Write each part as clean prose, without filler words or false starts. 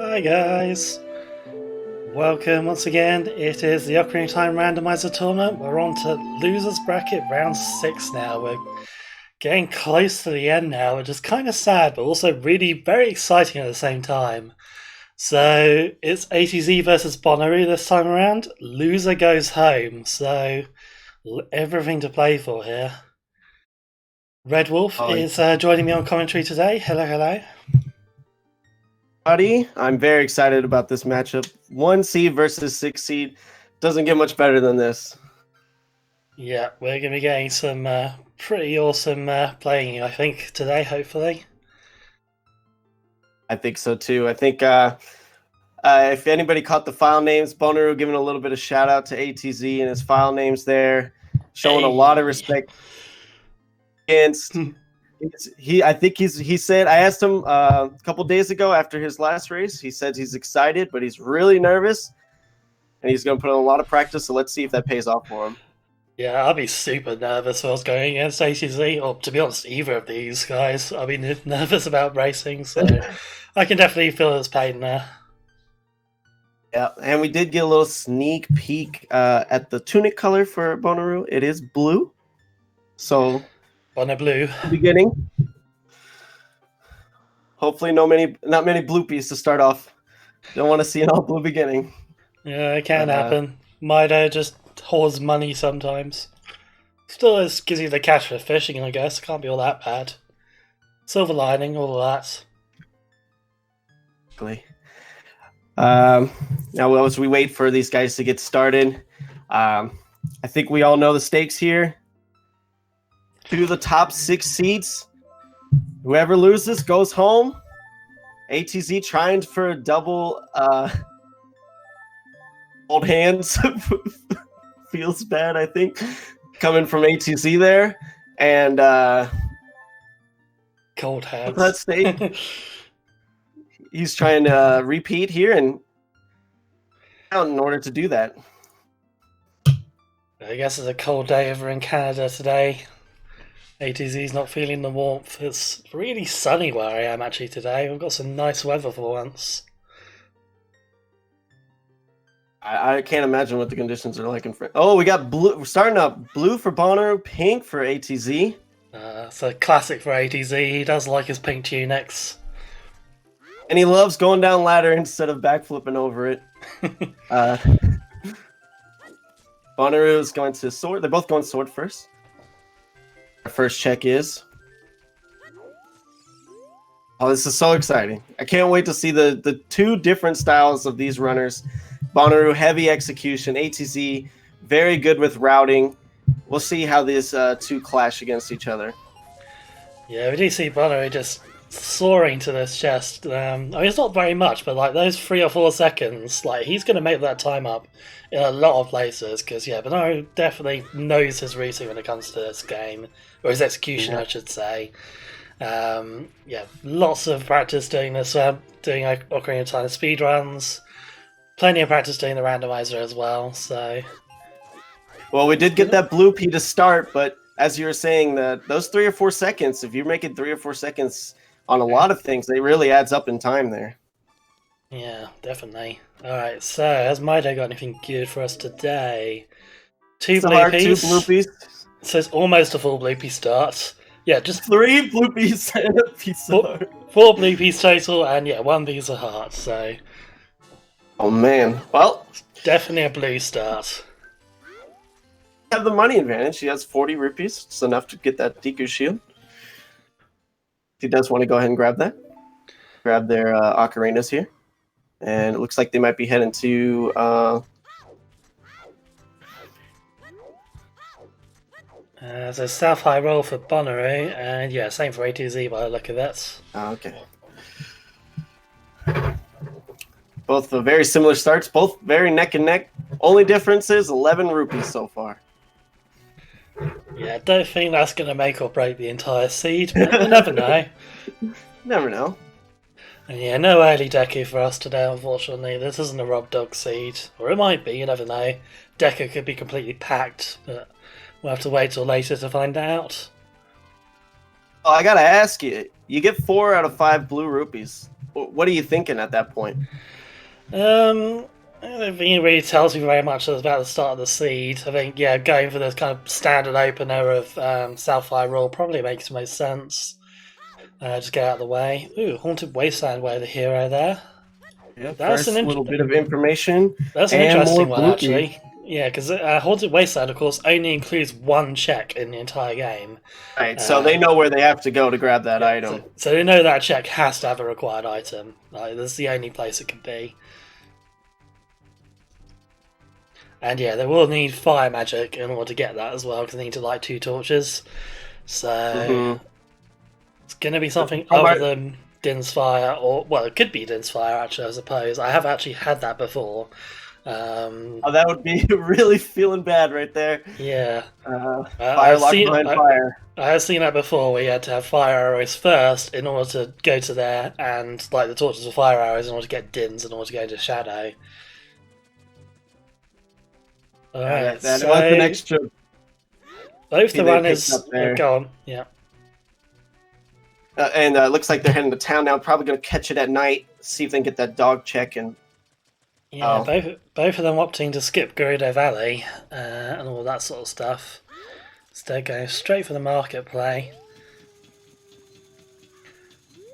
Hi guys, welcome once again. It is the Ocarina of Time Randomizer tournament. We're on to Losers Bracket round 6 now. We're getting close to the end now, which is kind of sad, but also really very exciting at the same time. So it's ATZ versus Bonooru this time around. Loser goes home, so everything to play for here. Red Wolf Oh, is joining me on commentary today. Hello, hello. buddy, I'm very excited about this matchup. 1 seed versus 6 seed doesn't get much better than this. Yeah, we're going to be getting some pretty awesome playing, I think, today, hopefully. I think so too. I think if anybody caught the file names, Bonooru giving a little bit of shout out to ATZ and his file names there, showing a lot of respect against. He said, I asked him a couple days ago after his last race. He said he's excited, but he's really nervous, and he's going to put in a lot of practice. So let's see if that pays off for him. Yeah, I'll be super nervous if I was going against ATZ, or to be honest, either of these guys. I'll be nervous about racing, so I can definitely feel his pain there. Yeah, and we did get a little sneak peek at the tunic color for Bonooru. It is blue. So, Bono Blue. beginning. Hopefully, not many bloopies to start off. Don't want to see an all blue beginning. Yeah, it can happen. Mido just hoards money sometimes. Still, it gives you the cash for fishing, I guess. Can't be all that bad. Silver lining, all of that. Now, as we wait for these guys to get started, I think we all know the stakes here. To the top 6 seeds, whoever loses goes home. ATZ trying for a double old hands. Feels bad, I think, coming from ATZ there. And cold hands. That stake. He's trying to repeat here and out in order to do that. I guess it's a cold day over in Canada today. ATZ's not feeling the warmth. It's really sunny where I am actually today. We've got some nice weather for once. I can't imagine what the conditions are like in France. Oh, we got blue. We're starting up blue for Bonooru, pink for ATZ. It's a classic for ATZ. He does like his pink tunics. And he loves going down ladder instead of backflipping over it. Bonooru is going to sword. They're both going sword first. Our first check is. Oh, this is so exciting. I can't wait to see the two different styles of these runners. Bonooru, heavy execution. ATZ, very good with routing. We'll see how these two clash against each other. Yeah, we do see Bonooru just soaring to this chest. I mean, it's not very much, but like those 3 or 4 seconds, like he's going to make that time up in a lot of places. Because yeah, Bonooru definitely knows his routing when it comes to this game, or his execution, I should say. Yeah, lots of practice doing this, doing Ocarina of Time speedruns. Plenty of practice doing the randomizer as well. So, well, we did get that blue P to start, but as you were saying, those 3 or 4 seconds, if you're making 3 or 4 seconds on a lot of things, it really adds up in time there. Yeah, definitely. Alright, so has Mido got anything good for us today? 2 bloopies. So it's almost a full bloopy start. Yeah, just 3 bloopies and a piece of heart. 4 bloopies total, and yeah, 1 piece of heart, so. Oh man. Well, definitely a blue start. Have the money advantage. He has 40 rupees. It's enough to get that Deku shield. He does want to go ahead and grab that. Grab their ocarinas here. And it looks like they might be heading to... so South High roll for Bonooru, and yeah, same for A2Z by the look of it. Okay. Both very similar starts, both very neck and neck. Only difference is 11 rupees so far. Yeah, I don't think that's going to make or break the entire seed, but we'll never know. Never know. And yeah, no early Deku for us today, unfortunately. This isn't a Rob Dog seed. Or it might be, you never know. Deku could be completely packed, but we'll have to wait till later to find out. Oh, I gotta ask you. You get 4 out of 5 blue rupees. What are you thinking at that point? I don't think it really tells me very much about the start of the seed. I think, yeah, going for this kind of standard opener of Southfire Roll probably makes most sense. Just get out of the way. Ooh, Haunted Wasteland way the hero there. Yeah, That's first little bit of information that's an and more interesting one, bloopy. actually. Yeah, because Haunted Wasteland, of course, only includes one check in the entire game. Right, so they Uh, know where they have to go to grab that yeah, item. so they know that check has to have a required item. Like, that's the only place it can be. And yeah, they will need fire magic in order to get that as well, because they need to light 2 torches. So Mm-hmm. it's going to be something How other about than Din's Fire, or well, it could be Din's Fire actually. I suppose I have actually had that before. oh, that would be really feeling bad right there. Yeah, Fire I've locked seen behind fire. I have seen that before, where you had to have fire arrows first in order to go to there, and like the torches were fire arrows in order to get Dins in order to go into Shadow. All right, That was an so extra both the they picked runners up there. go on. Yeah. And looks like they're heading to town now. Probably going to catch it at night. See if they can get that dog check. And Yeah, both of them opting to skip Gerudo Valley and all that sort of stuff. Instead, going straight for the market play.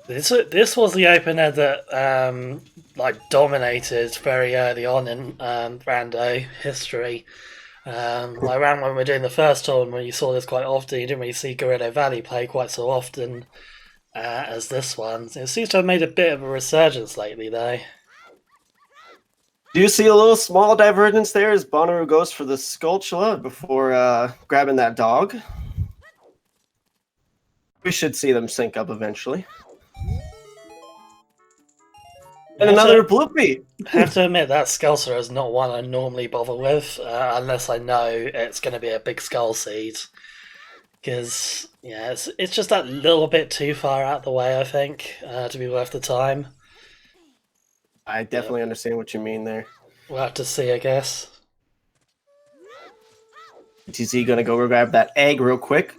This was the opener that like dominated very early on in Rando history. Like around when we were doing the first tournament, you saw this quite often. You didn't really see Gerudo Valley play quite so often as this one. It seems to have made a bit of a resurgence lately, though. do you see a little small divergence there as Bonooru goes for the Skulltula before grabbing that dog? We should see them sync up eventually. And another bloopy. I have to admit that Skulltula is not one I normally bother with unless I know it's going to be a big skull seed. Because yeah, it's just that little bit too far out the way, I think, to be worth the time. I definitely understand what you mean there. We'll have to see, I guess. TZ gonna go grab that egg real quick.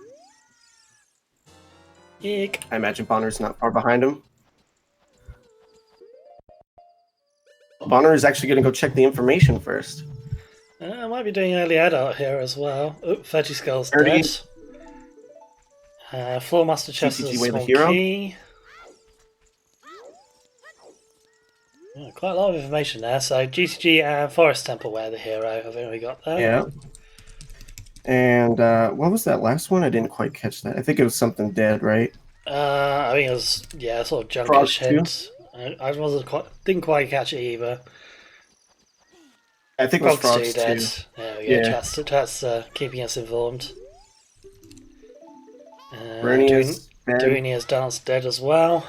Eek. I imagine Bonner's not far behind him. Bonner is actually gonna go check the information first. I might be doing early adult here as well. Oh, 30 Skull's 30. dead. Floor Master Chest is a CCG way the small hero. key. Yeah, quite a lot of information there. So GCG and Forest Temple where the hero, I think we got there. Yeah. And what was that last one? I didn't quite catch that. I think it was something dead, right? I think it was sort of Frogs junkish hint. I didn't quite catch it either. I think it was Frogs 2 dead. 2. There we go. Yeah. That's keeping us informed. Brunia's Dance dead as well.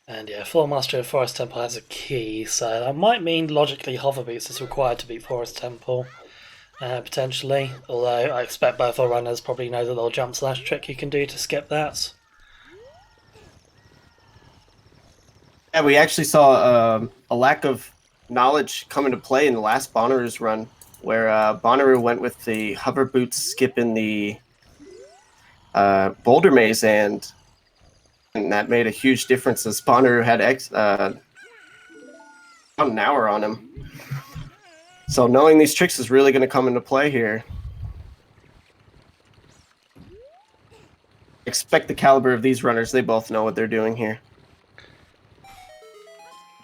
And yeah, Floor Master of Forest Temple has a key, so that might mean logically Hover Boots is required to beat Forest Temple, potentially. Although I expect both our runners probably know the little jump slash trick you can do to skip that. Yeah, we actually saw a lack of knowledge come into play in the last Bonneru's run, where Bonneru went with the hover boots skip in the boulder maze, and that made a huge difference as Bonneru had about an hour on him. So knowing these tricks is really going to come into play here. Expect the caliber of these runners. They both know what they're doing here.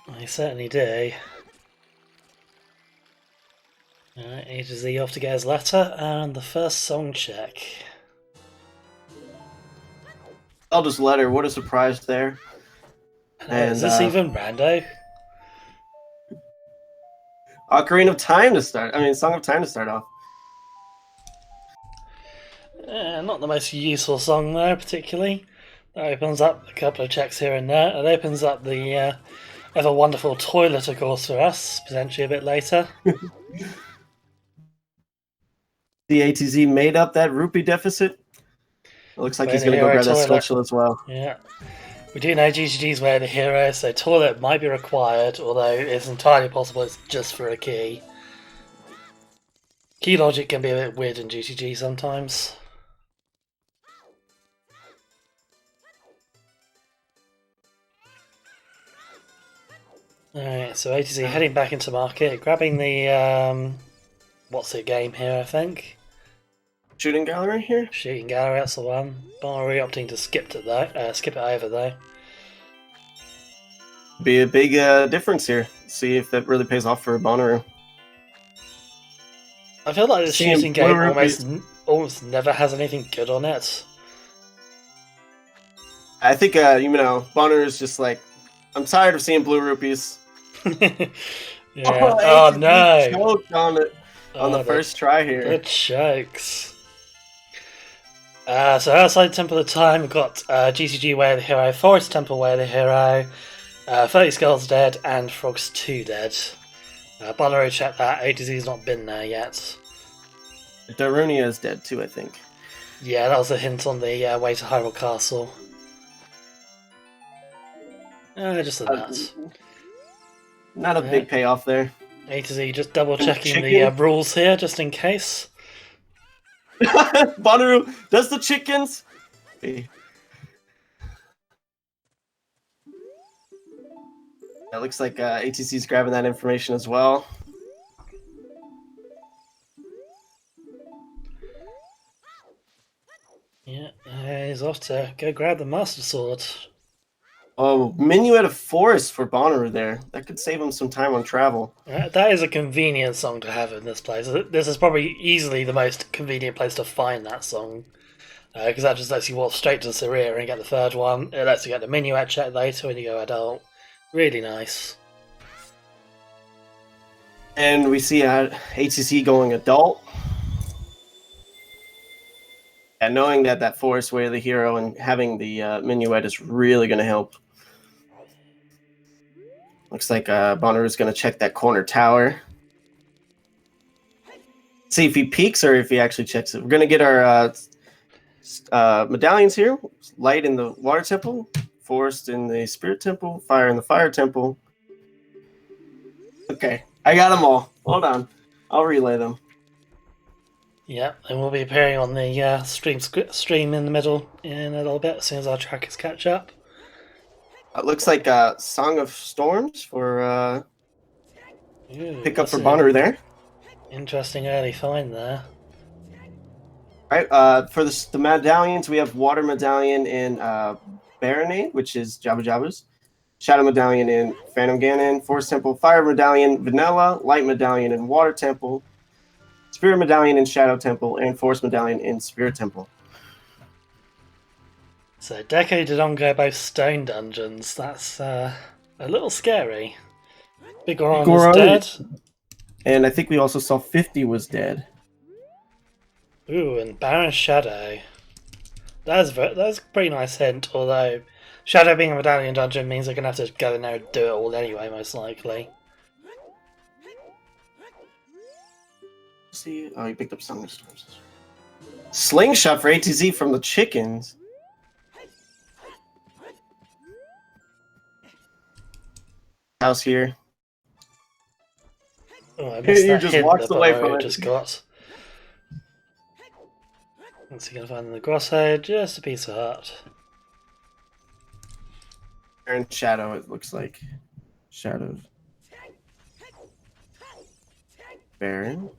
I certainly do. Alright, A to Z off to get his letter, and the first song check. Zelda's letter, what a surprise there. And, is this even Rando? Ocarina of Time to start. I mean, Song of Time to start off. Not the most useful song there, particularly. That opens up a couple of checks here and there. It opens up the ever wonderful toilet, of course, for us, potentially a bit later. The ATZ made up that rupee deficit. It looks like he's going to go grab that Skulltula as well. Yeah. We do know GGG's way of the hero, so toilet might be required, although it's entirely possible it's just for a key. Key logic can be a bit weird in GGG sometimes. Alright, so ATC heading back into market, grabbing the what's it game here, I think. Shooting gallery here. Shooting gallery, that's the one. Bonooru opting to skip it though. Skip it over though. Be a big difference here. See if that really pays off for Bonooru. I feel like the Seeing shooting game Blue almost never has anything good on it. I think Bonooru is just like, I'm tired of seeing blue rupees. Yeah. Oh, ATC no! choked on it on the first try here. The chokes. So outside Temple of Time, we've got GCG Way of the Hero, Forest Temple Way of the Hero, 30 Skulls dead, and Frogs 2 dead. Bonooru checked that, ATZ's not been there yet. Darunia is dead too, I think. Yeah, that was a hint on the way to Hyrule Castle. Just a nut. Not a big payoff there. A to Z just double checking the rules here, just in case. Bonooru does the chickens. It looks like ATC's grabbing that information as well. Yeah, he's off to go grab the Master Sword. Oh, Minuet of Forest for Bonooru there. That could save him some time on travel. That is a convenient song to have in this place. This is probably easily the most convenient place to find that song. Because that just lets you walk straight to Saria and get the third one. It lets you get the Minuet check later when you go adult. Really nice. And we see ATC going adult. And knowing that Forest Way of the Hero and having the Minuet is really going to help. Looks like Bonooru is going to check that corner tower. See if he peeks or if he actually checks it. We're going to get our medallions here. Light in the Water Temple, Forest in the Spirit Temple, Fire in the Fire Temple. Okay, I got them all. Hold on. I'll relay them. Yeah, and we'll be appearing on the stream in the middle in a little bit as soon as our trackers catch up. It looks like Song of Storms for pick up for Bonooru there. Interesting early find there. All right, for the medallions, we have Water Medallion in Baronade, which is Jabu Jabu's. Shadow Medallion in Phantom Ganon. Forest Temple, Fire Medallion, Vanilla. Light Medallion in Water Temple. Spirit Medallion in Shadow Temple. And Forest Medallion in Spirit Temple. So Deku Dodongo both stone dungeons. That's a little scary. Big Goron is dead. And I think we also saw 50 was dead. Ooh, and Baron Shadow. That's a pretty nice hint, although Shadow being a medallion dungeon means they're going to have to go in there and do it all anyway, most likely. See, oh, he picked up Song of Storms. Slingshot for ATZ from the chickens. House here. Oh, I missed that just hint walks that away from Bonooru it. just got. What's he going to find in the crosshair? Just a piece of heart. And Shadow, it looks like. Shadow. Baron.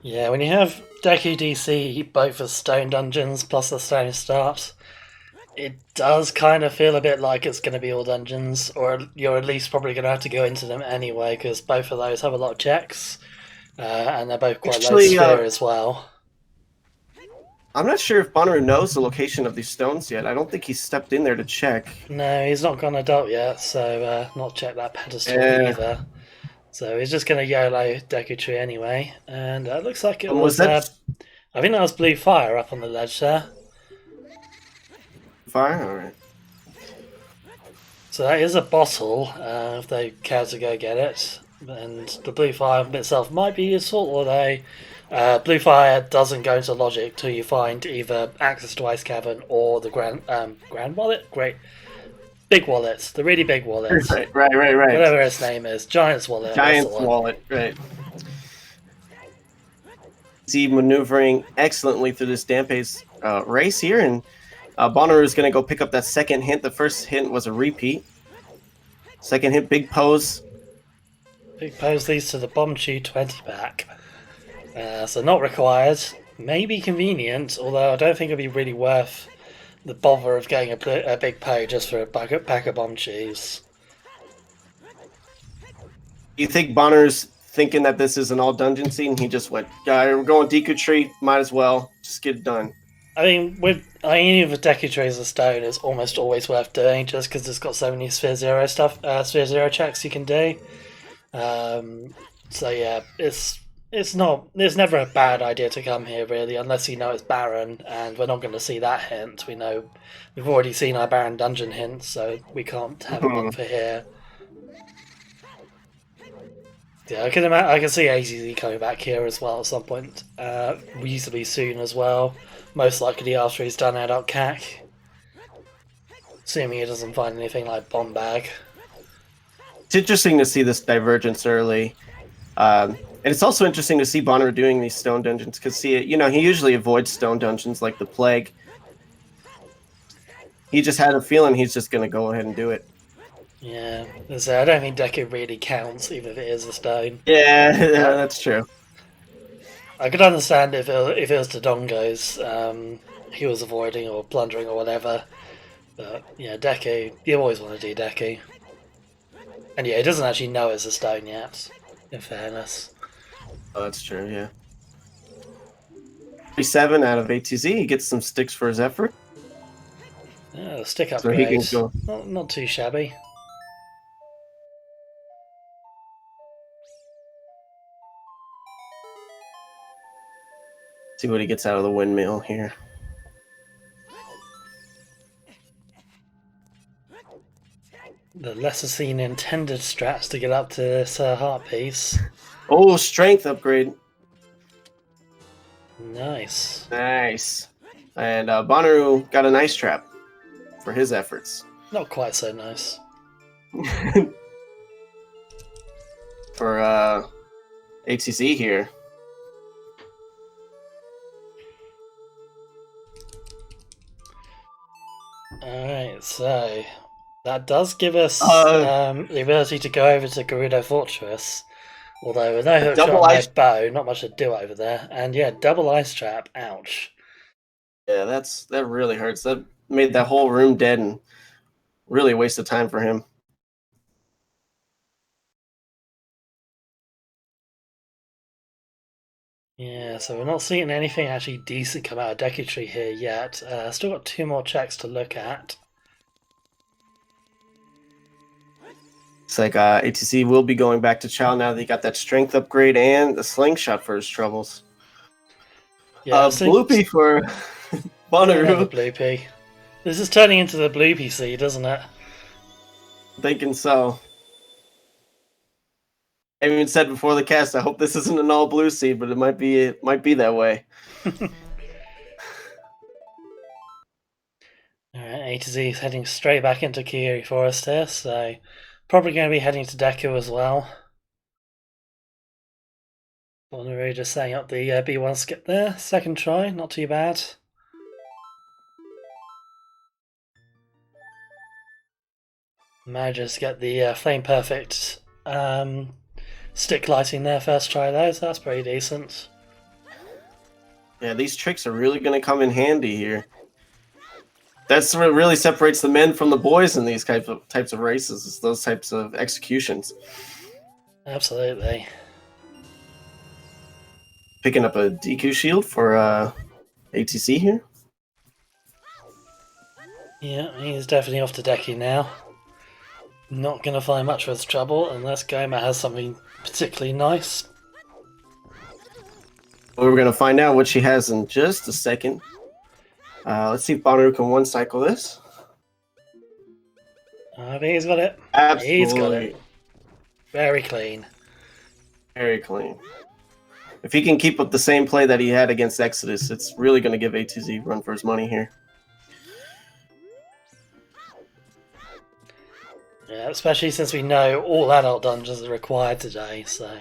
Yeah, when you have Deku DC both as stone dungeons plus the stone start, it does kind of feel a bit like it's going to be all dungeons, or you're at least probably going to have to go into them anyway, because both of those have a lot of checks, and they're both quite low sphere as well. I'm not sure if Bonooru knows the location of these stones yet. I don't think he's stepped in there to check. No, he's not gone adult yet, so not checked that pedestal either. So he's just going to YOLO Deku Tree anyway, and it looks like it was I think that was Blue Fire up on the ledge there. Fire? Alright. So that is a bottle, if they care to go get it. And the Blue Fire itself might be useful, although Blue Fire doesn't go into logic till you find either access to Ice Cavern or the Grand Wallet? Big Wallet, the really big wallet. Right. Whatever its name is. Giant's Wallet. Giant's Wallet, right. See maneuvering excellently through this Dampé's race here, and Bonooru is going to go pick up that second hint. The first hint was a repeat. Second hint, big pose. Big pose leads to the Bomb Chew 20 pack. So not required. Maybe convenient, although I don't think it'd be really worth the bother of getting a big pay just for a pack of Bomb Chews. You think Bonner's thinking that this is an all dungeon scene? He just went, we're going Deku Tree, might as well. Just get it done. I mean, with any of the Deku Trees of Stone is almost always worth doing just because it's got so many Sphere Zero Sphere Zero checks you can do. So yeah, it's never a bad idea to come here really, unless you know it's Baron, and we're not going to see that hint. We've already seen our Baron dungeon hint, so we can't have one for here. Yeah, I can see AZZ coming back here as well at some point, reasonably soon as well. Most likely after he's done adult CAC. Assuming he doesn't find anything like Bomb Bag. It's interesting to see this divergence early. And it's also interesting to see Bonner doing these stone dungeons, because he usually avoids stone dungeons like the plague. He just had a feeling he's just going to go ahead and do it. Yeah, I don't think Deku really counts, even if it is a stone. Yeah, that's true. I could understand if it was the Dongos he was avoiding or plundering or whatever. But yeah, Deku, you always want to do Deku. And yeah, he doesn't actually know it's a stone yet, in fairness. Oh, that's true, yeah. 37 out of ATZ, he gets some sticks for his effort. Yeah, stick up so he can go. Not too shabby. See what he gets out of the windmill here. The lesser seen intended strats to get up to this heart piece. Oh, strength upgrade. Nice. Nice. And Bonooru got a nice trap for his efforts. Not quite so nice. For ATC here. Alright, so that does give us the ability to go over to Gerudo Fortress. Although with no hook shot on my bow, not much to do over there. And yeah, double ice trap, ouch. Yeah, that really hurts. That made that whole room dead and really a waste of time for him. Yeah, so we're not seeing anything actually decent come out of Deku Tree here yet. Still got 2 more checks to look at. It's like ATC will be going back to Chow now that he got that strength upgrade and the slingshot for his troubles. Yeah, Bloopy for Bonooru. Bloopy. This is turning into the Bloopy Sea, doesn't it? Thinking so. I even said before the cast, I hope this isn't an all blue seed, but it might be that way. Alright, A to Z is heading straight back into Kiri Forest here, so probably going to be heading to Deku as well. Bonooru just setting up the B1 skip there. Second try, not too bad. Manages to get the Flame Perfect stick lighting there first try though, so that's pretty decent. Yeah, these tricks are really going to come in handy here. That's what really separates the men from the boys in these types of races, is those types of executions. Absolutely. Picking up a DQ shield for ATC here. Yeah, he's definitely off to Deku now. Not going to find much of his trouble unless Goma has something particularly nice. We're going to find out what she has in just a second. Let's see if Bonooru can one-cycle this. I think he's got it. Absolutely. He's got it. Very clean. Very clean. If he can keep up the same play that he had against Exodus, it's really going to give A2Z run for his money here. Yeah, especially since we know all adult dungeons are required today, so...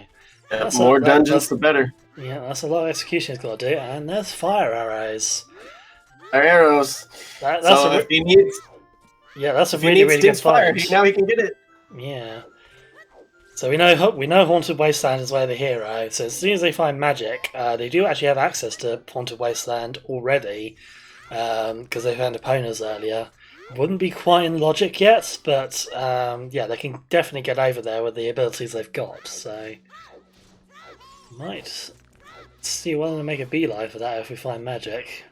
Yeah, more dungeons, the better. Yeah, that's a lot of execution he's got to do, and there's fire arrows. Our arrows. That's So a if he needs, that's a if he really needs really good Sting's fire, find. now he can get it. Yeah. So we know Haunted Wasteland is where the hero. So as soon as they find magic, they do actually have access to Haunted Wasteland already because they found opponents earlier. Wouldn't be quite in logic yet, but yeah, they can definitely get over there with the abilities they've got. So might see whether to make a beeline for that if we find magic.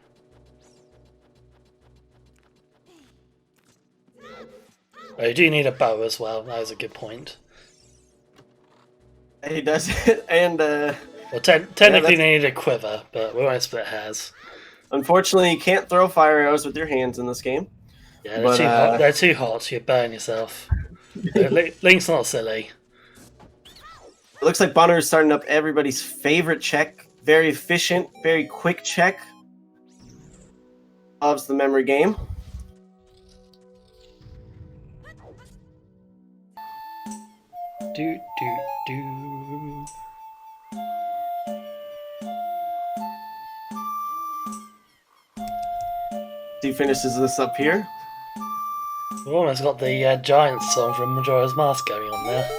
Oh, you do need a bow as well. That is a good point. He does it, and Well, technically they need a quiver, but we won't split hairs. unfortunately, you can't throw fire arrows with your hands in this game. Yeah, they're But too hot. They're too hot. You burn yourself. Link's not silly. it looks like Bonooru is starting up everybody's favorite check. Very efficient, very quick check. Loves the memory game. Do do do. He finishes this up here. We've almost got the Giant song from Majora's Mask going on there.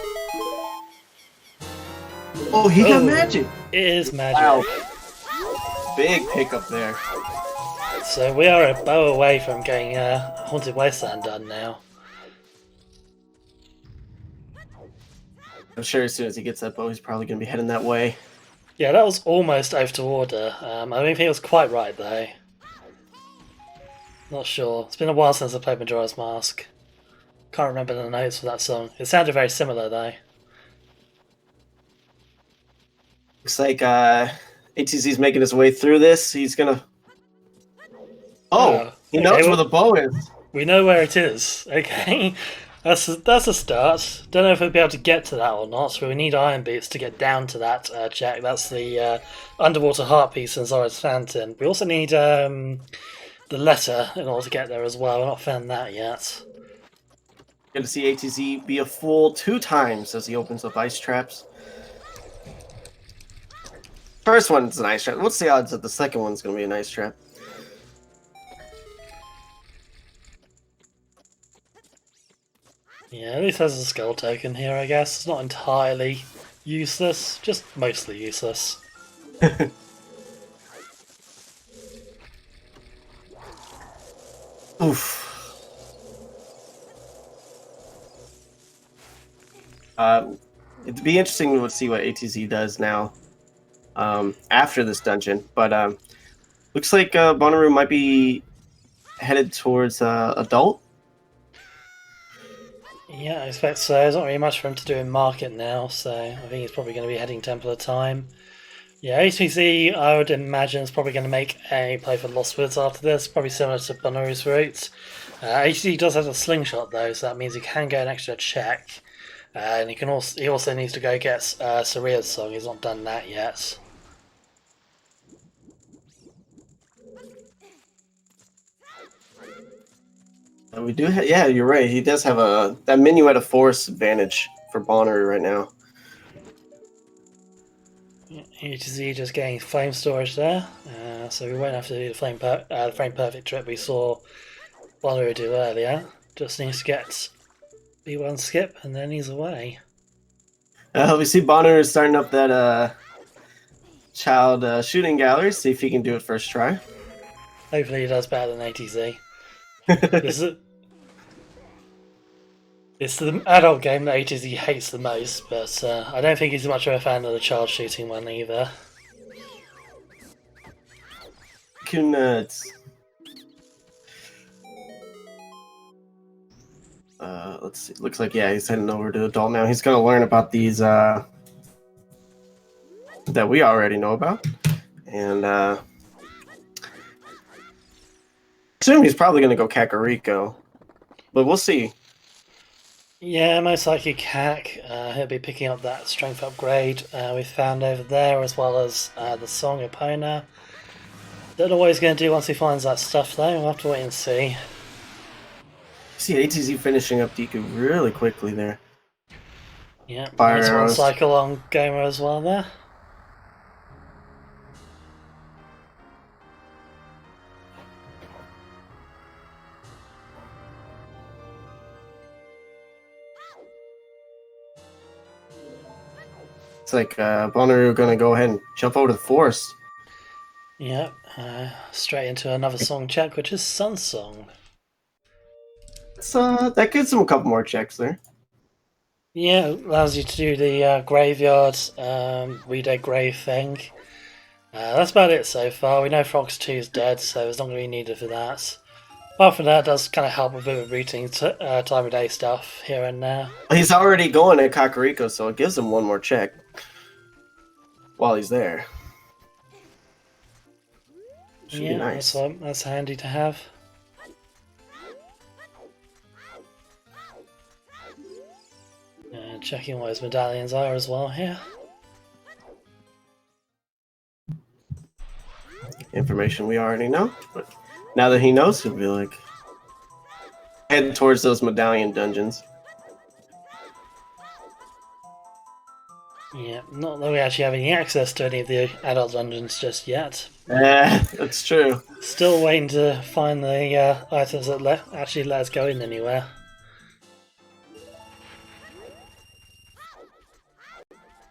Oh, he got magic. It is magic. Wow. Big pickup there. So we are a bow away from getting Haunted Wasteland done now. I'm sure as soon as he gets that bow, he's probably going to be heading that way. Yeah, that was almost out to order. I don't think it was quite right though. Not sure. It's been a while since I played Majora's Mask. Can't remember the notes for that song. It sounded very similar though. Looks like ATZ's making his way through this. He's going to... Oh, he knows where the bow is. We know where it is. Okay. That's a start. Don't know if we'll be able to get to that or not, but we need Iron Boots to get down to that check. That's the underwater heart piece in Zora's Fountain. We also need the letter in order to get there as well. We've not found that yet. Good to see ATZ be a fool 2 times as he opens up ice traps. First one's an ice trap. What's the odds that the second one's going to be an ice trap? Yeah, at least there's a skull token here, I guess. It's not entirely useless, just mostly useless. Oof. It'd be interesting to see what ATZ does now after this dungeon, but looks like Bonooru might be headed towards adult. Yeah, I expect so. There's not really much for him to do in market now, so I think he's probably going to be heading Temple of Time. Yeah, HPC, I would imagine, is probably going to make a play for Lost Woods after this, probably similar to Bonooru's route. HPC does have a slingshot though, so that means he can get an extra check. And he also needs to go get Saria's song. He's not done that yet. We do, yeah, you're right. He does have that Minuet of Force advantage for Bonooru right now. HZ just getting flame storage there, so we won't have to do the frame perfect trip we saw Bonooru do earlier. Just needs to get B1 skip and then he's away. We see Bonooru starting up that child shooting gallery. See if he can do it first try. Hopefully he does better than ATZ. It's the adult game that ATZ hates the most, but I don't think he's much of a fan of the child shooting one either. Nuts. Let's see. Looks like, yeah, he's heading over to adult now. He's going to learn about these that we already know about. And assume he's probably going to go Kakariko. But we'll see. Yeah, most likely CAC. He'll be picking up that strength upgrade we found over there, as well as the Song Epona. Don't know what he's going to do once he finds that stuff, though. We'll have to wait and see. See ATZ finishing up Deku really quickly there. Yeah, Fire nice one arrows. cycle on Gamer as well there. It's like Bonooru gonna go ahead and jump over to the forest. Yep, straight into another song check, which is Sun Song. That gives him a couple more checks there. Yeah, allows you to do the graveyard read a grave thing. That's about it so far. We know Fox 2 is dead, so it's not going to be needed for that. Apart from that, it does kind of help with a bit of routine time of day stuff here and there. He's already going at Kakariko, so it gives him one more check while he's there. Should be nice. That's handy to have. Checking what his medallions are as well here. Information we already know, but now that he knows, he'll be like heading towards those medallion dungeons. Yeah, not that we actually have any access to any of the adult dungeons just yet. That's true. Still waiting to find the items that actually let us go in anywhere.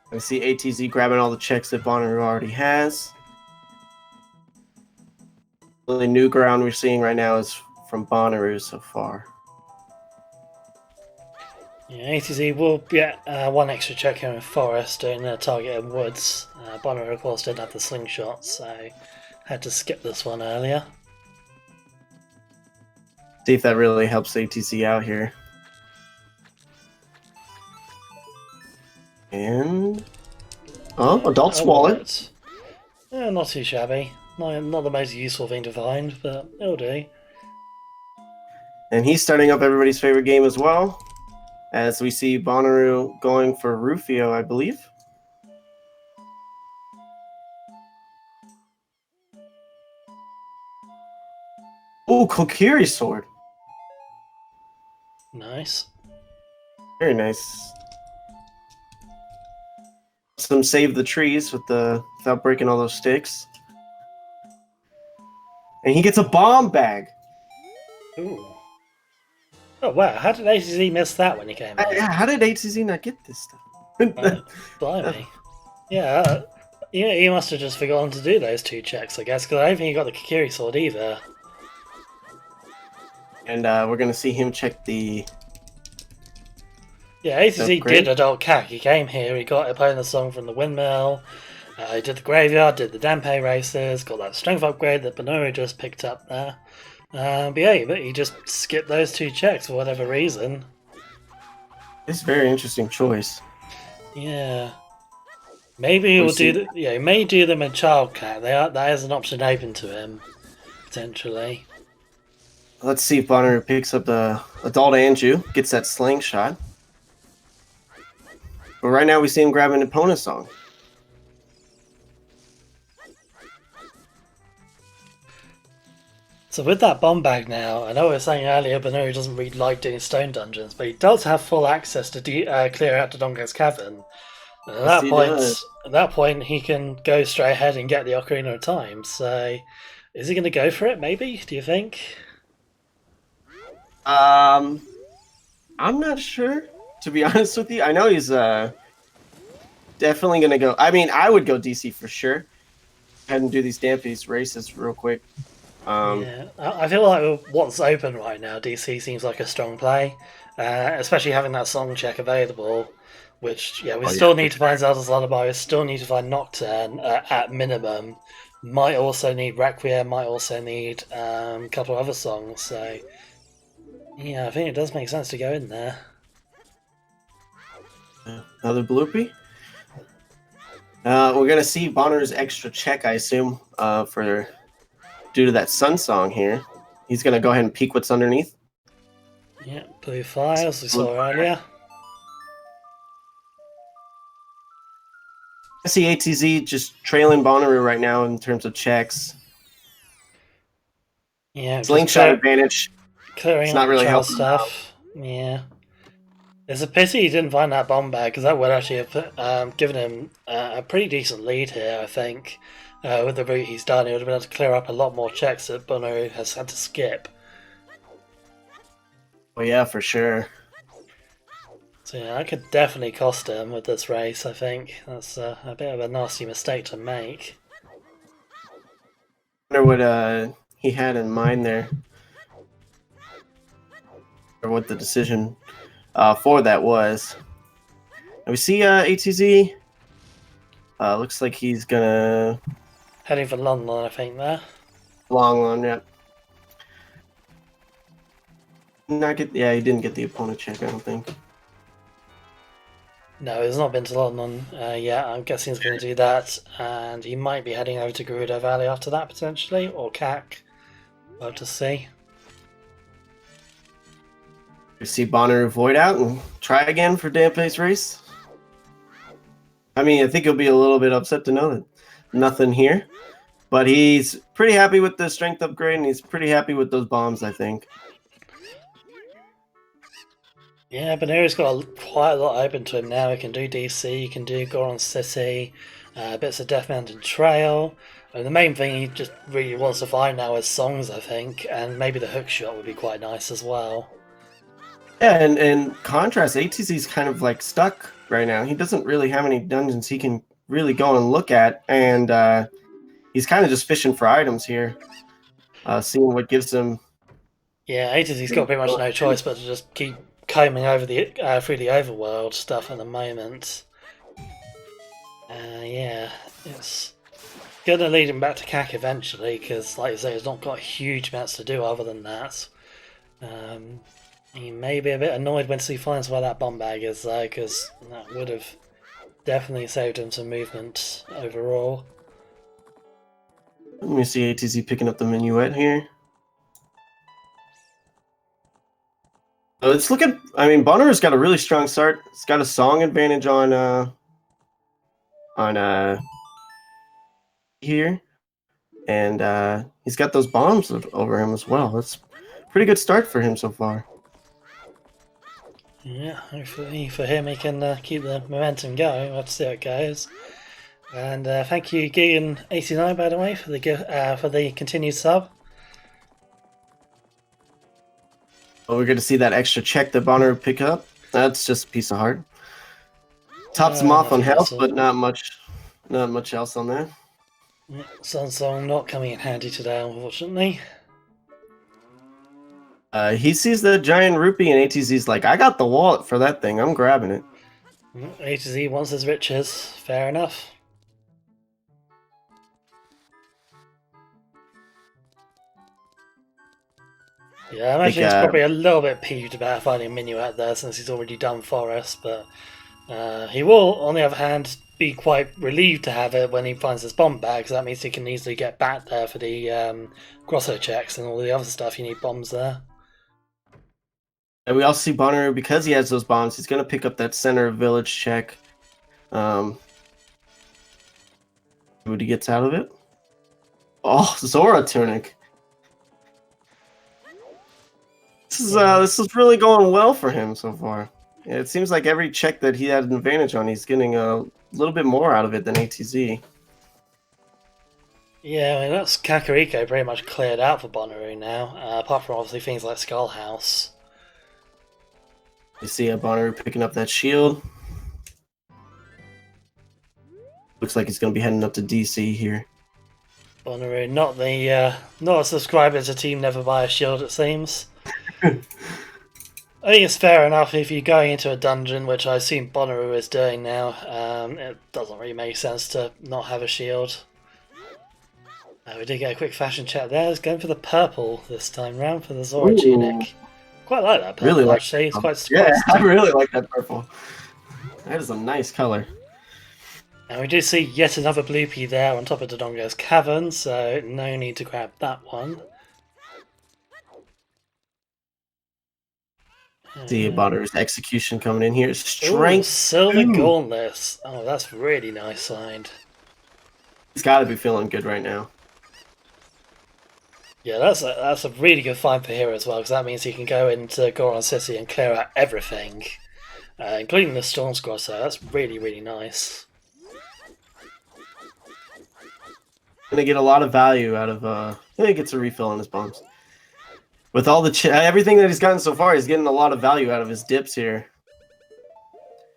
I see ATZ grabbing all the checks that Bonooru already has. The only new ground we're seeing right now is from Bonooru so far. Yeah, ATZ will get one extra check in Forest doing the target in Woods. Bonooru, of course, didn't have the slingshot, so had to skip this one earlier. See if that really helps ATZ out here. And Adult's wallet. Yeah, not too shabby. Not the most useful thing to find, but it'll do. And he's starting up everybody's favorite game as well, as we see Bonooru going for Rufio, I believe. Oh, Kokiri sword. Nice. Very nice. Some save the trees without breaking all those sticks. And he gets a bomb bag. Ooh. Oh wow, how did ATZ miss that when he came in? How did ATZ not get this stuff? Blimey. Yeah, he must have just forgotten to do those two checks, I guess, because I don't think he got the Kokiri sword either. And we're going to see him check the... Yeah, ATZ did Adult CAC. He came here, he got opponent's song from the windmill, he did the graveyard, did the Dampe races, got that strength upgrade that Bonooru just picked up there. But he just skipped those two checks for whatever reason. It's a very interesting choice. Yeah. Maybe he will he may do them in Child CAC. That is an option open to him, potentially. Let's see if Bonooru picks up the Adult Anju, gets that slingshot. But right now we see him grab an opponent's song. So with that bomb bag now, I know we were saying earlier Bonooru doesn't really like doing stone dungeons, but he does have full access to clear out Dodongo's Cavern. And at that point, he can go straight ahead and get the Ocarina of Time. So, is he going to go for it? Maybe? Do you think? I'm not sure, to be honest with you. I know he's definitely going to go. I mean, I would go DC for sure. Go ahead and do these Dampy's races real quick. Yeah, I feel like what's open right now, DC seems like a strong play, especially having that song check available. Which, we still need to find Zelda's Lullaby, we still need to find Nocturne at minimum. Might also need Requiem, might also need a couple of other songs, so... Yeah, I think it does make sense to go in there. Another bloopy? We're going to see Bonner's extra check, I assume, due to that Sun song here. He's going to go ahead and peek what's underneath. Yeah, blue fire, as we saw earlier. I see ATZ just trailing Bonooru right now in terms of checks. Yeah, slingshot advantage. Clearing it's not really helping stuff. Yeah, it's a pity he didn't find that bomb bag because that would actually have given him a pretty decent lead here. I think with the route he's done, he would have been able to clear up a lot more checks that Bonooru has had to skip. Well, yeah, for sure. So yeah, that could definitely cost him with this race, I think. That's a bit of a nasty mistake to make. I wonder what he had in mind there, or what the decision for that was. And we see ATZ. Looks like he's gonna Heading for London, I think, there. long on. Yep. Not get. Yeah, he didn't get the opponent check. I don't think. No, he's not been to London yet. I'm guessing he's going to do that, and he might be heading over to Gerudo Valley after that, potentially, or CAC. We'll have to see. We see Bonooru void out and try again for Dampe's race. I mean, I think he'll be a little bit upset to know that nothing here, but he's pretty happy with the strength upgrade, and he's pretty happy with those bombs, I think. Yeah, Bonooru's got quite a lot open to him now. He can do DC, he can do Goron City, bits of Death Mountain Trail. And the main thing he just really wants to find now is songs, I think, and maybe the hook shot would be quite nice as well. Yeah, and in contrast, ATZ's kind of like stuck right now. He doesn't really have any dungeons he can really go and look at, and he's kind of just fishing for items here, seeing what gives him. Yeah, ATZ's got pretty much no choice but to just keep combing over the through the overworld stuff at the moment. Yeah, it's gonna lead him back to CAC eventually, because, like you say, he's not got huge amounts to do other than that. He may be a bit annoyed once he finds where that bomb bag is, though, because that would have definitely saved him some movement overall. Let me see ATZ picking up the minuet here. So it's looking. I mean, Bonooru's got a really strong start. He's got a song advantage on here, and he's got those bombs over him as well. That's a pretty good start for him so far. Yeah, hopefully for him he can keep the momentum going. We'll have to see how it goes. And thank you, Gigan89, by the way, for the continued sub. Well, we're going to see that extra check that Bonooru pick up. That's just a piece of heart. Tops him off on health, but not much else on that. Yeah, Sun Song not coming in handy today, unfortunately. He sees the giant rupee, and ATZ's like, I got the wallet for that thing. I'm grabbing it. A to Z wants his riches. Fair enough. Yeah, I imagine he's probably a little bit peeved about finding a minuet there since he's already done Forest, but he will, on the other hand, be quite relieved to have it when he finds his bomb bag, because that means he can easily get back there for the Grosso checks and all the other stuff you need bombs there. And we also see Bonooru, because he has those bombs, he's going to pick up that center village check. What he gets out of it? Oh, Zora tunic. This is really going well for him so far. Yeah, it seems like every check that he had an advantage on, he's getting a little bit more out of it than ATZ. Yeah, I mean, that's Kakariko pretty much cleared out for Bonooru now, apart from obviously things like Skull House. You see Bonooru picking up that shield. Looks like he's going to be heading up to DC here. Bonooru, not a subscriber to Team Never Buy a Shield, it seems. I think it's fair enough if you're going into a dungeon, which I assume Bonooru is doing now. It doesn't really make sense to not have a shield. We did get a quick fashion check there. It's going for the purple this time round for the Zora tunic. Quite like that purple, really actually. It's quite yeah, I really like that purple. That is a nice color. And we do see yet another bloopy there on top of Dodongo's cavern, so no need to grab that one. See Bonooru's execution coming in here. Strength. Ooh, silver gauntlets. Oh, that's really nice signed. He's got to be feeling good right now. Yeah, that's a really good find for here as well, because that means he can go into Goron City and clear out everything, including the Storm Squad, so that's really, really nice. Gonna get a lot of value out of, I think he gets a refill on his bombs. With all the everything that he's gotten so far, he's getting a lot of value out of his dips here.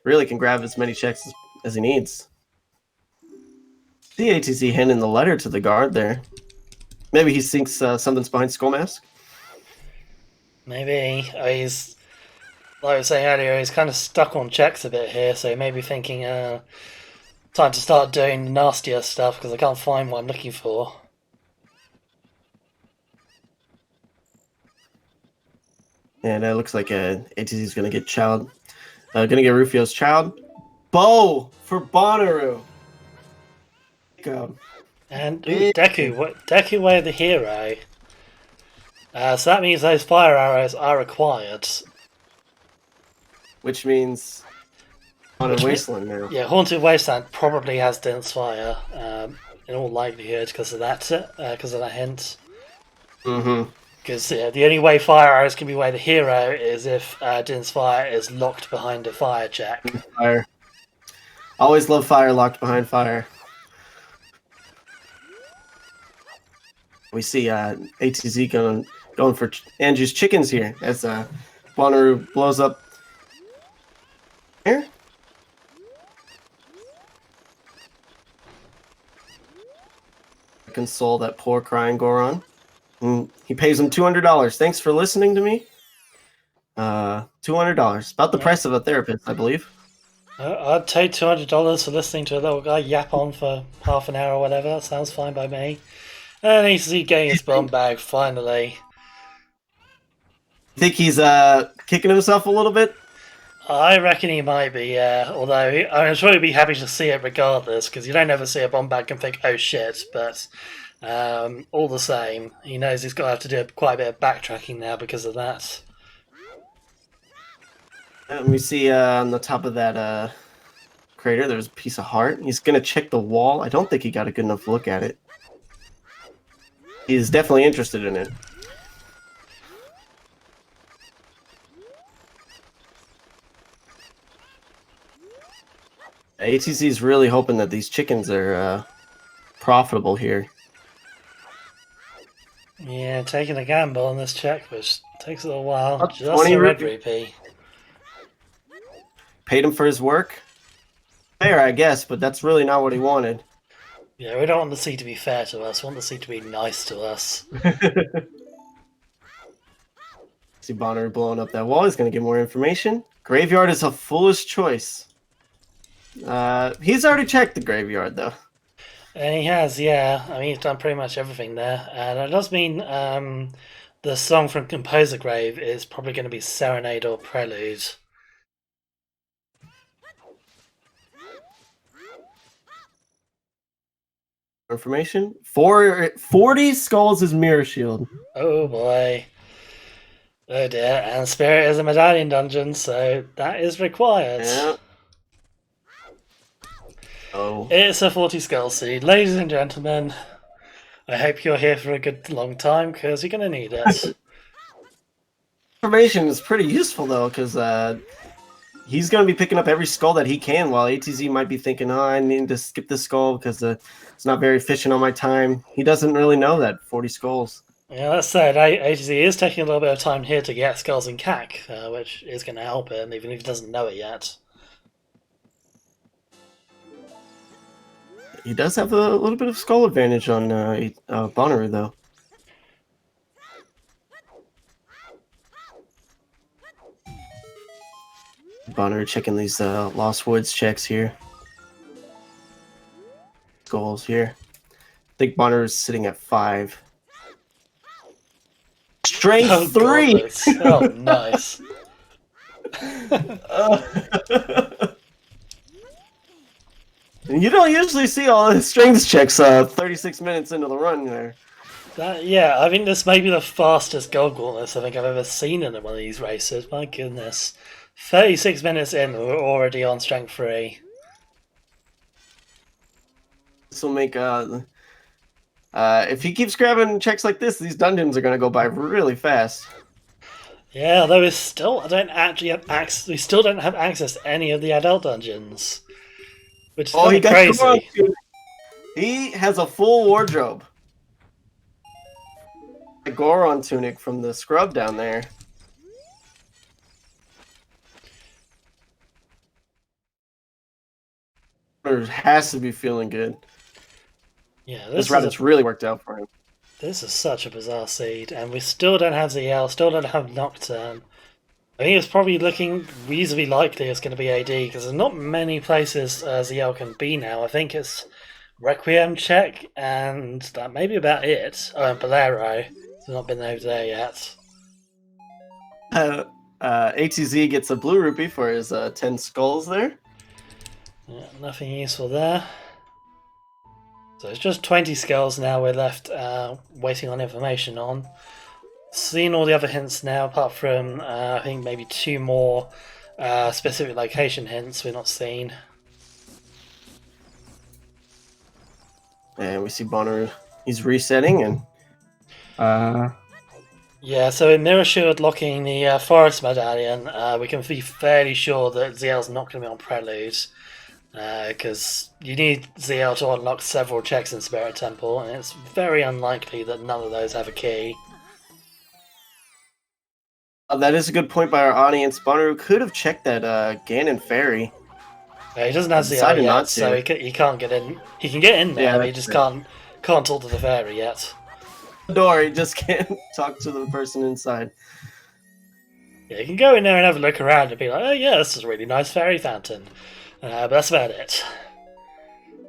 really can grab as many checks as he needs. The ATC handing the letter to the guard there. Maybe he thinks something's behind Skull Mask. Maybe he's, like I was saying earlier, he's kind of stuck on checks a bit here, so maybe thinking, time to start doing nastier stuff because I can't find what I'm looking for. And it looks like ATC is going to get child. Going to get Rufio's child. Bow for Bonooru. And ooh, Deku Way of the Hero. So that means those fire arrows are required. Which means Haunted Wasteland now. Yeah, Haunted Wasteland probably has dense fire, in all likelihood, because of that hint. Mm-hmm. Because the only way fire arrows can be way the hero is if dense fire is locked behind a fire check. Fire. Always love fire locked behind fire. We see ATZ going for Andrew's chickens here as Bonooru blows up here. Console that poor crying Goron. And he pays him $200. Thanks for listening to me. $200. About the price of a therapist, I believe. I'd take $200 for listening to a little guy yap on for half an hour or whatever. That sounds fine by me. And he's getting his bum bag finally. Think he's kicking himself a little bit? I reckon he might be, yeah. Although I'm sure he'd be happy to see it regardless, because you don't ever see a bomb bag and think, "Oh shit!" But all the same, he knows he's got to have to do quite a bit of backtracking now because of that. And we see on the top of that crater, there's a piece of heart. He's gonna check the wall. I don't think he got a good enough look at it. He's definitely interested in it. ATC is really hoping that these chickens are profitable here. Yeah, taking a gamble on this check, which takes a little while. About Just 20 a red rupee. Paid him for his work. Fair, I guess, but that's really not what he wanted. Yeah, we don't want the sea to be fair to us. We want the sea to be nice to us. See Bonooru blowing up that wall. He's going to get more information. Graveyard is a foolish choice. He's already checked the graveyard, though. And he has, yeah. I mean, he's done pretty much everything there. And that does mean the song from Composer Grave is probably going to be Serenade or Prelude. Information? 40 skulls is Mirror Shield. Oh boy. Oh dear. And Spirit is a medallion dungeon, so that is required. Yeah. Oh. It's a 40 skull seed. Ladies and gentlemen, I hope you're here for a good long time, because you're going to need it. Information is pretty useful, though, because he's going to be picking up every skull that he can, while ATZ might be thinking, oh, I need to skip this skull because it's not very efficient on my time. He doesn't really know that 40 skulls. Yeah, that said, ATZ is taking a little bit of time here to get skulls in CAC, which is going to help him, even if he doesn't know it yet. He does have a little bit of skull advantage on Bonooru, though. Bonooru checking these Lost Woods checks here. Skulls here. I think Bonooru is sitting at 5. Strength 3! Oh, nice. You don't usually see all the strength checks 36 minutes into the run there. Yeah, I think this may be the fastest gold gauntlet I think I've ever seen in one of these races. My goodness. 36 minutes in, we're already on strength 3. This will make if he keeps grabbing checks like this, these dungeons are going to go by really fast. Yeah, although we still don't have access to any of the adult dungeons. Which is kind of crazy. He has a full wardrobe. A Goron tunic from the scrub down there. Bonooru has to be feeling good. Yeah, This route has really worked out for him. This is such a bizarre seed, and we still don't have ZL, still don't have Nocturne. I think it's probably looking reasonably likely it's going to be AD, because there's not many places ZL can be now. I think it's Requiem check, and that may be about it. Oh, and Bolero. It's not been over there yet. ATZ gets a blue rupee for his 10 skulls there. Yeah, nothing useful there. So it's just 20 skulls now we're left waiting on information on. Seen all the other hints now, apart from I think maybe 2 more specific location hints we're not seeing. And we see Bonooru. He's resetting and yeah, so in Mirror Shield locking the Forest Medallion, we can be fairly sure that ZL's not going to be on Prelude, because you need ZL to unlock several checks in Spirit Temple, and it's very unlikely that none of those have a key. that is a good point by our audience. Bonooru could have checked that Ganon Ferry. He doesn't have ZL yet, so he can't get in. He can get in there, but he just can't talk to the fairy yet. Door, he just can't talk to the person inside. Yeah, you can go in there and have a look around and be like, oh yeah, this is a really nice fairy fountain. But that's about it.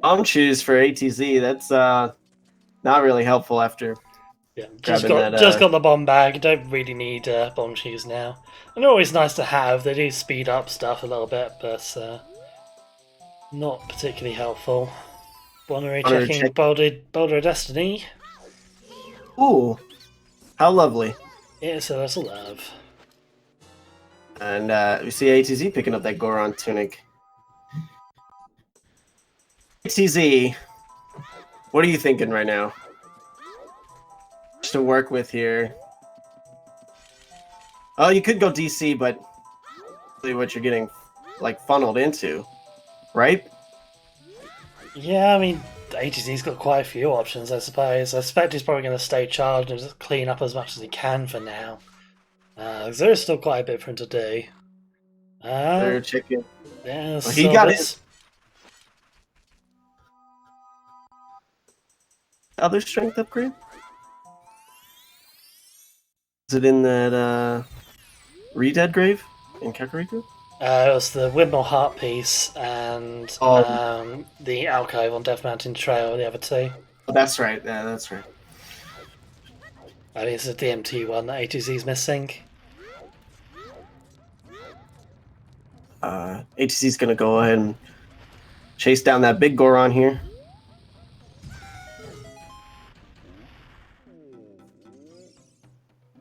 Bomb shoes for ATZ, that's not really helpful after just got the bomb bag. Don't really need bomb shoes now. And they're always nice to have. They do speed up stuff a little bit, but not particularly helpful. Bonooru checking Boulder of Destiny. Ooh, how lovely. It's a little love. And we see ATZ picking up that Goron tunic. ATZ, what are you thinking right now? To work with here. Oh, you could go DC, but really what you're getting like funneled into, right? Yeah, I mean, ATZ's got quite a few options, I suppose. I suspect he's probably going to stay charged and just clean up as much as he can for now. Because there is still quite a bit for him to do. They're checking. Yeah, well, he got his other strength upgrade. Is it in that Redead Grave in Kakariko? It was the Windmill Heart piece and the Alcove on Death Mountain Trail, the other two. Oh, that's right. Yeah, that's right. I think it's the DMT one that ATZ's missing. ATZ's going to go ahead and chase down that big Goron here.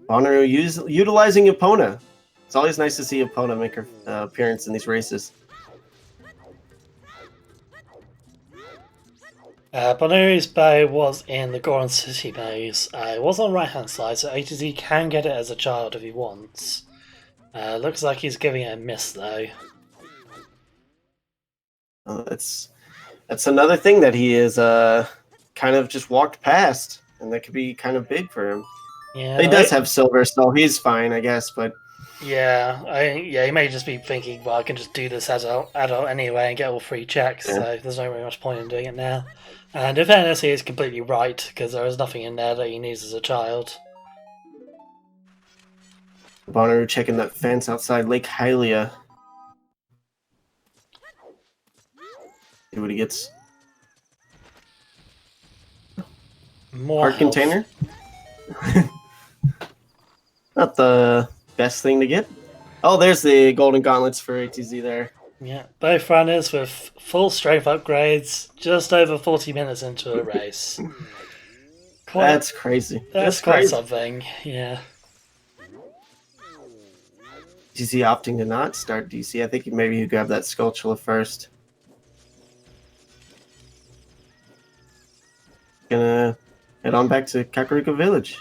Bonooru utilizing Epona. It's always nice to see Epona make her appearance in these races. Bonooru's bow was in the Goron City maze. It was on the right hand side, so ATZ can get it as a child if he wants. Looks like he's giving it a miss though. That's another thing that he is kind of just walked past, and that could be kind of big for him. Yeah, he does have silver, so he's fine, I guess. But yeah, he may just be thinking, well, I can just do this as an adult anyway and get all 3 checks. Yeah. So there's not really much point in doing it now. And in fairness, he is completely right because there is nothing in there that he needs as a child. Bonooru checking that fence outside Lake Hylia. See what he gets. More heart container. Not the best thing to get. Oh, there's the golden gauntlets for ATZ there. Yeah, both runners with full strength upgrades, just over 40 minutes into a race. That's crazy. That's quite something, yeah. ATZ opting to not start DC. I think maybe you grab that Skulltula first. Gonna head on back to Kakariko Village.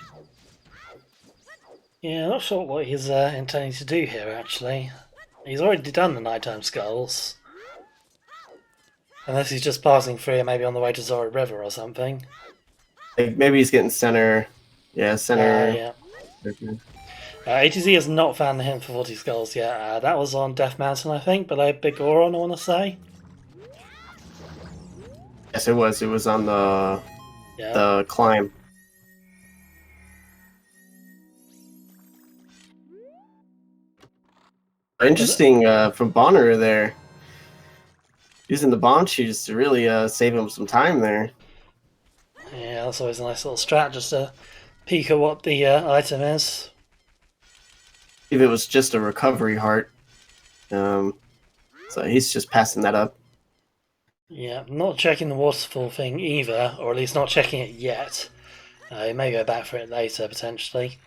Yeah, not sure what he's intending to do here, actually. He's already done the nighttime skulls. Unless he's just passing through and maybe on the way to Zora River or something. Maybe he's getting center. Yeah, center. Yeah. ATZ has not found the hint for 40 skulls yet. That was on Death Mountain, I think, below Big Goron, I want to say. Yes, it was. It was on the climb. Interesting from Bonooru there. Using the bomb shooters to really save him some time there. Yeah, that's always a nice little strat, just to peek at what the item is. If it was just a recovery heart. So he's just passing that up. Yeah, not checking the waterfall thing either, or at least not checking it yet. He may go back for it later, potentially.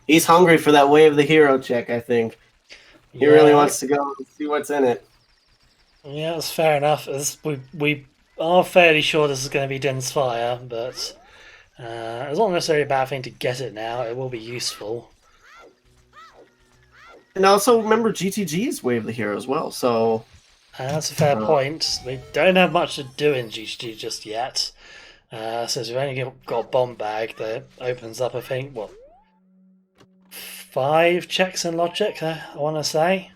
He's hungry for that Way of the Hero check, I think. He really wants to go and see what's in it. Yeah, that's fair enough. We are fairly sure this is going to be Din's Fire, but it's not necessarily a bad thing to get it now. It will be useful. And also remember GTG's Way of the Hero as well. So that's a fair point. We don't have much to do in GTG just yet. Since we've only got Bomb Bag that opens up, I think, what, 5 checks in Logic, I want to say.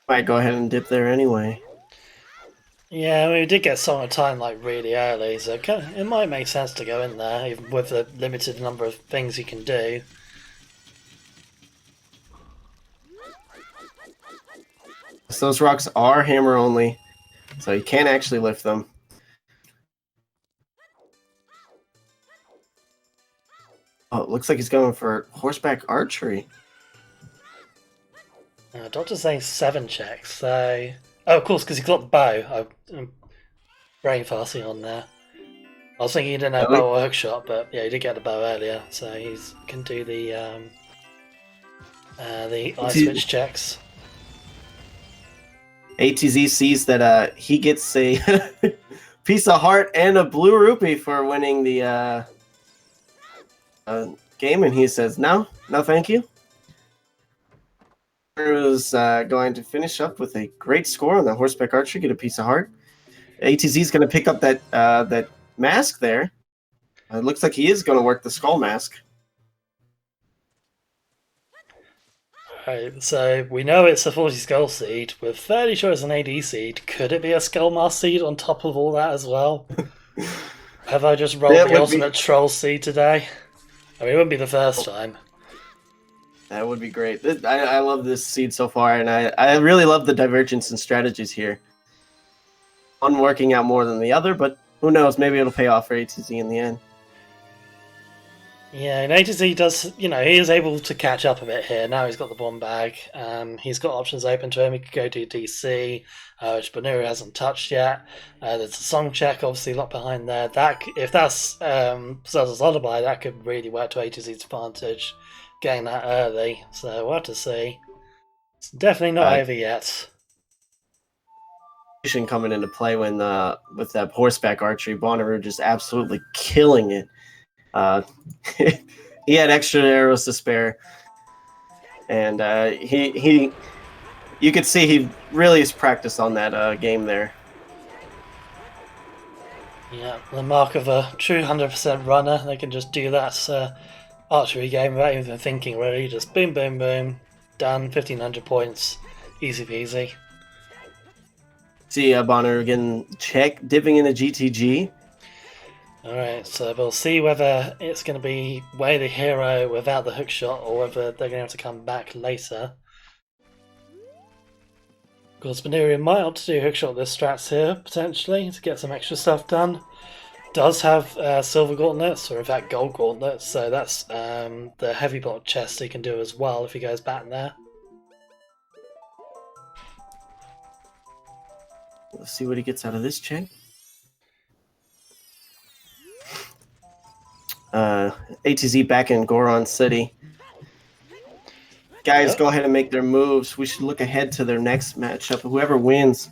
Might go ahead and dip there anyway. Yeah, I mean, we did get Song of Time like really early, so it might make sense to go in there, even with the limited number of things you can do. So those rocks are hammer only, so you can't actually lift them. Oh, it looks like he's going for horseback archery. Doctor's saying 7 checks, so... Oh, of course, because he's got the bow. I'm brain fasting on there. I was thinking he didn't have bow or hook shot, but yeah, he did get the bow earlier, so he can do the ice switch checks. ATZ sees that he gets a piece of heart and a blue rupee for winning the game, and he says, no, thank you. Is going to finish up with a great score on the horseback archery, get a piece of heart. ATZ is going to pick up that mask there. It looks like he is going to work the skull mask. Right, so we know it's a 40 skull seed. We're fairly sure it's an AD seed. Could it be a skull mask seed on top of all that as well? Have I just rolled the ultimate troll seed today? I mean, it wouldn't be the first time. That would be great. I love this seed so far, and I really love the divergence in strategies here. One working out more than the other, but who knows? Maybe it'll pay off for ATZ in the end. Yeah, and ATZ does, he is able to catch up a bit here. Now he's got the bomb bag. He's got options open to him. He could go to DC, which Bonooru hasn't touched yet. There's a song check, obviously, a lot behind there. If that's Zelda's Lullaby, that could really work to ATZ's advantage, getting that early. So we'll have to see. It's definitely not over yet. Coming into play when with that horseback archery, Bonooru just absolutely killing it. He had extra arrows to spare, and you could see he really has practiced on that game there. Yeah, the mark of a true 100% runner. They can just do that archery game without even thinking, really. Just boom, boom, boom, done. 1,500 points, easy peasy. See Bonooru getting dipping into GTG. Alright, so we'll see whether it's going to be Way of the Hero without the hookshot, or whether they're going to have to come back later. Of course, Bonooru might opt to do hookshot this strats here, potentially, to get some extra stuff done. Does have silver gauntlets, or in fact gold gauntlets, so that's the heavy block chest he can do as well if he goes back there. Let's see what he gets out of this check. ATZ back in Goron City. Guys, go ahead and make their moves. We should look ahead to their next matchup. Whoever wins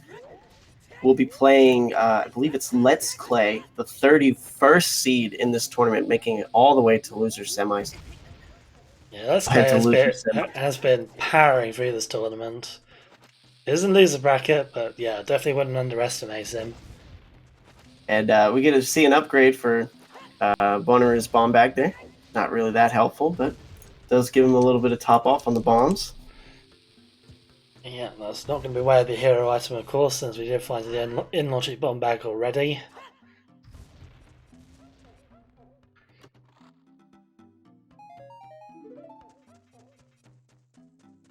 will be playing, I believe it's Let's Clay, the 31st seed in this tournament, making it all the way to loser semis. Yeah, Let's Clay has been powering through this tournament. It isn't loser bracket, but yeah, definitely wouldn't underestimate him. And we get to see an upgrade for Bonooru's bomb bag there. Not really that helpful, but does give him a little bit of top off on the bombs. Yeah, that's not going to be where the hero item, of course, since we did find the in-logic bomb bag already.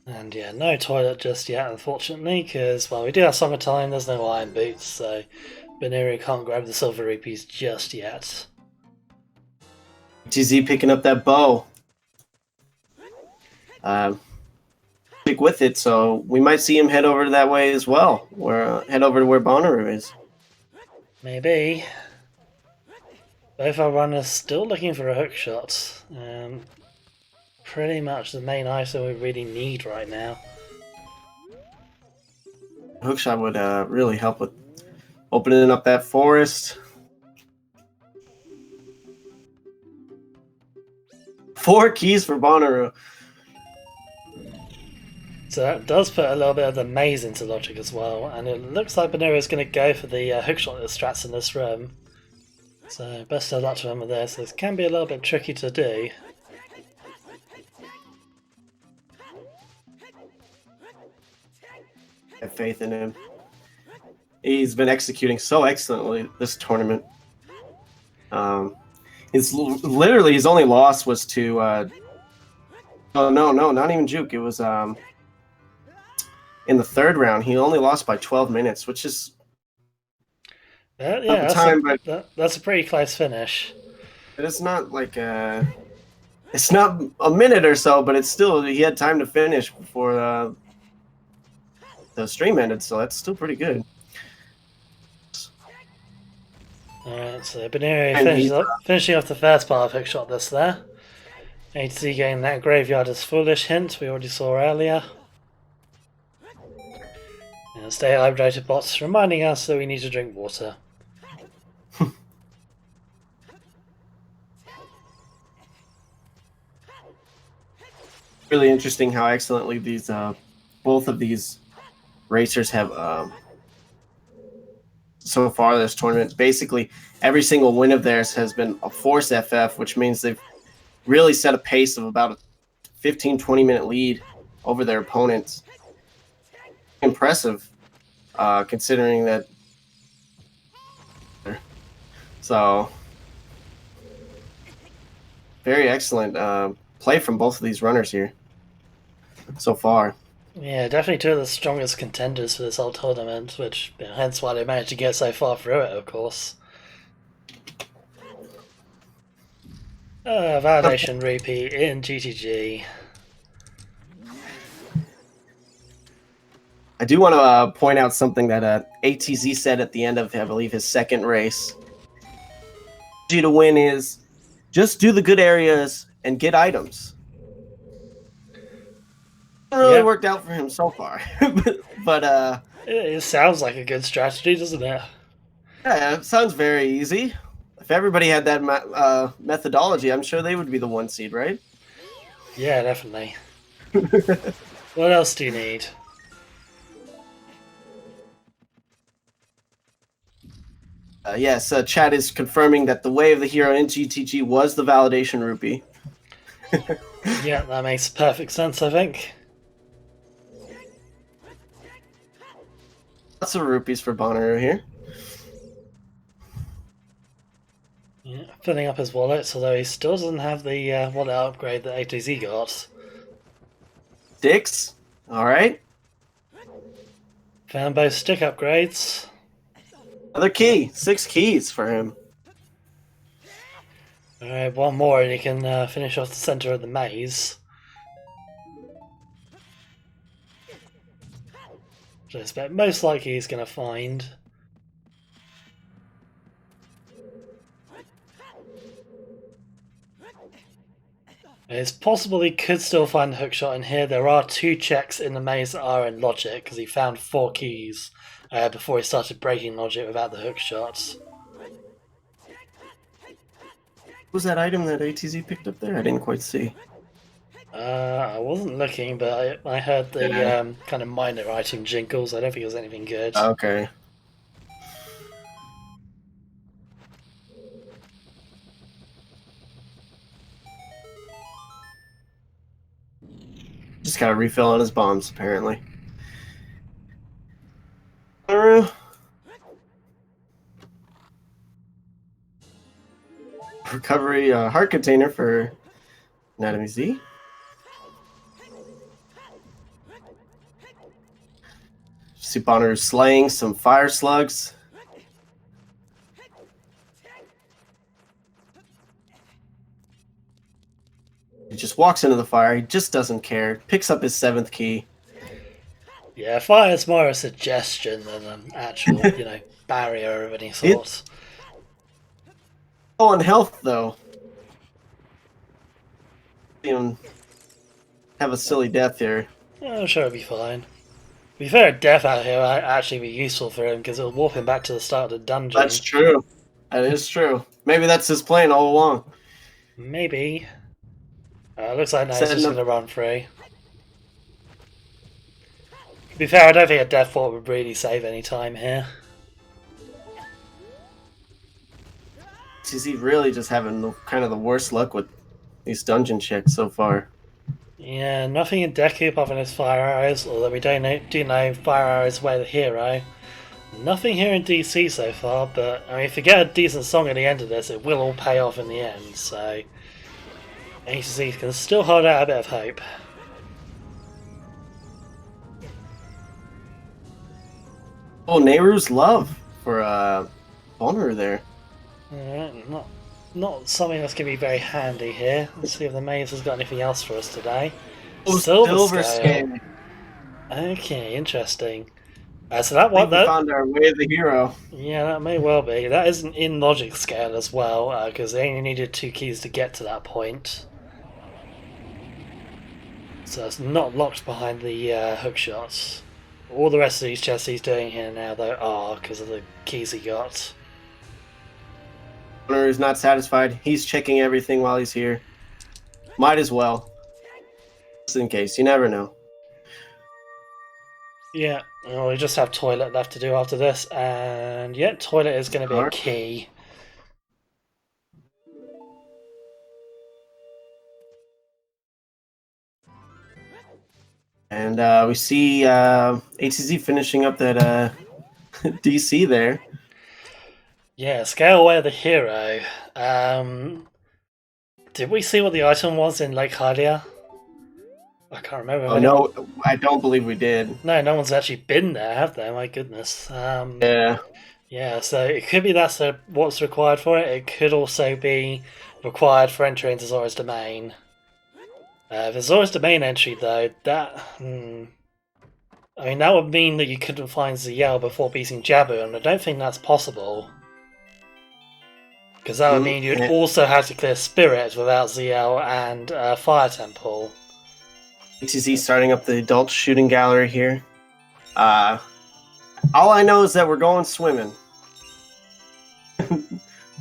And yeah, no toilet just yet, unfortunately, because, well, we do have summertime, there's no iron boots, so Bonooru can't grab the silver rupees just yet. TZ picking up that bow. Stick with it, so we might see him head over that way as well. Head over to where Bonooru is. Maybe. Both our runners still looking for a hook shot. Pretty much the main item we really need right now. Hookshot would really help with opening up that forest. 4 keys for Bonooru. So that does put a little bit of the maze into logic as well, and it looks like Bonooru is going to go for the hookshot that strats in this room. So best of luck to him with this. This can be a little bit tricky to do. I have faith in him. He's been executing so excellently this tournament. His only loss was to oh no, not even Juke. It was in the 3rd round. He only lost by 12 minutes, which is Yeah, that's a pretty close finish. But it's not like it's not a minute or so, but it's still, he had time to finish before the stream ended, so that's still pretty good. Alright, so Bonooru finishing off the first part of hookshot this there. ATC getting that graveyard is foolish hint we already saw earlier. And stay hydrated bots reminding us that we need to drink water. Really interesting how excellently these both of these racers have so far this tournament. Basically, every single win of theirs has been a force FF, which means they've really set a pace of about a 15-20 minute lead over their opponents. Impressive, considering that. So, very excellent play from both of these runners here so far. Yeah, definitely two of the strongest contenders for this whole tournament, which hence why they managed to get so far through it, of course. Validation Rupee in GTG. I do want to point out something that ATZ said at the end of, I believe, his 2nd race. To win is just do the good areas and get items. It really worked out for him so far, but it sounds like a good strategy, doesn't it? Yeah, it sounds very easy. If everybody had that methodology, I'm sure they would be the 1 seed, right? Yeah, definitely. What else do you need? Yes, chat is confirming that the way of the hero in GTG was the validation rupee. Yeah, that makes perfect sense, I think. Lots of rupees for Bonooru here. Yeah, filling up his wallet, although he still doesn't have the wallet upgrade that ATZ got. 6. Alright. Found both stick upgrades. Another key. 6 keys for him. Alright, one more and he can finish off the center of the maze. Which I expect most likely he's going to find. It's possible he could still find the hookshot in here. There are 2 checks in the maze that are in logic, because he found 4 keys before he started breaking logic without the hookshot. What was that item that ATZ picked up there? I didn't quite see. I wasn't looking, but I heard the kind of minor item jingles. I don't think it was anything good. Okay. Just got to refill on his bombs, apparently. recovery heart container for Anatomy Z. See Bonooru slaying some fire slugs. He just walks into the fire. He just doesn't care. Picks up his 7th key. Yeah, fire is more a suggestion than an actual, barrier of any sort. Oh, on health, though. Even have a silly death here. I'm sure it'll be fine. To be fair, death out here might actually be useful for him because it'll warp him back to the start of the dungeon. That's true. That is true. Maybe that's his plan all along. Maybe. Looks like now he's just going to run free. To be fair, I don't think a death warp would really save any time here. He's really just having kind of the worst luck with these dungeon checks so far. Yeah, nothing in Deku apart from his fire arrows, although we do know fire arrows were the hero. Nothing here in DC so far, but I mean, if you get a decent song at the end of this, it will all pay off in the end, so ATC can still hold out a bit of hope. Oh, Nehru's love for Bonooru there. Not something that's going to be very handy here. Let's see if the maze has got anything else for us today. Oh, Silver scale. Okay, interesting. So that one, we found our way of the hero. Yeah, that may well be. That isn't in logic scale as well, because they only needed 2 keys to get to that point. So it's not locked behind the hook shots. All the rest of these chests he's doing here now, though, are because of the keys he got. Bonooru is not satisfied. He's checking everything while he's here. Might as well. Just in case. You never know. Yeah, well, we just have toilet left to do after this, and yeah, toilet is going to be a key. And we see HCZ finishing up that DC there. Yeah, scale away the hero. Did we see what the item was in Lake Hylia? I can't remember. Oh, no, I don't believe we did. No one's actually been there, have they? My goodness. Yeah. Yeah, so it could be that's what's required for it. It could also be required for entry into Zora's Domain. The Zora's Domain entry, though, that... I mean, that would mean that you couldn't find Ziel before beating Jabu, and I don't think that's possible. Because that would mean you'd also have to clear Spirit without Ziel and Fire Temple. HCZ starting up the adult shooting gallery here. All I know is that we're going swimming.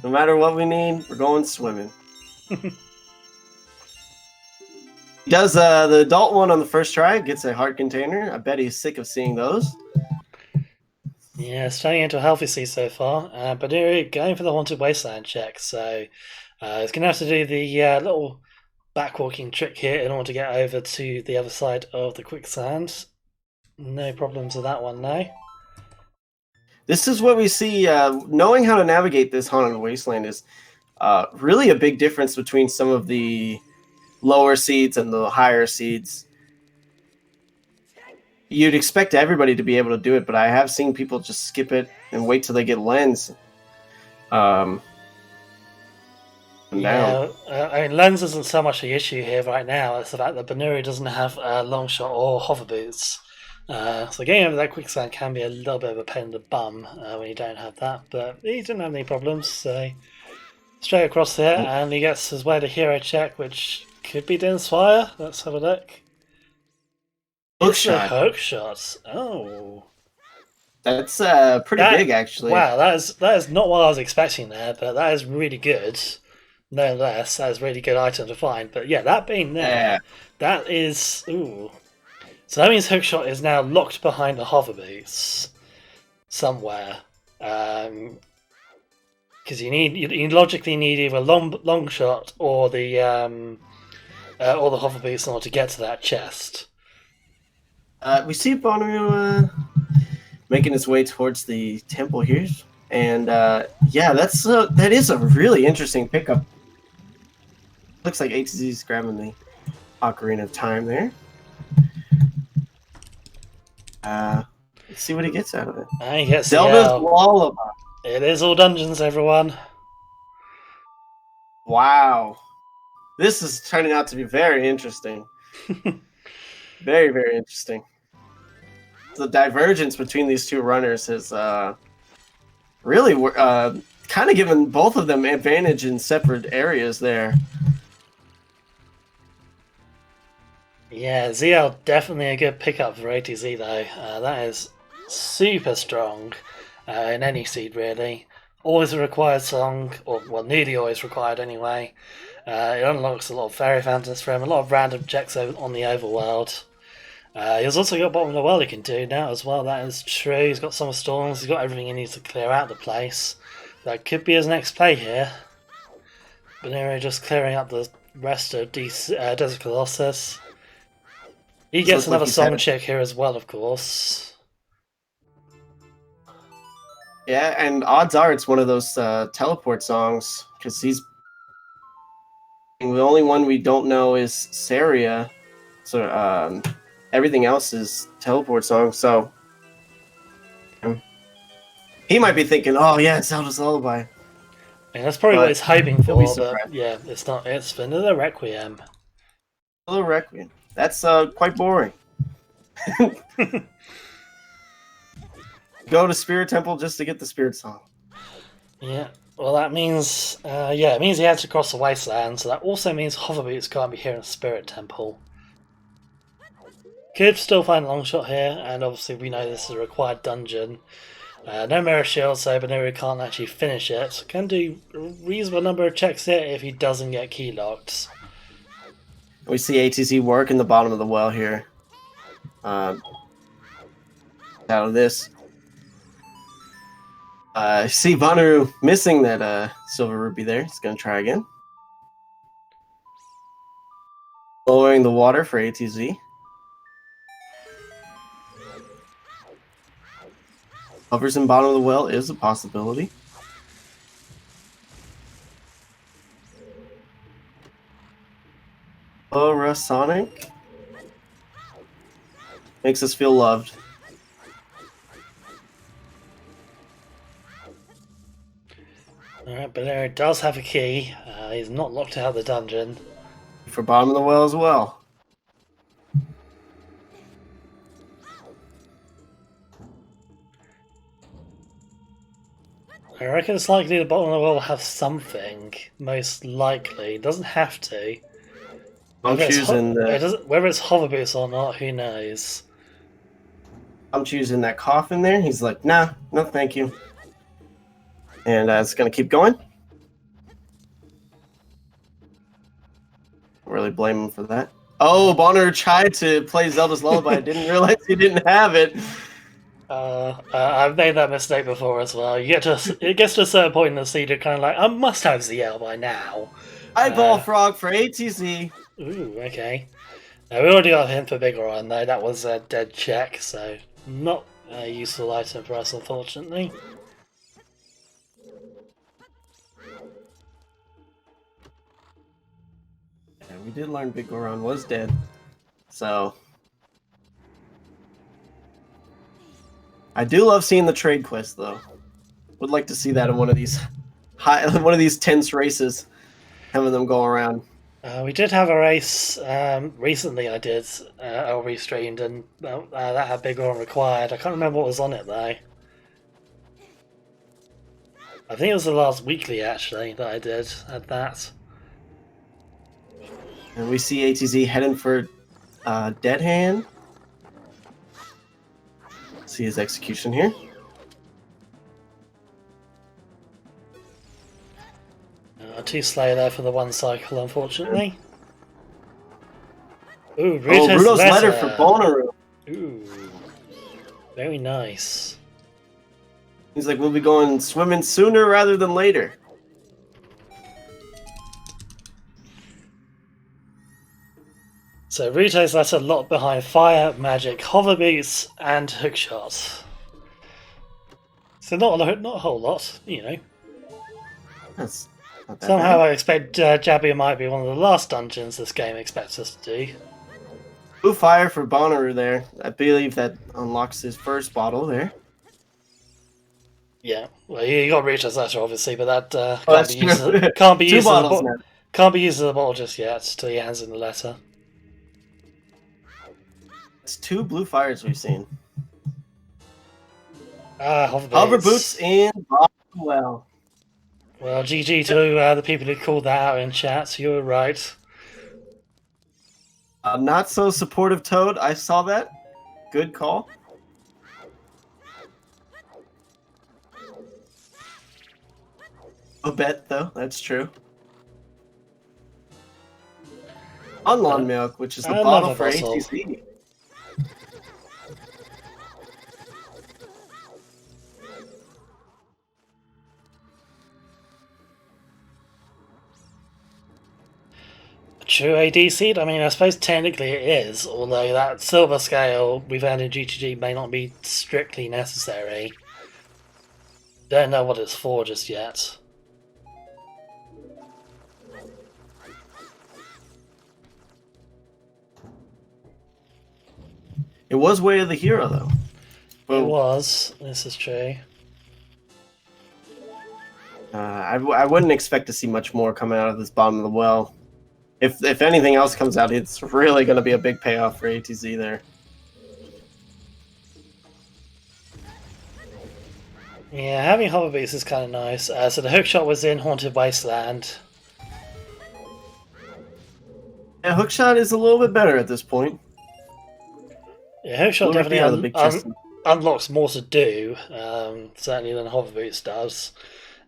No matter what we need, we're going swimming. He does the adult one on the first try, gets a heart container. I bet he's sick of seeing those. Yeah, it's turning into a healthy seed so far. Bonooru going for the Haunted Wasteland check, so he's going to have to do the little backwalking trick here in order to get over to the other side of the quicksand. No problems with that one now. This is what we see. Knowing how to navigate this Haunted Wasteland is really a big difference between some of the lower seeds and the higher seeds. You'd expect everybody to be able to do it, but I have seen people just skip it and wait till they get lens. I mean, lens isn't so much the issue here right now. It's the fact that Bonooru doesn't have long shot or hover boots. So getting over that quicksand can be a little bit of a pain in the bum when you don't have that. But he didn't have any problems, so straight across here, and he gets his way to hero check, which could be Din's Fire. Let's have a look. Hook shot. Hook shots. Oh, that's pretty big, actually. Wow, that is not what I was expecting there, but that is really good. No less, that is a really good item to find. But yeah, that being there, that is ooh. So that means hookshot is now locked behind the hover boots somewhere. Because you logically need either long shot or the hover boots in order to get to that chest. We see Bonooru making his way towards the temple here, and that is a really interesting pickup Looks like ATZ's grabbing the Ocarina of Time there. Let's see what he gets out of it. I guess Zelda's Lullaby. It is all dungeons, everyone. Wow. This is turning out to be very interesting. Very, very interesting. The divergence between these two runners has really kind of given both of them advantage in separate areas there. Yeah, ZL definitely a good pickup for ATZ though. That is super strong in any seed really. Always a required song, or well, nearly always required anyway. It unlocks a lot of fairy fountains for him, a lot of random checks on the overworld. He's also got bottom of the world he can do now as well, that is true. He's got Summer Storms, he's got everything he needs to clear out the place. That could be his next play here. Bonooru just clearing up the rest of Desert Colossus. He gets another song check here as well, of course. Yeah, and odds are it's one of those teleport songs, because he's... The only one we don't know is Saria, so everything else is teleport songs, so... He might be thinking, oh yeah, it's Zelda's Lullaby. And that's probably what he's hoping for, but yeah, it's not. It's Vanilla Requiem. Vanilla Requiem. That's quite boring. Go to Spirit Temple just to get the Spirit Song. Yeah, well that means, it means he has to cross the wasteland, so that also means Hoverboots can't be here in Spirit Temple. Could still find a long shot here, and obviously we know this is a required dungeon. No mirror shield, so Bonooru can't actually finish it. So can do a reasonable number of checks here if he doesn't get key locked. We see ATZ work in the bottom of the well here. Out of this. See Bonooru missing that silver rupee there. He's going to try again. Lowering the water for ATZ. Hovers in bottom of the well is a possibility. Oh, Sonic makes us feel loved. Alright, Bonooru does have a key. He's not locked out of the dungeon. For bottom of the well as well. I reckon it's likely the bottom of the well will have something. Most likely. It doesn't have to. I'm choosing whether it's Hoverboots or not, who knows? I'm choosing that coffin there. He's like, nah, no thank you. And it's going to keep going. Really blame him for that. Oh, Bonooru tried to play Zelda's Lullaby. I didn't realize he didn't have it. I've made that mistake before as well. It gets to a certain point in the seed, you're kind of like, I must have ZL by now. Eyeball Frog for ATZ. Ooh, okay. We already got him for Big Run though. That was a dead check, so not a useful item for us, unfortunately. Yeah, we did learn Big Goron was dead, so I do love seeing the trade quest though. Would like to see that in one of these tense races, having them go around. We did have a race recently. I did I restreamed, and that had Big Goron required. I can't remember what was on it though. I think it was the last weekly actually that I did at that. And we see ATZ heading for Dead Hand. See his execution here. Too slow there for the one cycle, unfortunately. Ooh, Ruto's letter for Bonooru. Ooh, very nice. He's like, we'll be going swimming sooner rather than later. So Ruto's letter locked behind Fire, Magic, Hoverboots, and Hookshot. So not a whole lot, you know. Not that Somehow bad. I expect Jabby might be one of the last dungeons this game expects us to do. Blue fire for Bonooru there. I believe that unlocks his first bottle there. Yeah, well, you got Rita's letter obviously, but that Oh, that's true. can't be Two used bottles now. can't be used as a bottle just yet till he hands in the letter. It's 2 blue fires we've seen. Hover Boots in well. Well, GG to the people who called that out in chat. You were right. Not so supportive Toad. I saw that. Good call. A bet though. That's true. Unlawn milk, which is the bottle for ATC. True AD seed? I mean, I suppose technically it is, although that silver scale we've had in GTG may not be strictly necessary. Don't know what it's for just yet. It was Way of the Hero, though. It was. This is true. I wouldn't expect to see much more coming out of this bottom of the well. If anything else comes out, it's really going to be a big payoff for ATZ there. Yeah, having hover beats is kind of nice. So the hookshot was in Haunted Wasteland. Yeah, hookshot is a little bit better at this point. Yeah, hookshot definitely unlocks more to do, certainly than hover boots does.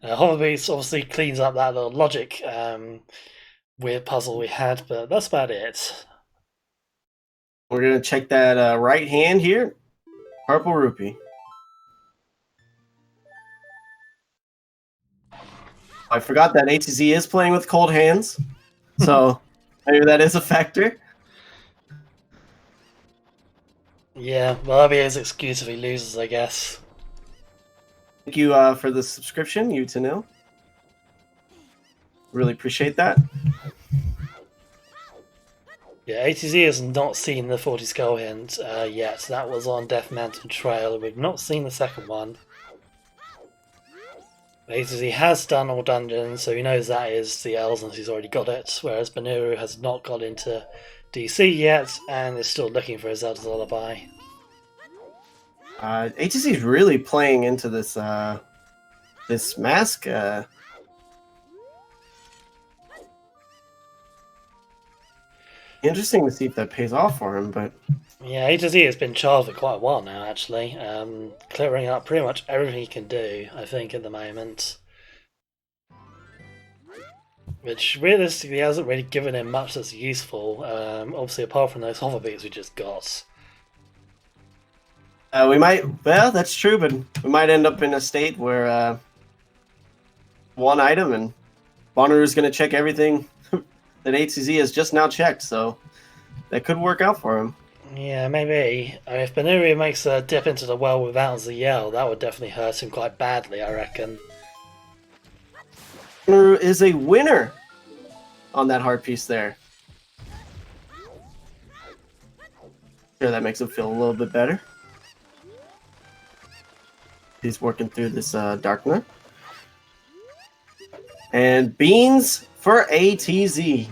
Hover boots obviously cleans up that little logic weird puzzle we had, but that's about it. We're going to check that right hand here. Purple rupee. I forgot that ATZ is playing with cold hands, so maybe that is a factor. Yeah, well, that'll be his excuse if he loses, I guess. Thank you for the subscription, Utanil. Really appreciate that. Yeah, ATZ has not seen the 40 skull hint yet. That was on Death Mountain Trail. We've not seen the second one. ATZ has done all dungeons, so he knows that is the L's and he's already got it, whereas Bonooru has not got into DC yet and is still looking for his Zelda's Lullaby. ATZ is really playing into this this mask. Interesting to see if that pays off for him, but yeah, A to Z has been charged for quite a while now, actually. Clearing up pretty much everything he can do, I think, at the moment. Which realistically hasn't really given him much that's useful, obviously apart from those hover beats we just got. We might, well, that's true, but we might end up in a state where one item and Bonooru is going to check everything that HCZ has just now checked, so that could work out for him. Yeah, maybe. I mean, if Bonooru makes a dip into the well without ZL, that would definitely hurt him quite badly, I reckon. Bonooru is a winner on that heart piece there. Sure, that makes him feel a little bit better. He's working through this Darkner. And beans for ATZ.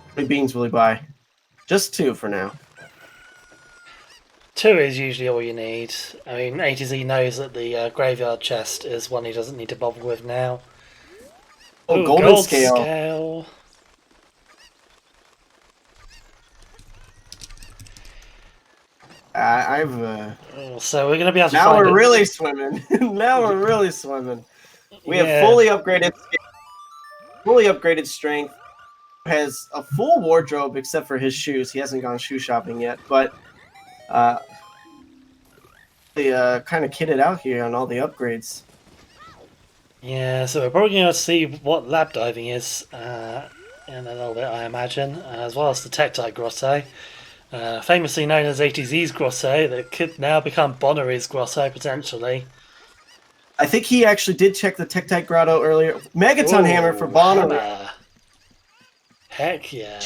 How many beans will he buy? Just 2 for now. 2 is usually all you need. I mean, ATZ knows that the graveyard chest is one he doesn't need to bother with now. Oh, golden scale. So we're going to be able to now find we're really swimming. Now we're really swimming. We have fully upgraded strength. Has a full wardrobe except for his shoes. He hasn't gone shoe shopping yet, but they kind of kitted out here on all the upgrades. Yeah, so we're probably going to see what lab diving is in a little bit, I imagine, as well as the Tektite Grotto. Famously known as ATZ's Grotto, that could now become Bonooru's Grotto, potentially. I think he actually did check the Tektite Grotto earlier. Megaton Hammer for Bonooru. Heck yeah.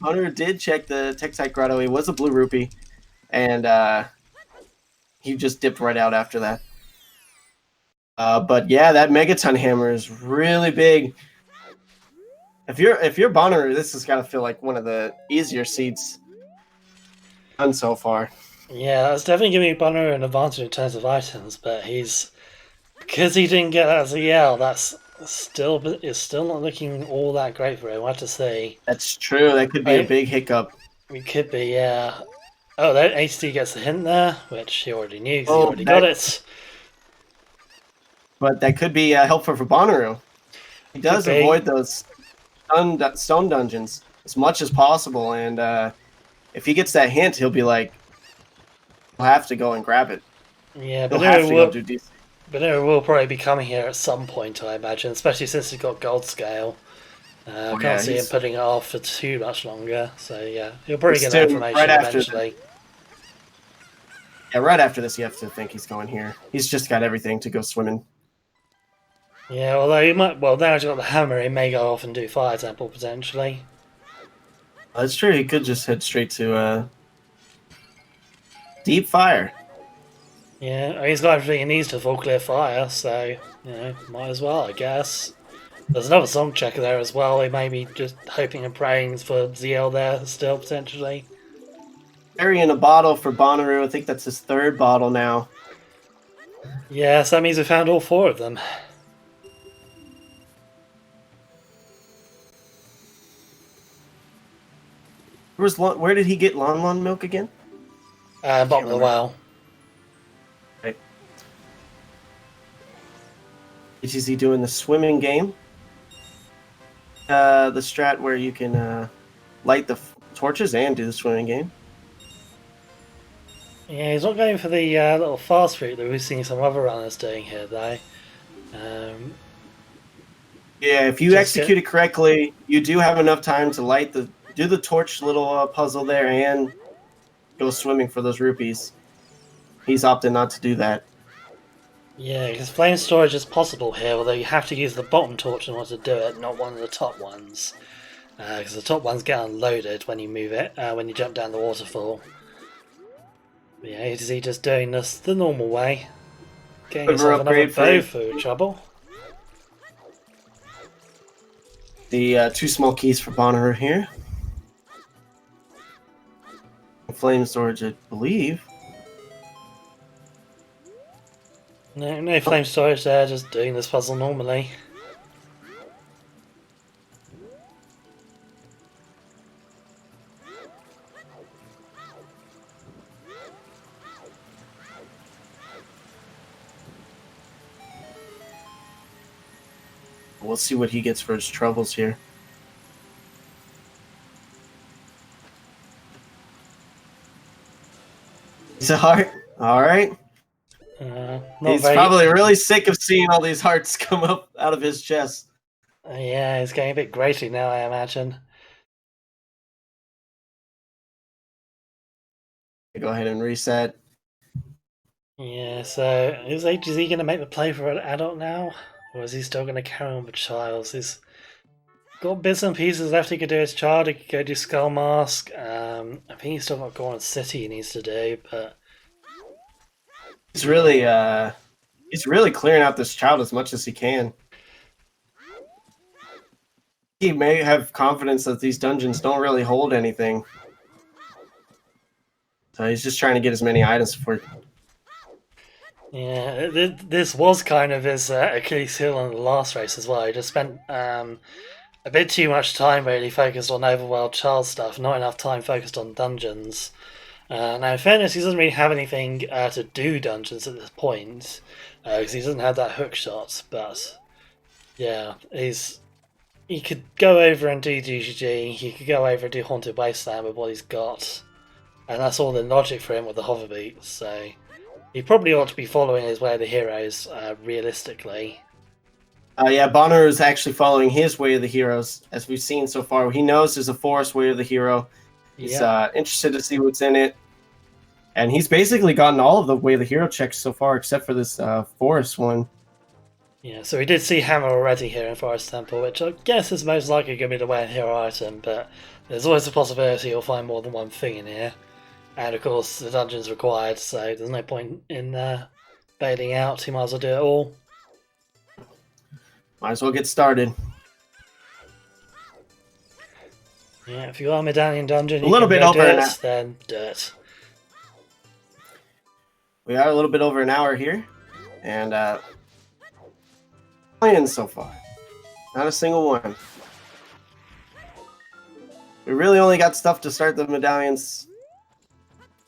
Bonooru did check the Tektite Grotto. He was a blue rupee. And he just dipped right out after that. But yeah, that Megaton Hammer is really big. If you're Bonooru, this has got to feel like one of the easier seeds done so far. Yeah, that's definitely giving Bonooru an advantage in terms of items, but because he didn't get that ZL, it's still not looking all that great for him. I have to say. That's true. That could be a big hiccup. It could be, yeah. Oh, that HD gets the hint there, which he already knew because he already got it. But that could be helpful for Bonooru. He does avoid those stone dungeons as much as possible, and if he gets that hint, he'll be like, he'll have to go and grab it. Yeah, he'll have to go do DC. Bonooru will probably be coming here at some point, I imagine, especially since he's got gold scale. I can't see him putting it off for too much longer, so yeah, he'll probably get that information eventually. Yeah, right after this, you have to think he's going here. He's just got everything to go swimming. Yeah, although he might. Well, now he's got the hammer, he may go off and do fire temple potentially. That's true. He could just head straight to deep fire. Yeah, he's got everything he needs to full clear fire, so might as well, I guess. There's another song checker there as well. He may be just hoping and praying for ZL there still potentially. Berry in a bottle for Bonooru. I think that's his third bottle now. Yes, that means we found all 4 of them. Where did he get Lon milk again? Bottom of the well. Right. Is he doing the swimming game? The strat where you can light the torches and do the swimming game. Yeah, he's not going for the little fast route that we've seen some other runners doing here, though. Yeah, if you execute it correctly, you do have enough time to do the torch little puzzle there and go swimming for those rupees. He's opted not to do that. Yeah, because flame storage is possible here, although you have to use the bottom torch in order to do it, not one of the top ones. Because the top ones get unloaded when you move it, when you jump down the waterfall. But yeah, is he just doing this the normal way? Getting himself another bow for trouble. The 2 small keys for Bonooru here. Flame storage, I believe. No flame storage there, just doing this puzzle normally. We'll see what he gets for his troubles here. He's a heart. All right. He's probably really sick of seeing all these hearts come up out of his chest. Yeah, he's getting a bit grating now, I imagine. Go ahead and reset. Yeah, so is HGZ going to make the play for an adult now? Or is he still going to carry on with Childs? He's got bits and pieces left he could do as child. He could go do Skull Mask. I think he's still got Goron City he needs to do, but he's really clearing out this child as much as he can. He may have confidence that these dungeons don't really hold anything. So he's just trying to get as many items for. Yeah, this was kind of his Achilles heel in the last race as well. He just spent a bit too much time really focused on overworld child stuff, not enough time focused on dungeons. Now, in fairness, he doesn't really have anything to do dungeons at this point, because he doesn't have that hook shot, but yeah, he could go over and do DGG, he could go over and do Haunted Wasteland with what he's got, and that's all the logic for him with the hover beats, so he probably ought to be following his way of the heroes, realistically. Yeah, Bonooru is actually following his way of the heroes, as we've seen so far. He knows there's a forest way of the hero. He's interested to see what's in it. And he's basically gotten all of the way the hero checks so far, except for this forest one. Yeah, so we did see Hammer already here in Forest Temple, which I guess is most likely going to be the way hero item, but there's always a possibility you'll find more than one thing in here. And of course, the dungeon's required, so there's no point in bailing out. You might as well do it all. Might as well get started. Yeah, if you are a medallion dungeon, A little bit over an hour. Then do it. We are a little bit over an hour here, and playing so far. Not a single one. We really only got stuff to start the medallions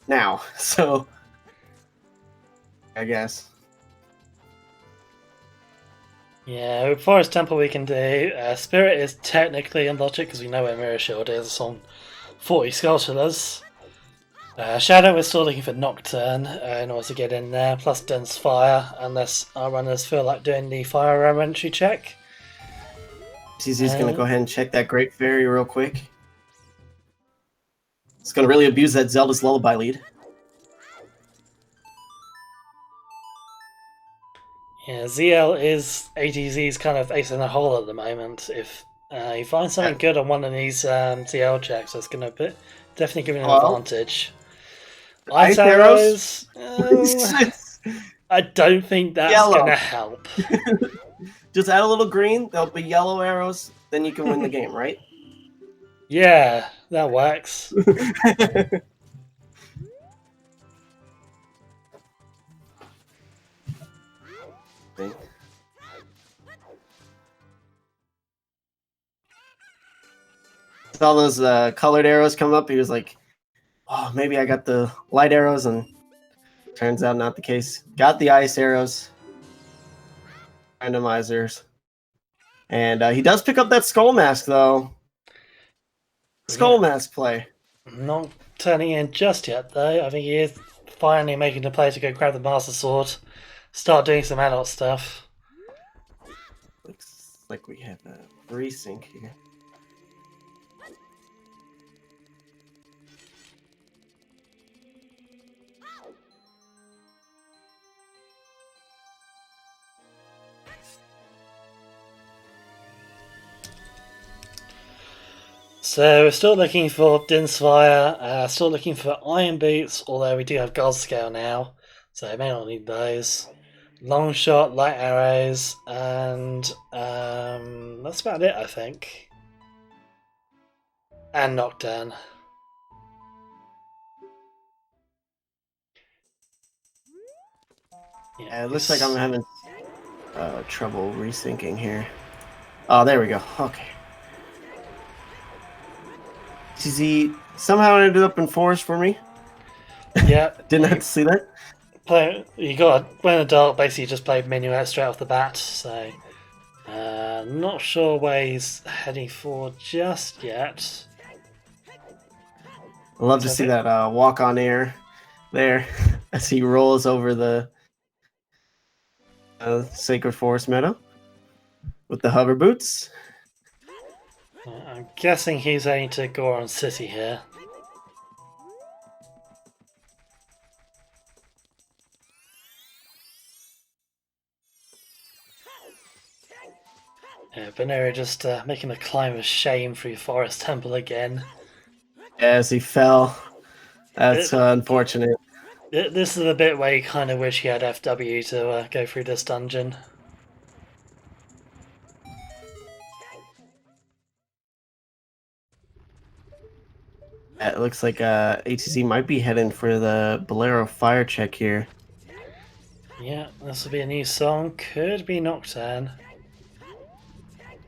now, so I guess. Yeah, with Forest Temple we can do. Spirit is technically unlogic because we know where Mirror Shield is. It's on 40 Skulltulas. Shadow is still looking for Nocturne in order to get in there, plus Dense Fire, unless our runners feel like doing the Fire Elementary check. TZ's going to go ahead and check that Great Fairy real quick. It's going to really abuse that Zelda's Lullaby lead. Yeah, ZL is ATZ's kind of ace in the hole at the moment. If you find something good on one of these ZL checks, that's going to definitely give it an advantage. Ice arrows? I don't think that's going to help. Just add a little green, there'll be yellow arrows, then you can win the game, right? Yeah, that works. All those colored arrows come up, he was like, oh, maybe I got the light arrows, and turns out not the case. Got the ice arrows. Randomizers. And he does pick up that Skull Mask, though. Skull Mask play. Not turning in just yet, though. I think he is finally making the play to go grab the Master Sword, start doing some adult stuff. Looks like we have a resync here. So we're still looking for Din's Fire, still looking for Iron Boots, although we do have God Scale now, so I may not need those. Long Shot, Light Arrows, and that's about it, I think. And Nocturne. Yeah, it looks like I'm having trouble resyncing here. Oh, there we go. Okay. TZ somehow ended up in forest for me. Yeah. Didn't have to see that. You got when adult basically just played Minuet straight off the bat, so not sure where he's heading for just yet. I love to see that walk on air there as he rolls over the Sacred Forest Meadow with the hover boots. I'm guessing he's heading to Goron City here. Yeah, Bonooru just making a climb of shame through Forest Temple again. As he fell. That's unfortunate. This is the bit where you kind of wish he had FW to go through this dungeon. It looks like ATZ might be heading for the Bolero fire check here. Yeah, this will be a new song. Could be Nocturne.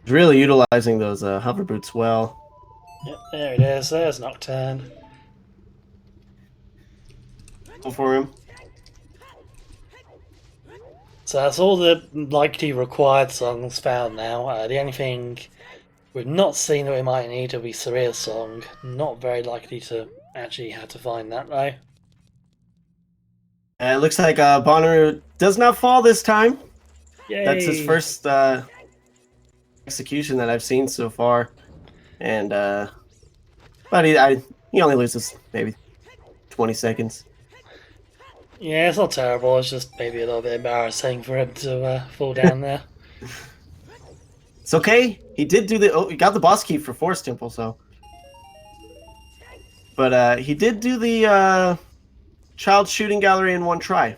Really utilizing those hover boots well. Yep, there it is. There's Nocturne. Go for him. So that's all the likely required songs found now. The only thing we've not seen that we might need will be Surreal's song. Not very likely to actually have to find that though. It looks like Bonooru does not fall this time. Yay. That's his first execution that I've seen so far. And but he only loses maybe 20 seconds. Yeah, it's not terrible. It's just maybe a little bit embarrassing for him to fall down there. It's okay. He did do the. Oh, he got the boss key for Forest Temple, so. But he did do the child shooting gallery in one try.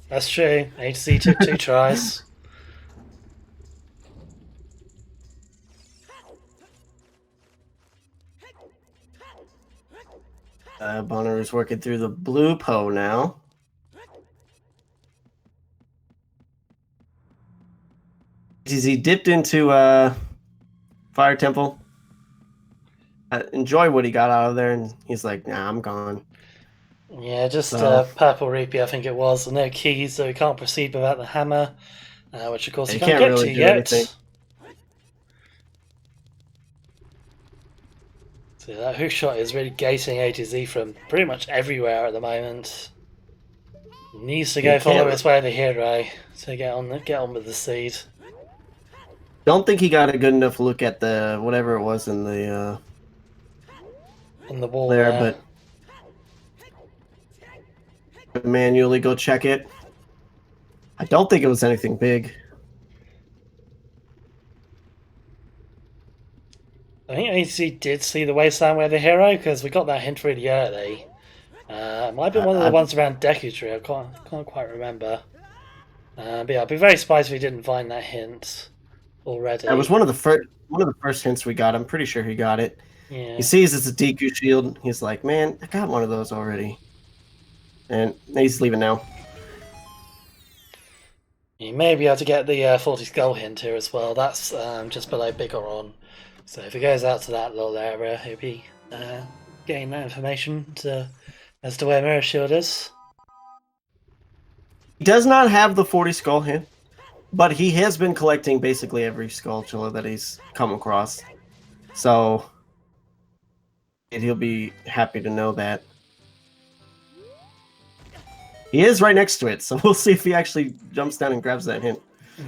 That's true. HC took 2 tries. Bonooru's working through the blue Po now. He dipped into Fire Temple. Enjoy what he got out of there, and he's like, "Nah, I'm gone." Yeah, just So, Purple Rupee, I think it was. No keys, so we can't proceed without the hammer, which of course he we can't can't get really to do yet. anything. So that hook shot is really gating A to Z from pretty much everywhere at the moment. Needs to go follow its way to hero to get on with the seed. Don't think he got a good enough look at the whatever it was in the On the wall there, there. but manually go check it. I don't think it was anything big. I think AC did see the wasteland where the hero because we got that hint really early. It might have been one of the ones around Deku Tree. I can't quite remember. But yeah, I'd be very surprised if we didn't find that hint already. It was one of the first hints we got. I'm pretty sure he got it. Yeah. He sees it's a Deku shield. He's like, "Man, I got one of those already," and he's leaving now. You may be able to get the 40 skull hint here as well. That's just below Bigoron. So if he goes out to that little area, he'll be getting that information as to where Mirror Shield is. He does not have the 40 skull hint, but he has been collecting basically every skulltula that he's come across. So he'll be happy to know that. He is right next to it, so we'll see if he actually jumps down and grabs that hint.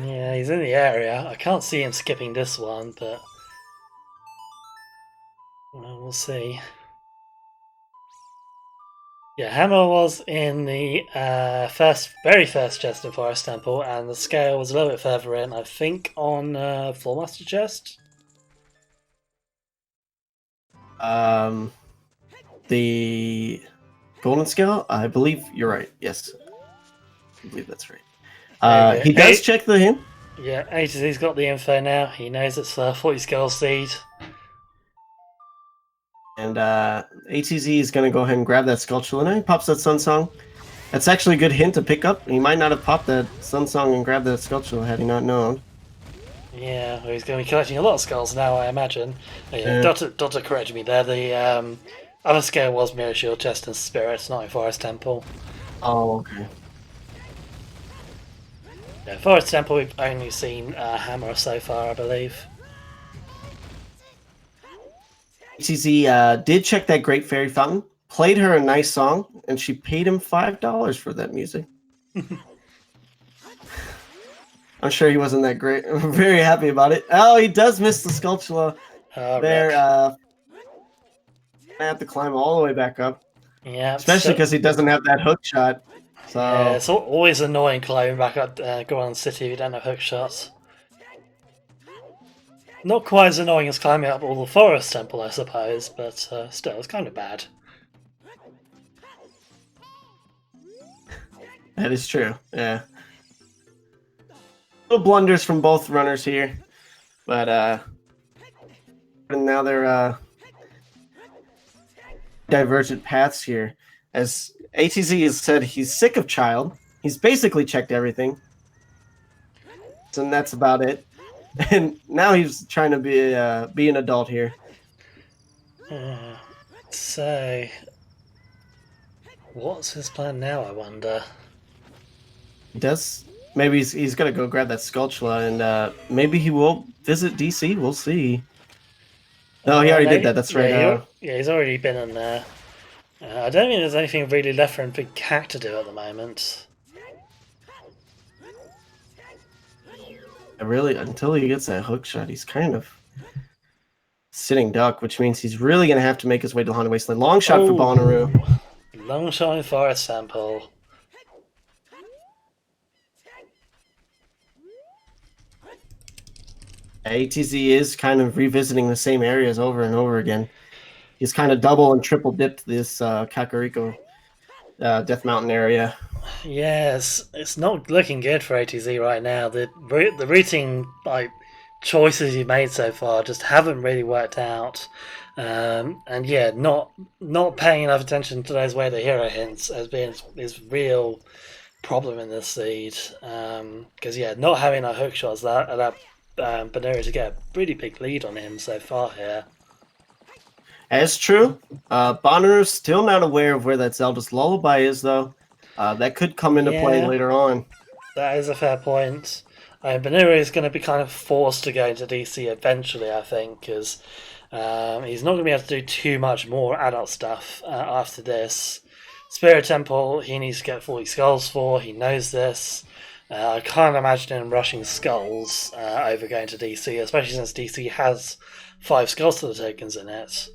Yeah, he's in the area. I can't see him skipping this one, but well, we'll see. Yeah, Hammer was in the very first chest in Forest Temple, and the scale was a little bit further in, I think, on Floormaster chest. The golden scale, I believe you're right. Yes, I believe that's right. He does check the hint. Yeah, ATZ's got the info now. He knows it's 40 skull seed. And ATZ is going to go ahead and grab that skulltula. And he pops that Sun Song. That's actually a good hint to pick up. He might not have popped that Sun Song and grabbed that skulltula had he not known. Yeah, well, he's going to be collecting a lot of skulls now, I imagine. Yeah. Doctor corrected me there. The other scale was Mirror Shield, Chest and Spirits, not in Forest Temple. Oh, okay. Yeah, Forest Temple, we've only seen Hammer so far, I believe. ATZ did check that Great Fairy Fountain, played her a nice song, and she paid him $5 for that music. I'm sure he wasn't that great. Very happy about it. Oh, he does miss the skulltula there. I have to climb all the way back up. Yeah, especially because he doesn't have that hook shot. So yeah, it's always annoying climbing back up Goron City if you don't have hook shots. Not quite as annoying as climbing up all the Forest Temple, I suppose, but still, it's kind of bad. That is true, yeah. Little blunders from both runners here, but now they're divergent paths here. As ATZ has said, he's sick of Child. He's basically checked everything, and that's about it. And now he's trying to be an adult here. So, what's his plan now, I wonder? He does. Maybe he's gonna go grab that skulltula, and maybe he will visit DC. We'll see. No, he already did that. That's right. Yeah, he's already been in there. I don't think there's anything really left for Big Cat to do at the moment. Really, until he gets that hook shot, he's kind of sitting duck, which means he's really going to have to make his way to the Haunted Wasteland. Long shot for Bonooru. Long shot in Forest Temple. ATZ is kind of revisiting the same areas over and over again. He's kind of double and triple dipped this Kakariko Death Mountain area. Yes, it's not looking good for ATZ right now. The routing choices you've made so far just haven't really worked out. And yeah, not paying enough attention to those way the hero hints has been his real problem in this seed. Because yeah, not having a hook shots that Bonooru to get a pretty big lead on him so far here. That's true. Bonooru's still not aware of where that Zelda's Lullaby is, though. That could come into play later on. That is a fair point. Bonooru is going to be kind of forced to go into DC eventually, I think, because he's not going to be able to do too much more adult stuff after this. Spirit Temple, he needs to get 40 skulls for. He knows this. I can't imagine him rushing skulls over going to DC, especially since DC has 5 skulls to the tokens in it.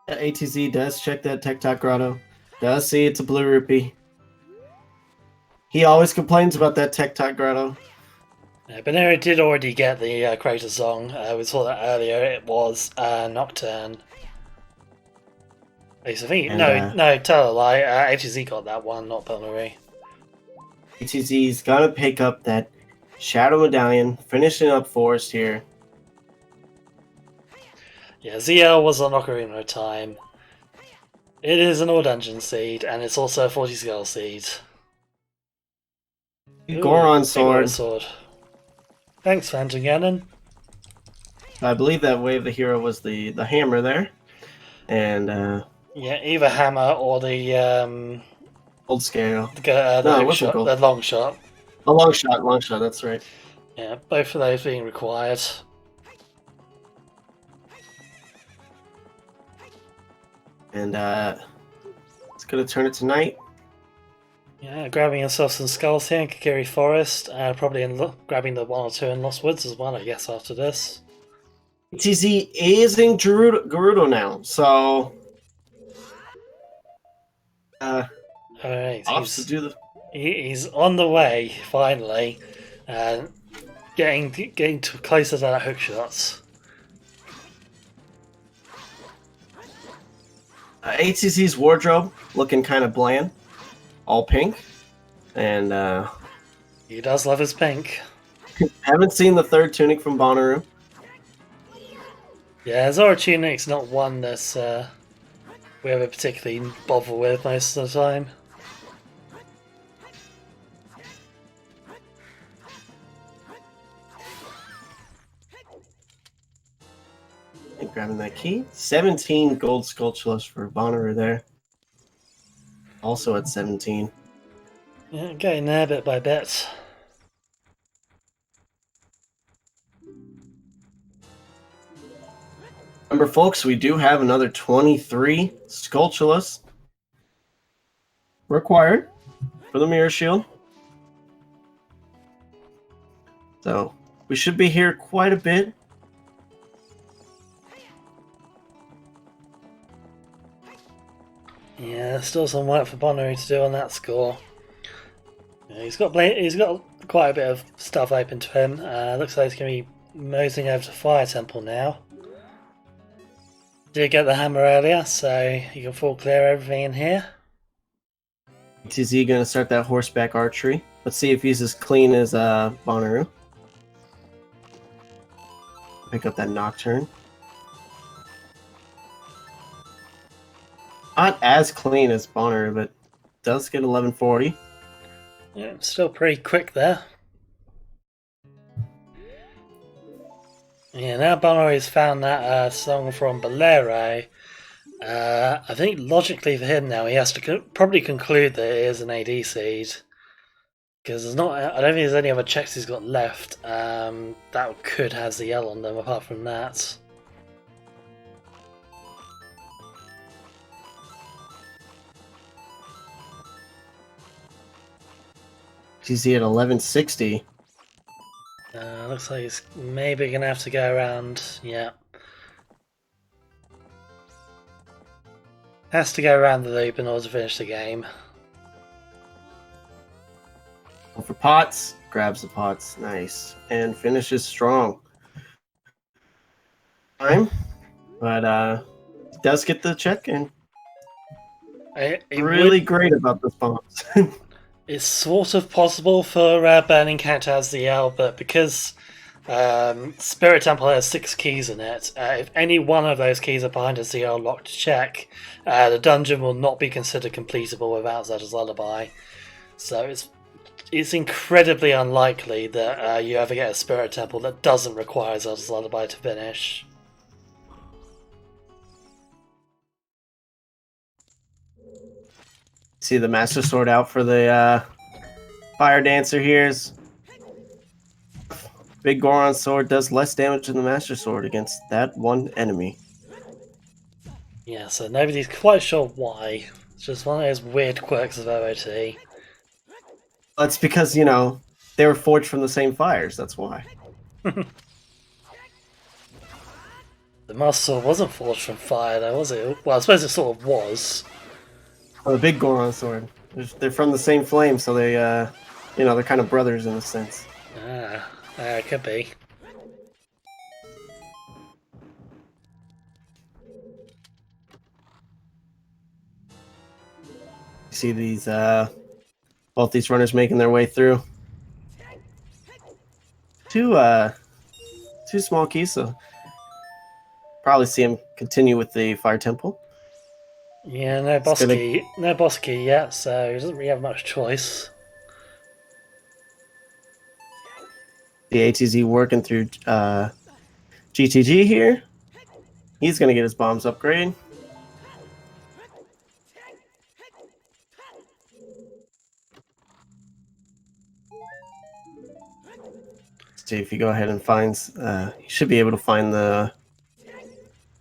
ATZ does check that TikTok grotto. Does see it's a blue rupee. He always complains about that TikTok grotto. Bonooru did already get the Crater Song. We saw that earlier. It was Nocturne. I think, no, tell a lie. ATZ got that one, not Bonooru. ATZ's gonna pick up that Shadow Medallion, finishing up Forest here. Yeah, ZL was on Ocarina of Time. It is an All Dungeon seed, and it's also a 40 Skull seed. Goron sword. Thanks, Phantom Ganon. I believe that Wave the Hero was the hammer there. And yeah, either hammer or the old scale. The long shot. A long shot, that's right. Yeah, both of those being required. And it's gonna turn it to night. Yeah, grabbing yourself some skulls here in Kakiri Forest. Probably grabbing the 1 or 2 in Lost Woods as well, I guess, after this. ATZ is in Gerudo now, so alright, he's on the way, finally. Getting closer to that hook shots. ATZ's wardrobe looking kind of bland. All pink. And he does love his pink. Haven't seen the 3rd tunic from Bonooru. Yeah, Zora tunic's not one that's we ever particularly bother with most of the time. And grabbing that key. 17 gold Skulltulus for Bonooru there. Also at 17. Yeah, getting there bit by bit. Remember, folks, we do have another 23 Skulltulus required for the Mirror Shield. So, we should be here quite a bit. Yeah, still some work for Bonooru to do on that score. Yeah, he's got quite a bit of stuff open to him. Looks like he's going to be moseying over to Fire Temple now. Did get the hammer earlier, so you can full clear everything in here. ATZ going to start that horseback archery. Let's see if he's as clean as Bonooru. Pick up that Nocturne. Not as clean as Bonooru, but does get 1140. Yeah, still pretty quick there. Yeah, now Bonooru's found that song from Bolero. I think logically for him now, he has to probably conclude that it is an AD seed. Because I don't think there's any other checks he's got left that could have ZL on them apart from that. He's at 1160. Looks like he's maybe going to have to go around, yeah. Has to go around the loop in order to finish the game. For pots, grabs the pots, nice. And finishes strong. time, but he does get the check, and really great about the bombs. It's sort of possible for Burning Cat to have ZL, but because Spirit Temple has 6 keys in it, if any one of those keys are behind a ZL locked check, the dungeon will not be considered completable without Zelda's Lullaby. So it's incredibly unlikely that you ever get a Spirit Temple that doesn't require Zelda's Lullaby to finish. See the Master Sword out for the Fire Dancer here. Big Goron Sword does less damage than the Master Sword against that one enemy. Yeah, so nobody's quite sure why. It's just one of those weird quirks of OOT. That's because, you know, they were forged from the same fires, that's why. The Master Sword wasn't forged from fire, though, was it? Well, I suppose it sort of was. Well, the big Goron Sword. They're from the same flame, so they, you know, they're kind of brothers in a sense. It could be. You see these, both these runners making their way through. Two small keys, so probably see him continue with the Fire Temple. Yeah, no boss key yet, so he doesn't really have much choice. The ATZ working through GTG here. He's going to get his bombs upgrade. See if you go ahead and finds, you should be able to find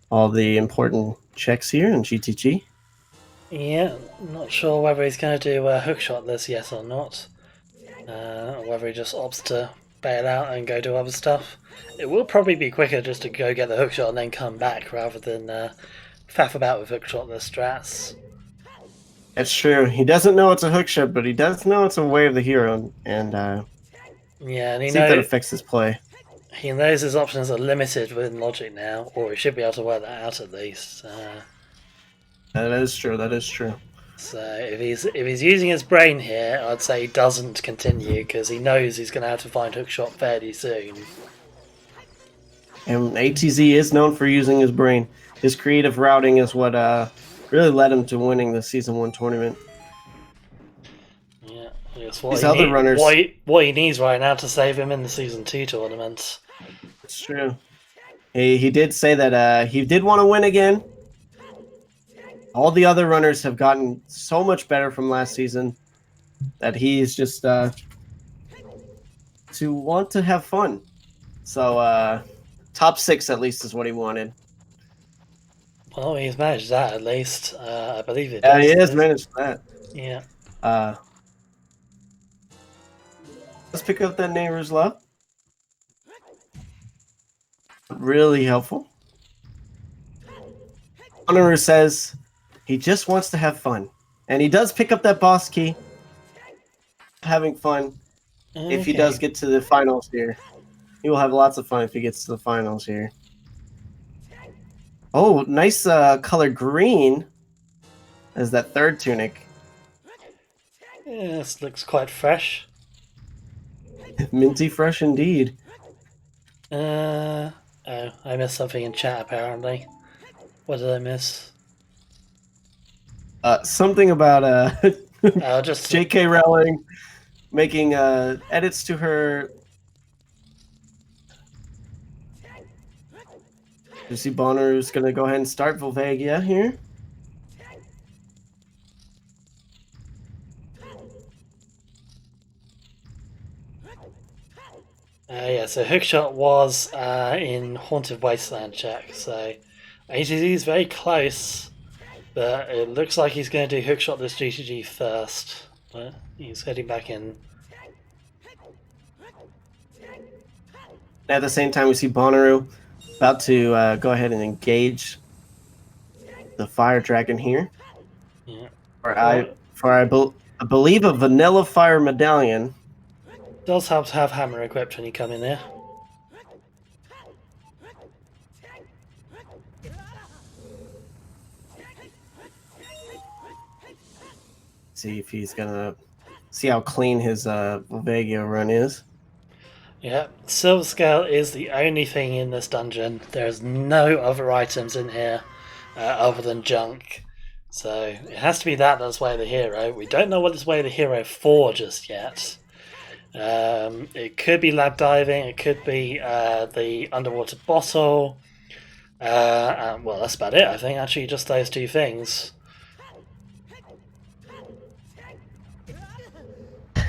all the important checks here in GTG. Yeah, not sure whether he's going to do hookshot this, yes or not. Or whether he just opts to bail out and go do other stuff. It will probably be quicker just to go get the hookshot and then come back rather than faff about with hookshot-less strats. That's true. He doesn't know it's a hookshot, but he does know it's a way of the hero, and yeah, and see if that affects his play. He knows his options are limited within logic now, or he should be able to work that out at least. That is true. That is true. So if he's using his brain here, I'd say he doesn't continue because he knows he's going to have to find hookshot fairly soon. And ATZ is known for using his brain. His creative routing is what really led him to winning the Season 1 tournament. Yeah, these other runners. What he needs right now to save him in the Season 2 tournament. It's true. He did say that he did want to win again. All the other runners have gotten so much better from last season that he's just to want to have fun. So top 6 at least is what he wanted. Well, he's managed that at least. I believe it. Yeah, he has managed that. Yeah. Let's pick up that neighbor's love. Really helpful. Bonooru says he just wants to have fun. And he does pick up that boss key. Having fun. Okay. If he does get to the finals here. He will have lots of fun if he gets to the finals here. Oh, nice color green. As that third tunic. Yeah, this looks quite fresh. Minty fresh indeed. Oh, I missed something in chat apparently. What did I miss? Something about just J.K. Rowling making edits to her. You see Bonooru's going to go ahead and start Volvagia here. Yeah, so hookshot was in Haunted Wasteland check, so ATZ is very close, but it looks like he's going to do hookshot this GTG first. But he's heading back in. At the same time, we see Bonooru about to go ahead and engage the Fire Dragon here. Yeah. I believe a Vanilla Fire Medallion. Does help to have hammer equipped when you come in there. See if he's gonna see how clean his Vega run is. Yeah, Silver Scale is the only thing in this dungeon. There's no other items in here other than junk. So it has to be that's way of the hero. We don't know what it's way of the hero for just yet. It could be lab diving. It could be the underwater bottle. Well, that's about it. I think actually just those two things.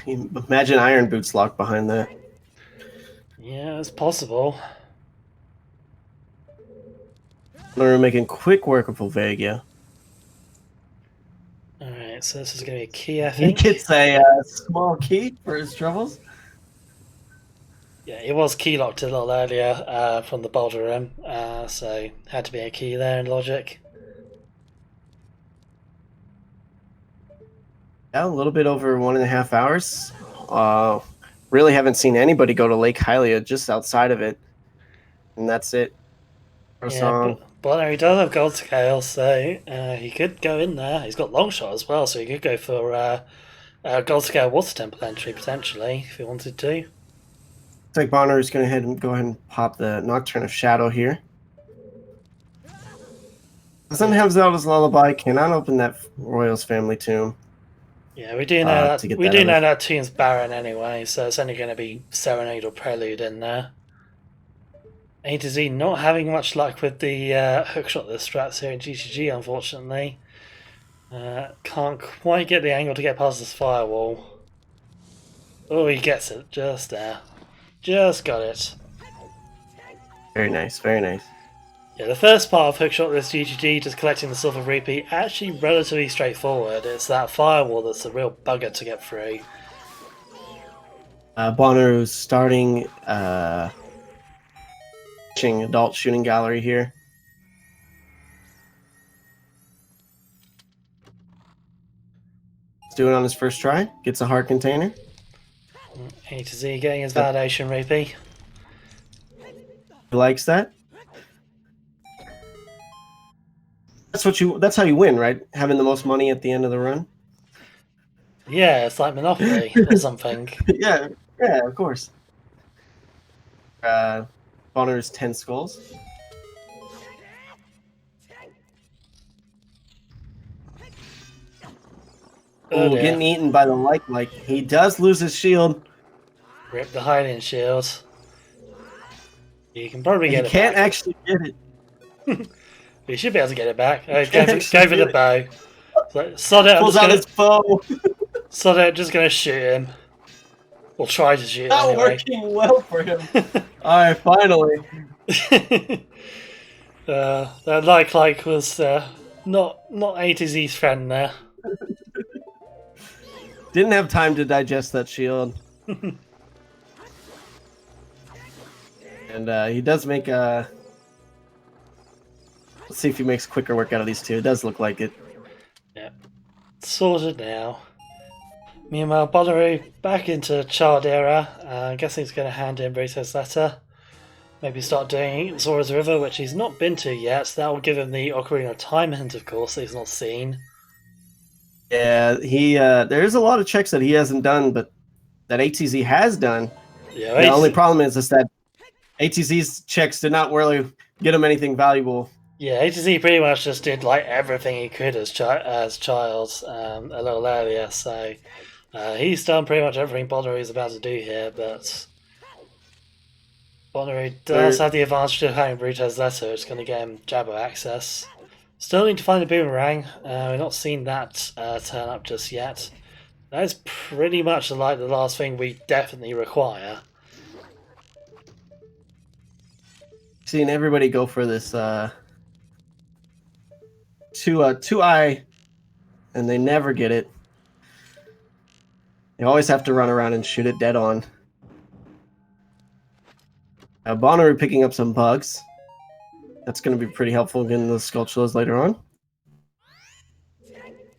Imagine Iron Boots locked behind that. Yeah, it's possible. We're making quick work of Vega. Alright, so this is going to be a key, I think. He gets a small key for his troubles. Yeah, it was key locked a little earlier from the boulder room, so had to be a key there in logic. Yeah, a little bit over 1.5 hours. Really haven't seen anybody go to Lake Hylia just outside of it, and that's it. Yeah, but he does have gold scale, so he could go in there. He's got long shot as well, so he could go for gold scale water temple entry potentially if he wanted to. Looks like Bonooru's going to go ahead and pop the Nocturne of Shadow here. Doesn't have Zelda's Lullaby. Cannot open that Royals family tomb. Yeah, we do know that. We do know that tune's barren anyway, so it's only going to be Serenade or Prelude in there. A to Z not having much luck with the hookshot the strats here in GGG, unfortunately. Can't quite get the angle to get past this firewall. Oh, he gets it just there. Just got it. Very nice, very nice. Yeah, the first part of hookshot this GGG, just collecting the silver rupee, actually relatively straightforward. It's that firewall that's the real bugger to get through. Bonooru's starting adult shooting gallery here. He's doing it on his first try. Gets a heart container. A to Z getting his validation rupee. He likes that. That's how you win, right? Having the most money at the end of the run. Yeah, it's like Monopoly or something. yeah, of course. Bonooru's 10 skulls. Oh, getting eaten by the like. He does lose his shield. Rip the hiding shield. You can probably get it back. You can't actually get it. You should be able to get it back. Go for the bow. Sod it. Pulls out his bow. Sod it, just going to shoot him. We'll try to shoot him anyway. Not working well for him. Alright, finally. That like was not A to Z's friend there. Didn't have time to digest that shield. And he does make a... Let's see if he makes quicker work out of these two. It does look like it. Yeah. Sorted now. Meanwhile, Bonooru back into Child Era. I'm guessing he's going to hand in Rito's letter. Maybe start doing Zora's River, which he's not been to yet. So that will give him the Ocarina of Time hint, of course, that he's not seen. Yeah, there's a lot of checks that he hasn't done, but that ATZ has done. Yeah, the only problem is that ATZ's checks did not really get him anything valuable. Yeah, ATZ pretty much just did like everything he could as child a little earlier, so he's done pretty much everything Bonooru's about to do here, but Bonooru does have the advantage of having Bruto's letter, it's going to get him Jabbo access. Still need to find a boomerang. We've not seen that turn up just yet. That is pretty much like the last thing we definitely require. Seeing everybody go for this two eye, and they never get it. You always have to run around and shoot it dead on. Bonooru picking up some bugs. That's going to be pretty helpful getting those sculptures later on.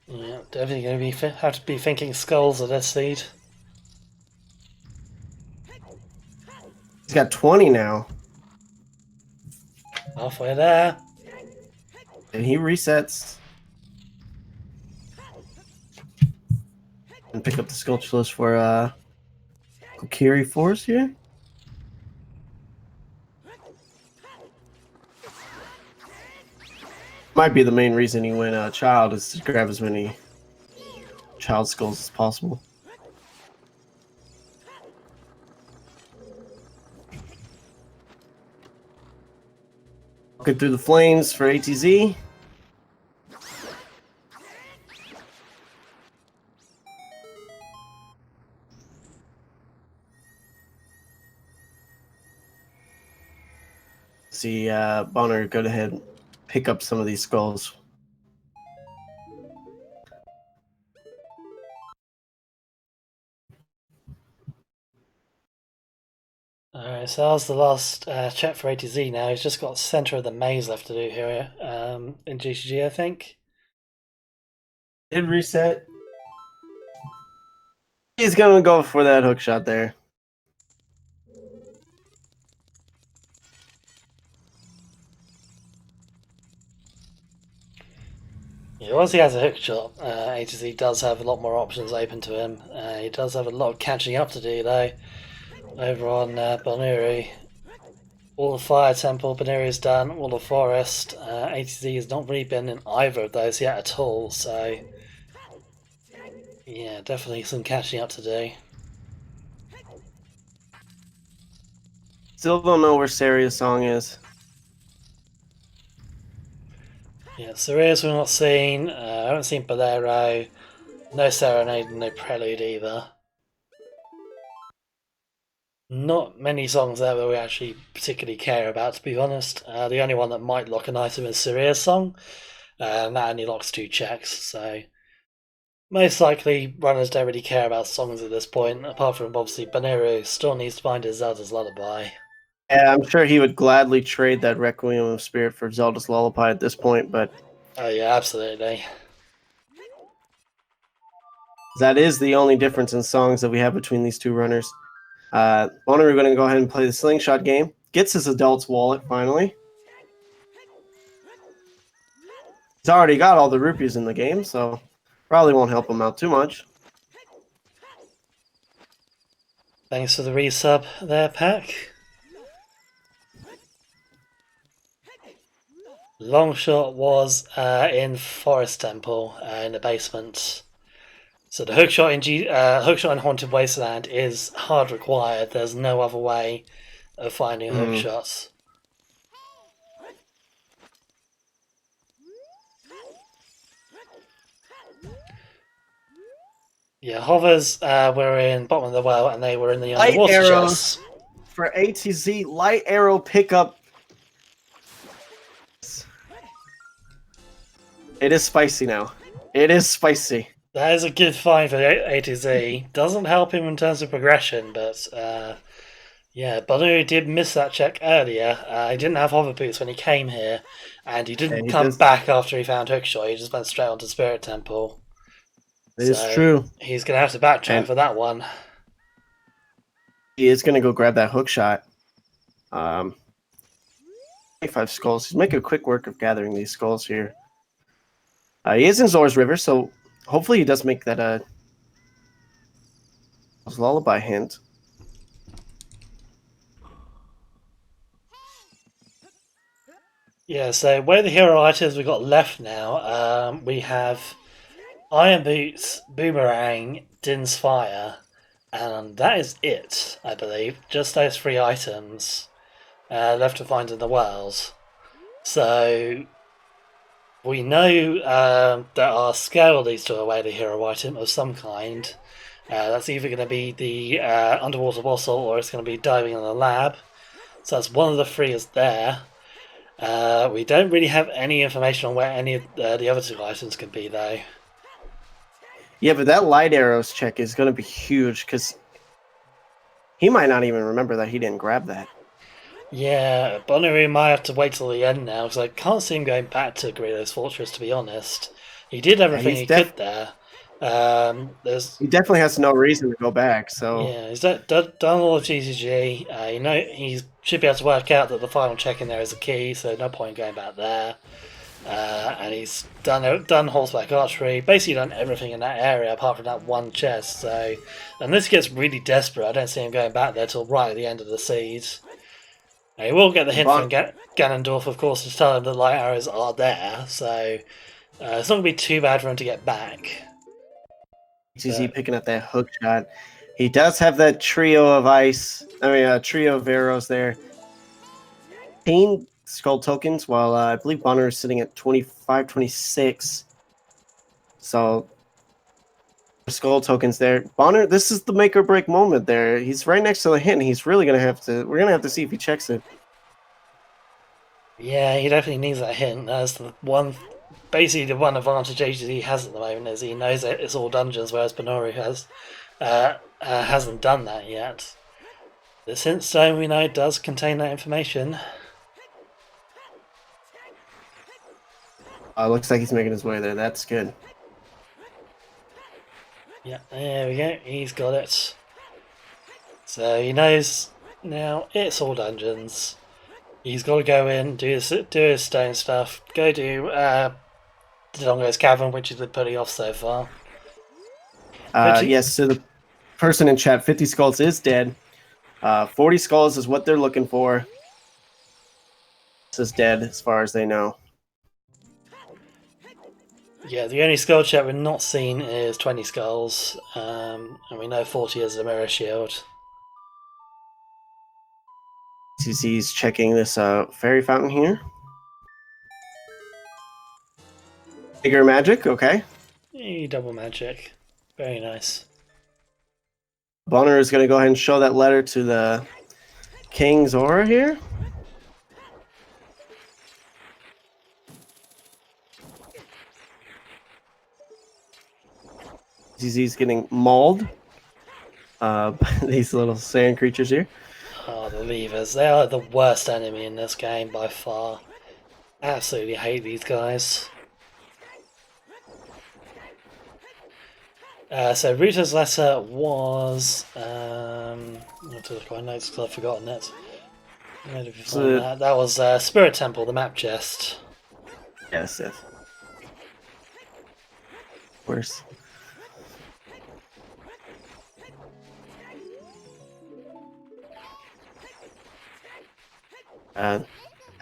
Yeah, definitely going to have to be thinking skulls at this seed. He's got 20 now. Halfway there. And he resets. And pick up the sculpture list for Kokiri Force here. Might be the main reason he went child, is to grab as many child skulls as possible. Walking through the flames for ATZ. See Bonooru go ahead and pick up some of these skulls. Alright, so that was the last check for A to Z now. He's just got center of the maze left to do here in GCG, I think. Did reset. He's going to go for that hook shot there. Yeah, once he has a hook shot, A to Z does have a lot more options open to him. He does have a lot of catching up to do, though, over on Bonooru. All the Fire Temple, Bonooru's done. All the Forest. A to Z has not really been in either of those yet at all, so yeah, definitely some catching up to do. Still don't know where Saria's song is. Yeah, Sirius we're not seeing. I haven't seen Bolero. No Serenade, no Prelude either. Not many songs there that we actually particularly care about, to be honest. The only one that might lock an item is Sirius song, and that only locks 2 checks, so most likely runners don't really care about songs at this point, apart from obviously Bonooru still needs to find his Zelda's Lullaby. Yeah, I'm sure he would gladly trade that Requiem of Spirit for Zelda's Lullaby at this point, but Oh yeah, absolutely. that is the only difference in songs that we have between these two runners. Bonooru going to go ahead and play the slingshot game. Gets his adult's wallet finally. He's already got all the rupees in the game, so probably won't help him out too much. Thanks for the resub there, Pack. Longshot was in Forest Temple in the basement. So the hookshot in Haunted Wasteland is hard required. There's no other way of finding hookshots. Yeah, hovers were in bottom of the well, and they were in the underwater chests. For ATZ, light arrow pickup. It is spicy now. It is spicy. That is a good find for A to Z. Doesn't help him in terms of progression, but yeah, Bonooru did miss that check earlier. He didn't have hover boots when he came here, and he didn't come back after he found hookshot. He just went straight onto Spirit Temple. It is true. He's going to have to backtrack for that one. He is going to go grab that hookshot. 25 skulls. He's making quick work of gathering these skulls here. He is in Zora's River, so hopefully he does make that lullaby hint. Yeah, so where the hero items we've got left now, we have Iron Boots, Boomerang, Din's Fire, and that is it, I believe. Just those 3 items left to find in the world. So we know that our scale leads to a way to hero item of some kind. That's either going to be the underwater bottle or it's going to be diving in the lab. So that's one of the 3 is there. We don't really have any information on where any of the other 2 items can be, though. Yeah, but that light arrows check is going to be huge because he might not even remember that he didn't grab that. Yeah, Bonooru might have to wait till the end now because I can't see him going back to Greedo's Fortress, to be honest. He did everything he could there. He definitely has no reason to go back. So yeah, he's done all of GCG. He should be able to work out that the final check in there is a key, so no point going back there. And he's done horseback archery, basically done everything in that area apart from that one chest. So, and this gets really desperate. I don't see him going back there till right at the end of the siege. Now, he will get the hint from Ganondorf, of course, to tell him the light arrows are there. So it's not going to be too bad for him to get back. ATZ picking up that hook shot. He does have that trio of ice. A trio of arrows there. 18 skull tokens, while I believe Bonner is sitting at 25, 26. So skull tokens there. Bonner, this is the make or break moment there. He's right next to the hint. He's really gonna have to. We're gonna have to see if he checks it. Yeah, he definitely needs that hint. That's the one. Basically, the one advantage he has at the moment is he knows that it's all dungeons, whereas Bonooru hasn't done that yet. This hint stone we know does contain that information. Looks like he's making his way there. That's good. Yeah, there we go. He's got it. So he knows now it's all dungeons. He's got to go in, do his stone stuff, go do Dodongo's Cavern, which he's been putting off so far. Yes, so the person in chat, 50 skulls is dead. 40 skulls is what they're looking for. This is dead as far as they know. Yeah, the only skull check we're not seeing is 20 skulls, and we know 40 is a mirror shield. TC's checking this fairy fountain here. Bigger magic, okay. Double magic. Very nice. Bonner is going to go ahead and show that letter to the King's Aura here. ZZ's getting mauled by these little sand creatures here. Oh, the levers. They are the worst enemy in this game by far. Absolutely hate these guys. So Ruta's letter was... I have to look at my notes because I've forgotten it. Where did we find that? That was Spirit Temple, the map chest. Yes. Worse.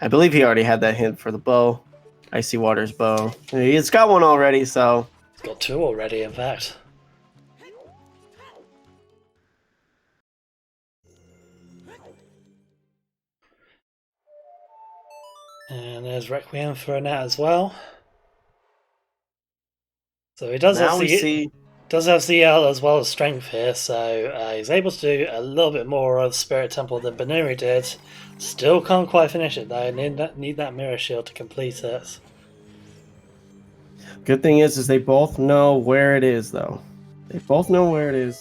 I believe he already had that hint for the bow. Icy Water's bow. He's got one already, so... He's got two already, in fact. And there's Requiem for Annette as well. So he does have CL as well as strength here, so he's able to do a little bit more of Spirit Temple than Bonooru did. Still can't quite finish it though. Need that mirror shield to complete it. Good thing is they both know where it is, though. They both know where it is.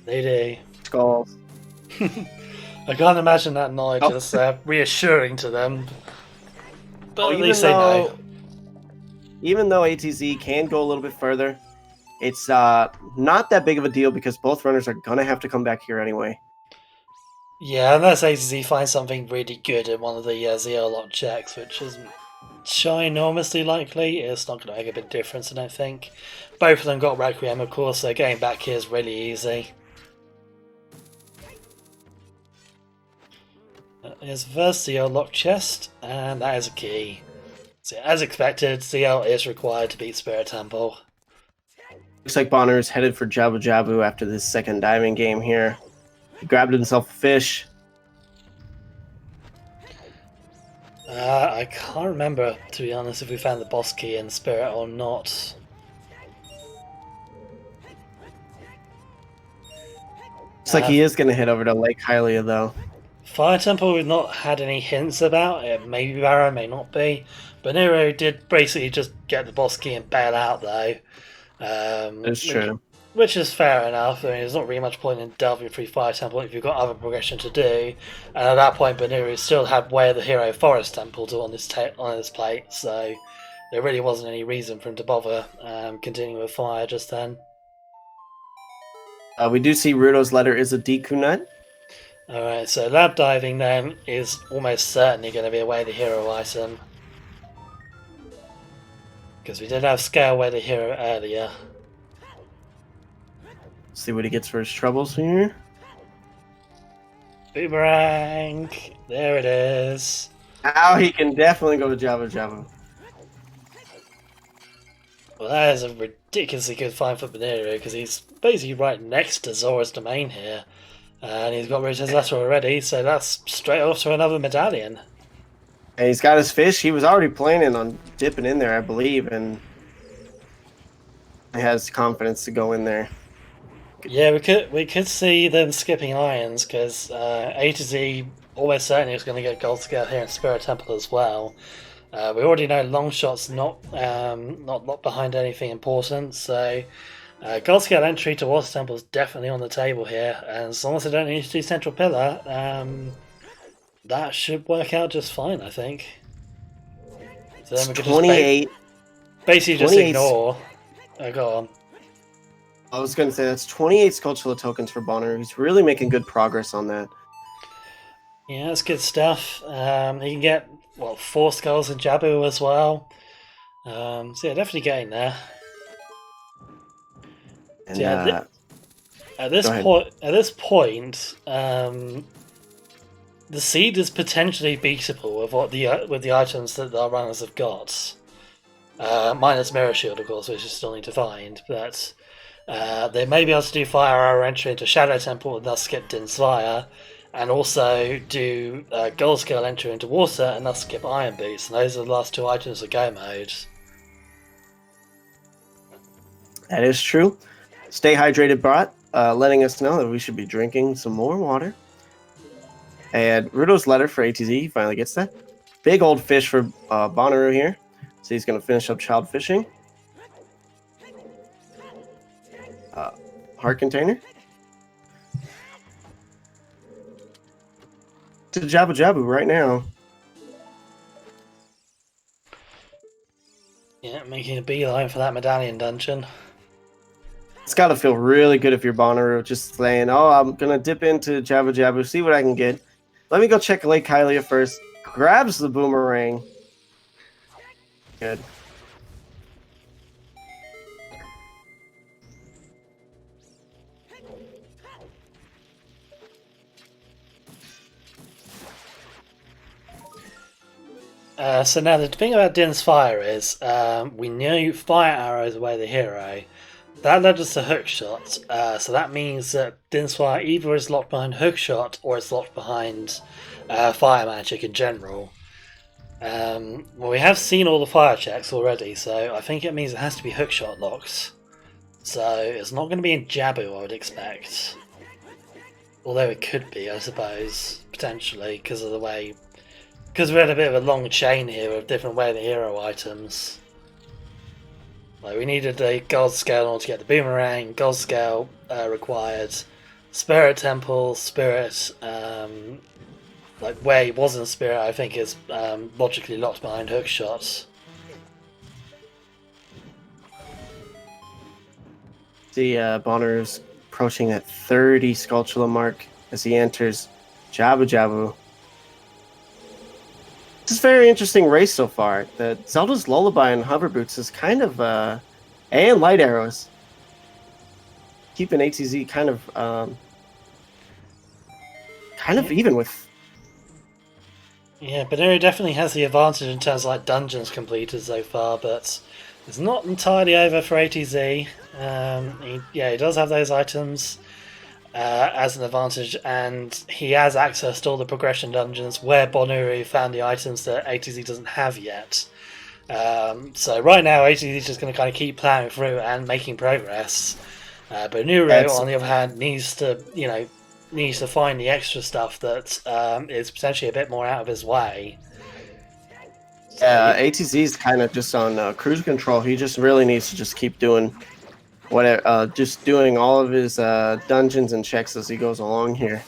They do. Skulls. I can't imagine that knowledge is reassuring to them. But at least they know. Even though ATZ can go a little bit further, it's not that big of a deal because both runners are going to have to come back here anyway. Yeah, unless ATZ finds something really good in one of the ZL lock checks, which isn't ginormously likely, it's not going to make a big difference, I don't think. Both of them got Requiem, of course, so getting back here is really easy. Here's the first CL lock chest, and that is a key. So as expected, CL is required to beat Spirit Temple. Looks like Bonner is headed for Jabu Jabu after this second diving game here. He grabbed himself a fish. I can't remember, to be honest, if we found the boss key in Spirit or not. Looks like he is going to head over to Lake Hylia, though. Fire Temple we've not had any hints about. It may be Barrow, may not be. Bonooru did basically just get the boss key and bail out, though. It's true. Which is fair enough. I mean, there's not really much point in delving through Fire Temple if you've got other progression to do. And at that point, Bonooru still had Way of the Hero Forest Temple on his plate, so there really wasn't any reason for him to bother continuing with Fire just then. We do see Rudo's letter is a Deku Nut. Alright, so lab diving then is almost certainly going to be a Way of the Hero item. Because we did have Scale Away the Hero earlier. See what he gets for his troubles here. Boomerang! There it is. Now he can definitely go to Jabba Jabba. Well, that is a ridiculously good find for Bonooru, because he's basically right next to Zora's domain here. And he's got rid of his letter already, so that's straight off to another medallion. And he's got his fish. He was already planning on dipping in there, I believe, and he has confidence to go in there. Yeah, we could see them skipping irons, because A to Z almost certainly is going to get gold scale here in Spirit Temple as well. We already know Longshot's not locked behind anything important, so gold scale entry to Water Temple is definitely on the table here, and as long as they don't need to do Central Pillar, that should work out just fine, I think. So then we could 28. Just basically just ignore. Go on. I was going to say that's 28 Skulltula tokens for Bonooru. He's really making good progress on that. Yeah, that's good stuff. He can get 4 skulls in Jabu as well. So yeah, definitely getting there. And, so yeah, at this point, the seed is potentially beatable with the items that our runners have got. Minus Mirror Shield, of course, which you still need to find, but they may be able to do Fire Arrow entry into Shadow Temple and thus skip Din's Fire, and also do Gold Scale entry into Water and thus skip Iron Boots, and those are the last 2 items of Go Mode. That is true. Stay hydrated, Brat, letting us know that we should be drinking some more water. And Rudo's letter for ATZ, he finally gets that. Big old fish for Bonooru here. So he's going to finish up child fishing. Heart container. To Jabu Jabu right now. Yeah, making a beeline for that medallion dungeon. It's got to feel really good if you're Bonooru, just saying, oh, I'm going to dip into Jabu Jabu, see what I can get. Let me go check Lake Hylia first. Grabs the boomerang. Good. So now the thing about Din's Fire is, we knew Fire Arrows away the hero. That led us to Hookshot, so that means that Din's Fire either is locked behind Hookshot or it's locked behind Fire Magic in general. Well, we have seen all the fire checks already, so I think it means it has to be Hookshot locked. So it's not going to be in Jabu, I would expect. Although it could be, I suppose, potentially, because of the way... Because we had a bit of a long chain here of different way the hero items. Like, we needed a gold scale in order to get the boomerang, gold scale required, Spirit Temple, Spirit, like where he wasn't Spirit, I think is logically locked behind Hookshot. See, Bonooru's approaching that 30 Skulltula mark as he enters Jabu Jabu. This is a very interesting race so far. The Zelda's Lullaby and Hover Boots is kind of, and Light Arrows, keeping ATZ kind of even with. Yeah, Bonooru definitely has the advantage in terms of like dungeons completed so far, but it's not entirely over for ATZ. He does have those items as an advantage, and he has access to all the progression dungeons where Bonooru found the items that ATZ doesn't have yet. So right now ATZ is just going to kind of keep plowing through and making progress. Bonooru, on the other hand, needs to find the extra stuff that is potentially a bit more out of his way. ATZ is kind of just on cruise control. He just really needs to just keep doing just doing all of his dungeons and checks as he goes along here.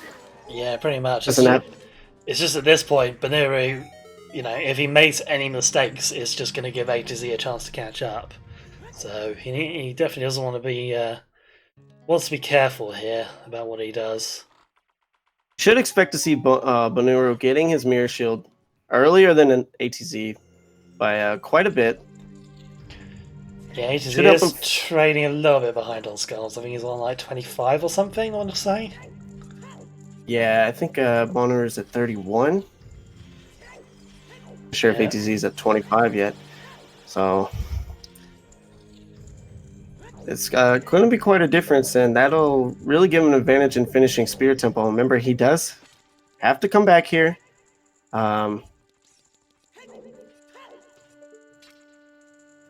Yeah, pretty much. It's just at this point, Bonooru, if he makes any mistakes, it's just going to give A to Z a chance to catch up. So he definitely doesn't want to be wants to be careful here about what he does. Should expect to see Bonooru getting his Mirror Shield earlier than an ATZ by quite a bit. Yeah, he Should help is him. trading a little bit behind on skulls. I think he's on like 25 or something, I want to say. Yeah, I think Bonooru is at 31. Not sure if Yeah. ATZ is at 25 yet. So it's going to be quite a difference, and that'll really give him an advantage in finishing Spirit Temple. Remember, he does have to come back here.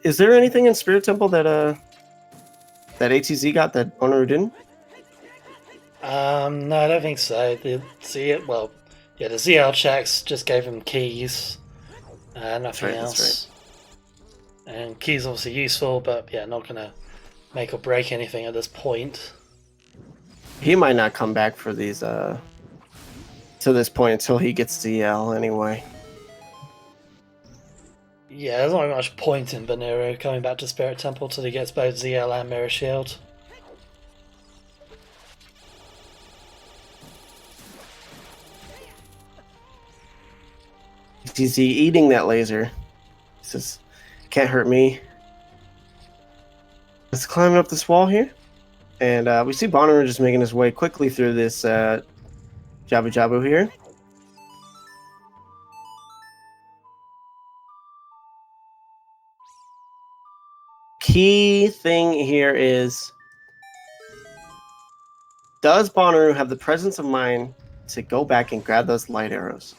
Is there anything in Spirit Temple that ATZ got that Bonooru didn't? No, I don't think so. The ZL checks just gave him keys, nothing else. That's right. And keys obviously useful, but yeah, not gonna make or break anything at this point. He might not come back for these to this point until he gets ZL anyway. Yeah, there's not much point in Bonooru coming back to Spirit Temple till he gets both ZL and Mirror Shield. Is he eating that laser? He says, "Can't hurt me." Let's climb up this wall here, and we see Bonooru just making his way quickly through this Jabu Jabu here. Key thing here is, does Bonooru have the presence of mind to go back and grab those light arrows?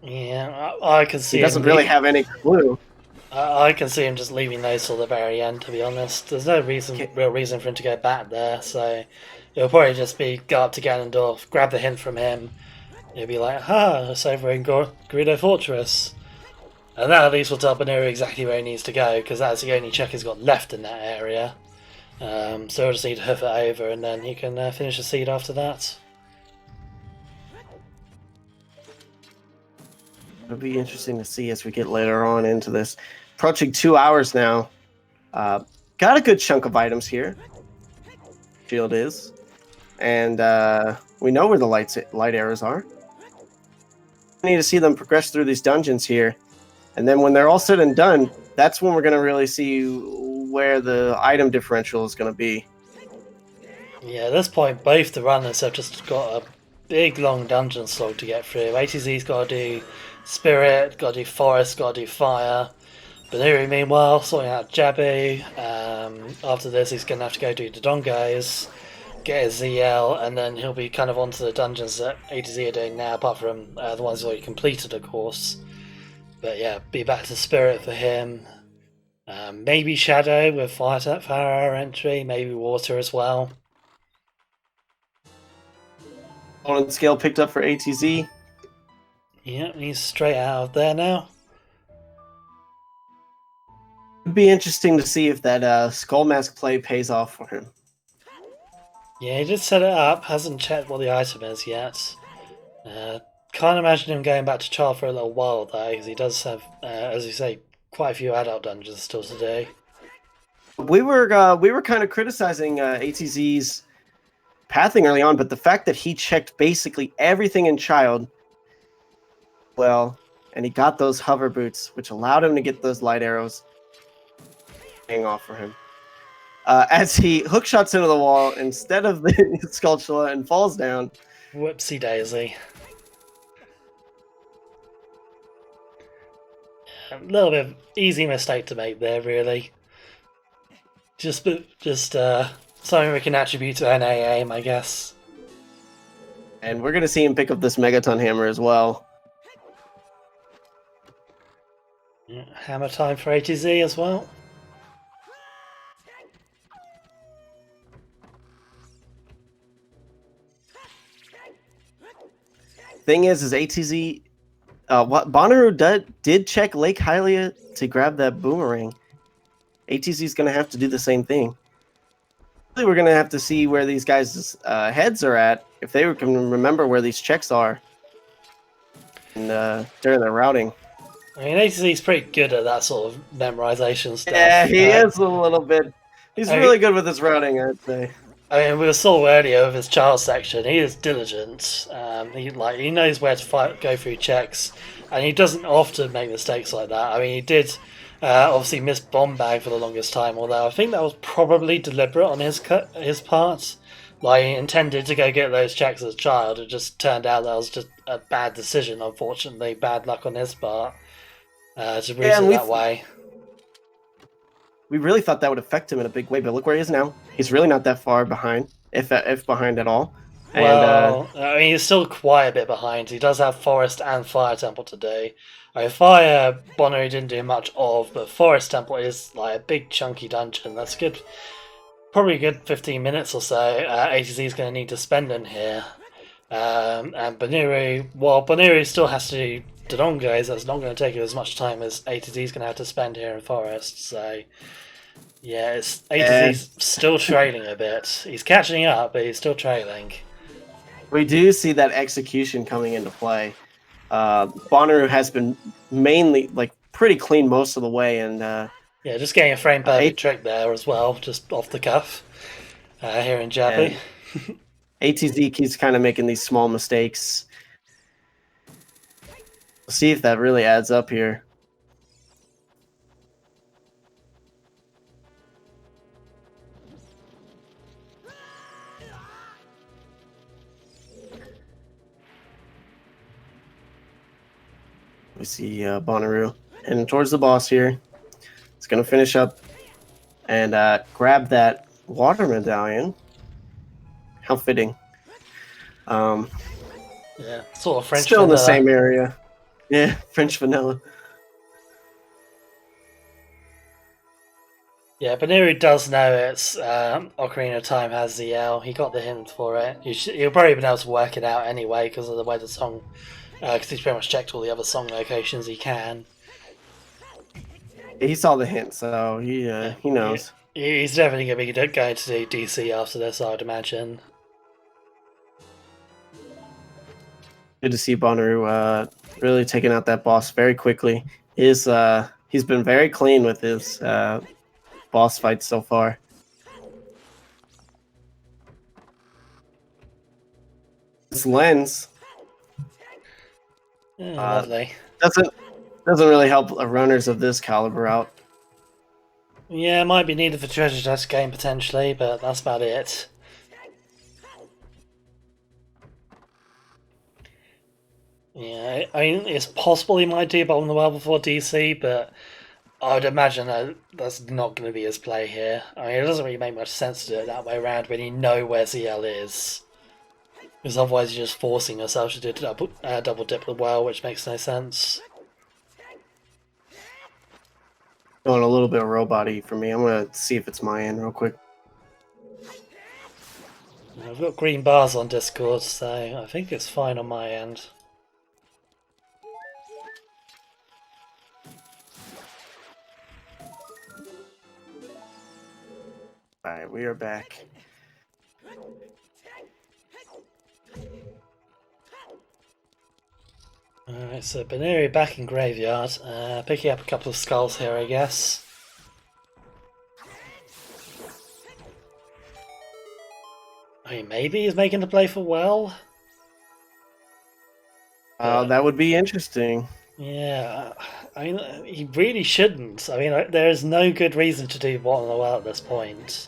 Yeah, I can see. He doesn't really have any clue. I can see him just leaving those till the very end. To be honest, there's no real reason for him to go back there. So it'll probably just be go up to Ganondorf, grab the hint from him. He'll be like, it's over in Gerudo Fortress. And that at least will tell Bonooru exactly where he needs to go, because that's the only check he's got left in that area. So he'll just need to hoof it over, and then he can finish the seed after that. It'll be interesting to see as we get later on into this. Approaching 2 hours now. Got a good chunk of items here. Shield is. And we know where the light arrows are. We need to see them progress through these dungeons here. And then when they're all said and done, that's when we're going to really see where the item differential is going to be. Yeah, at this point, both the runners have just got a big, long dungeon slog to get through. ATZ's got to do Spirit, got to do Forest, got to do Fire. Bonooru, meanwhile, sorting out Jabu. After this, he's going to have to go do the Dongos, get his ZL, and then he'll be kind of onto the dungeons that ATZ are doing now, apart from the ones he's already completed, of course. But yeah, be back to Spirit for him. Maybe Shadow with Fire entry, maybe Water as well. On scale picked up for ATZ. Yeah, he's straight out of there now. It'd be interesting to see if that Skull Mask play pays off for him. Yeah, he did set it up, hasn't checked what the item is yet. Can't imagine him going back to Char for a little while though, because he does have, as you say, quite a few adult dungeons still to do. We were kind of criticizing ATZ's pathing early on, but the fact that he checked basically everything in Child, well, and he got those hover boots, which allowed him to get those light arrows, paying off for him. As he hook shots into the wall instead of the Skulltula and falls down. Whoopsie daisy. A little bit of easy mistake to make there, really. Just something we can attribute to NA aim, I guess. And we're going to see him pick up this Megaton Hammer as well. Hammer time for ATZ as well. Thing is ATZ... what Bonooru did check Lake Hylia to grab that boomerang. ATZ is going to have to do the same thing. We're going to have to see where these guys' heads are at, if they can remember where these checks are and, during their routing. I mean, ATZ's pretty good at that sort of memorization stuff. Yeah, he is a little bit. He's really good with his routing, I'd say. I mean, we saw earlier with his child section, he is diligent. He knows where to go through checks, and he doesn't often make mistakes like that. I mean, he did obviously miss bomb bag for the longest time, although I think that was probably deliberate on his part. Like, he intended to go get those checks as a child. It just turned out that was just a bad decision, unfortunately. Bad luck on his part to route it that way. We really thought that would affect him in a big way, but look where he is now. He's really not that far behind, if behind at all. Well, I mean, he's still quite a bit behind. He does have Forest and Fire Temple today. I mean, Fire, Bonooru didn't do much of, but Forest Temple is like a big chunky dungeon. That's good. Probably a good 15 minutes or so ATZ is going to need to spend in here. And Bonooru, well, Bonooru still has to do Dodongos. That's not going to take as much time as ATZ is going to have to spend here in Forest. So, yeah, ATZ's still trailing a bit. He's catching up, but he's still trailing. We do see that execution coming into play. Bonooru has been mainly like pretty clean most of the way, and yeah, just getting a frame perfect trick there as well, just off the cuff here in Jappy. ATZ keeps kind of making these small mistakes. We'll see if that really adds up here. We see Bonooru heading towards the boss here. It's going to finish up and grab that water medallion. How fitting. Yeah, sort of French still vanilla. In the same area. Yeah, French vanilla. Yeah, Bonooru does know it's Ocarina of Time has ZL. He got the hint for it. He'll probably been able to work it out anyway because of the way the song... because he's pretty much checked all the other song locations he can. He saw the hint, so he knows. He's definitely going to be going to do DC after this, I would imagine. Good to see Bonooru really taking out that boss very quickly. He's been very clean with his boss fights so far. This lens lovely. Doesn't really help runners of this caliber out. Yeah, it might be needed for treasure chest game potentially, but that's about it. Yeah, I mean, it's possible he might do bottom of the world before DC, but I would imagine that that's not going to be his play here. I mean, it doesn't really make much sense to do it that way around when you know where ZL is. Because otherwise you're just forcing yourself to do double dip the well, which makes no sense. Going a little bit robot-y for me. I'm going to see if it's my end real quick. I've got green bars on Discord, so I think it's fine on my end. Alright, we are back. Alright, so Bonooru back in Graveyard. Picking up a couple of skulls here, I guess. I mean, maybe he's making the play for well? That would be interesting. Yeah, I mean, he really shouldn't. I mean, there is no good reason to do bottom of the well at this point.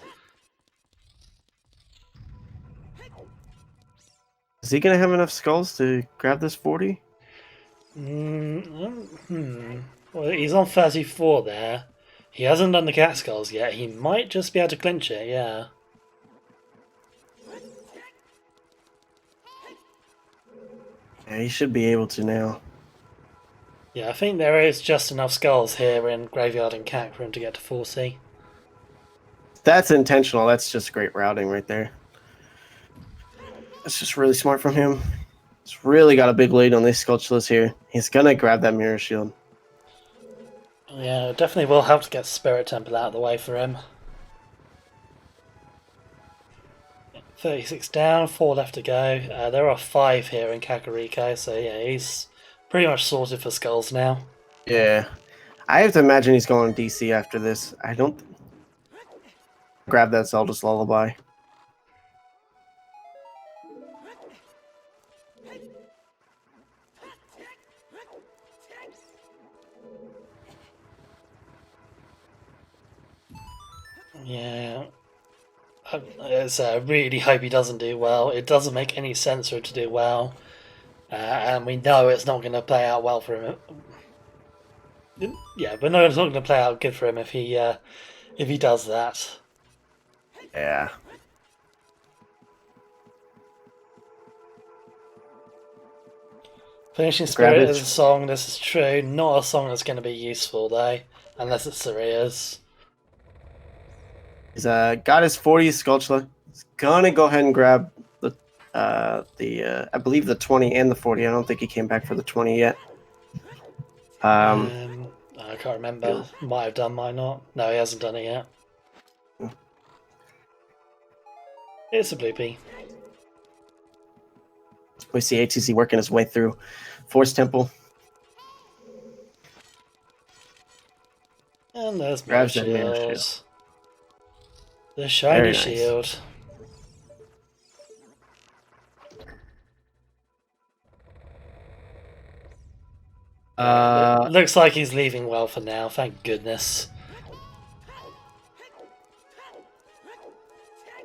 Is he going to have enough skulls to grab this 40? Well, he's on 34 there. He hasn't done the cat skulls yet. He might just be able to clinch it, yeah. Yeah, he should be able to now. Yeah, I think there is just enough skulls here in Graveyard and Cat for him to get to 40. That's intentional. That's just great routing right there. That's just really smart from him. He's really got a big lead on these sculptures here. He's going to grab that mirror shield. Yeah, it definitely will help to get Spirit Temple out of the way for him. 36 down, 4 left to go. There are 5 here in Kakariko, so yeah, he's pretty much sorted for skulls now. Yeah. I have to imagine he's going DC after this. I don't... Grab that Zelda's Lullaby. Yeah. I really hope he doesn't do well. It doesn't make any sense for him to do well. And we know it's not going to play out well for him. Yeah, we know it's not going to play out good for him if he does that. Yeah. Finishing Grab Spirit it. is a song, this is true. Not a song that's going to be useful, though. Unless it's Sirius. He's got his 40 Sculpture. He's gonna go ahead and grab the I believe the 20 and the 40. I don't think he came back for the 20 yet. I can't remember. Might have done, might not. No, he hasn't done it yet. It's a bloopy. We see ATC working his way through Force Temple. And there's Mirror Grabs that Mirror Shield. Shield. The shiny Very nice. shield. It looks like he's leaving well for now, thank goodness.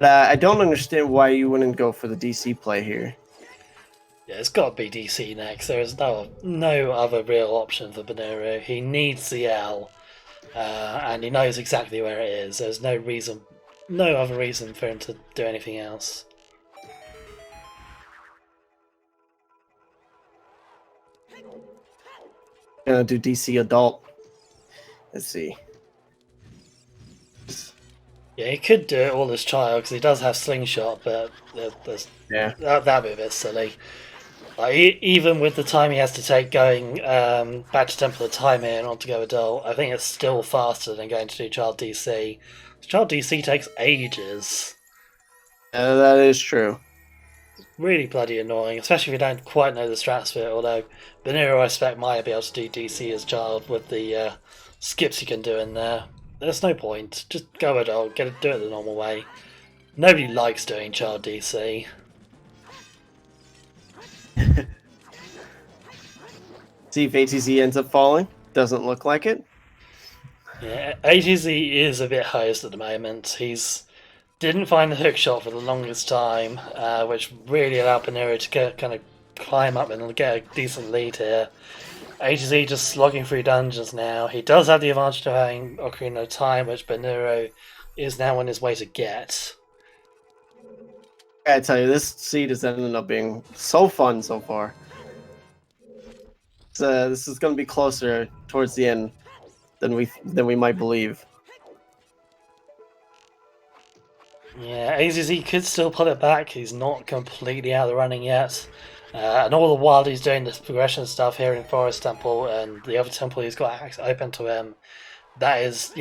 I don't understand why you wouldn't go for the DC play here. Yeah, it's got to be DC next. There is no other real option for Bonooru. He needs the L, and he knows exactly where it is. There's no other reason for him to do anything else. Gonna do DC Adult. Let's see. Yeah, he could do it all as child because he does have Slingshot, but that'd be a bit silly. Like, even with the time he has to take going back to Temple of Time here and on to go adult, I think it's still faster than going to do Child DC. Child DC takes ages. That is true. Really bloody annoying, especially if you don't quite know the strats for it, although Bonooru I expect might be able to do DC as child with the skips you can do in there. There's no point. Just go adult, do it the normal way. Nobody likes doing child DC. See if ATZ ends up falling. Doesn't look like it. Yeah, ATZ is a bit hosed at the moment. He's didn't find the hook shot for the longest time, which really allowed Bonooru to kind of climb up and get a decent lead here. ATZ just slogging through dungeons now. He does have the advantage of having Ocarina of Time, which Bonooru is now on his way to get. I tell you, this seed is ending up being so fun so far. This is going to be closer towards the end than we might believe. Yeah, AZZ could still pull it back. He's not completely out of the running yet. And all the while he's doing this progression stuff here in Forest Temple and the other temple he's got open to him, that is,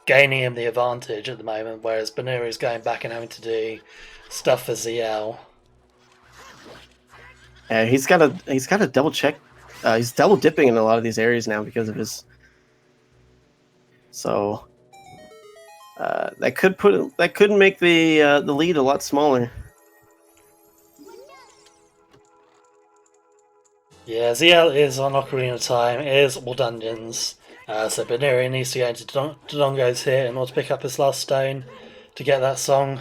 gaining him the advantage at the moment, whereas Bonooru is going back and having to do stuff for ZL. Yeah, he's got a double check. He's double dipping in a lot of these areas now because of his. So that could make the lead a lot smaller. Yeah, ZL is on Ocarina of Time. It is all dungeons. So Bonooru needs to go into Dodongo's here in order to pick up his last stone to get that song.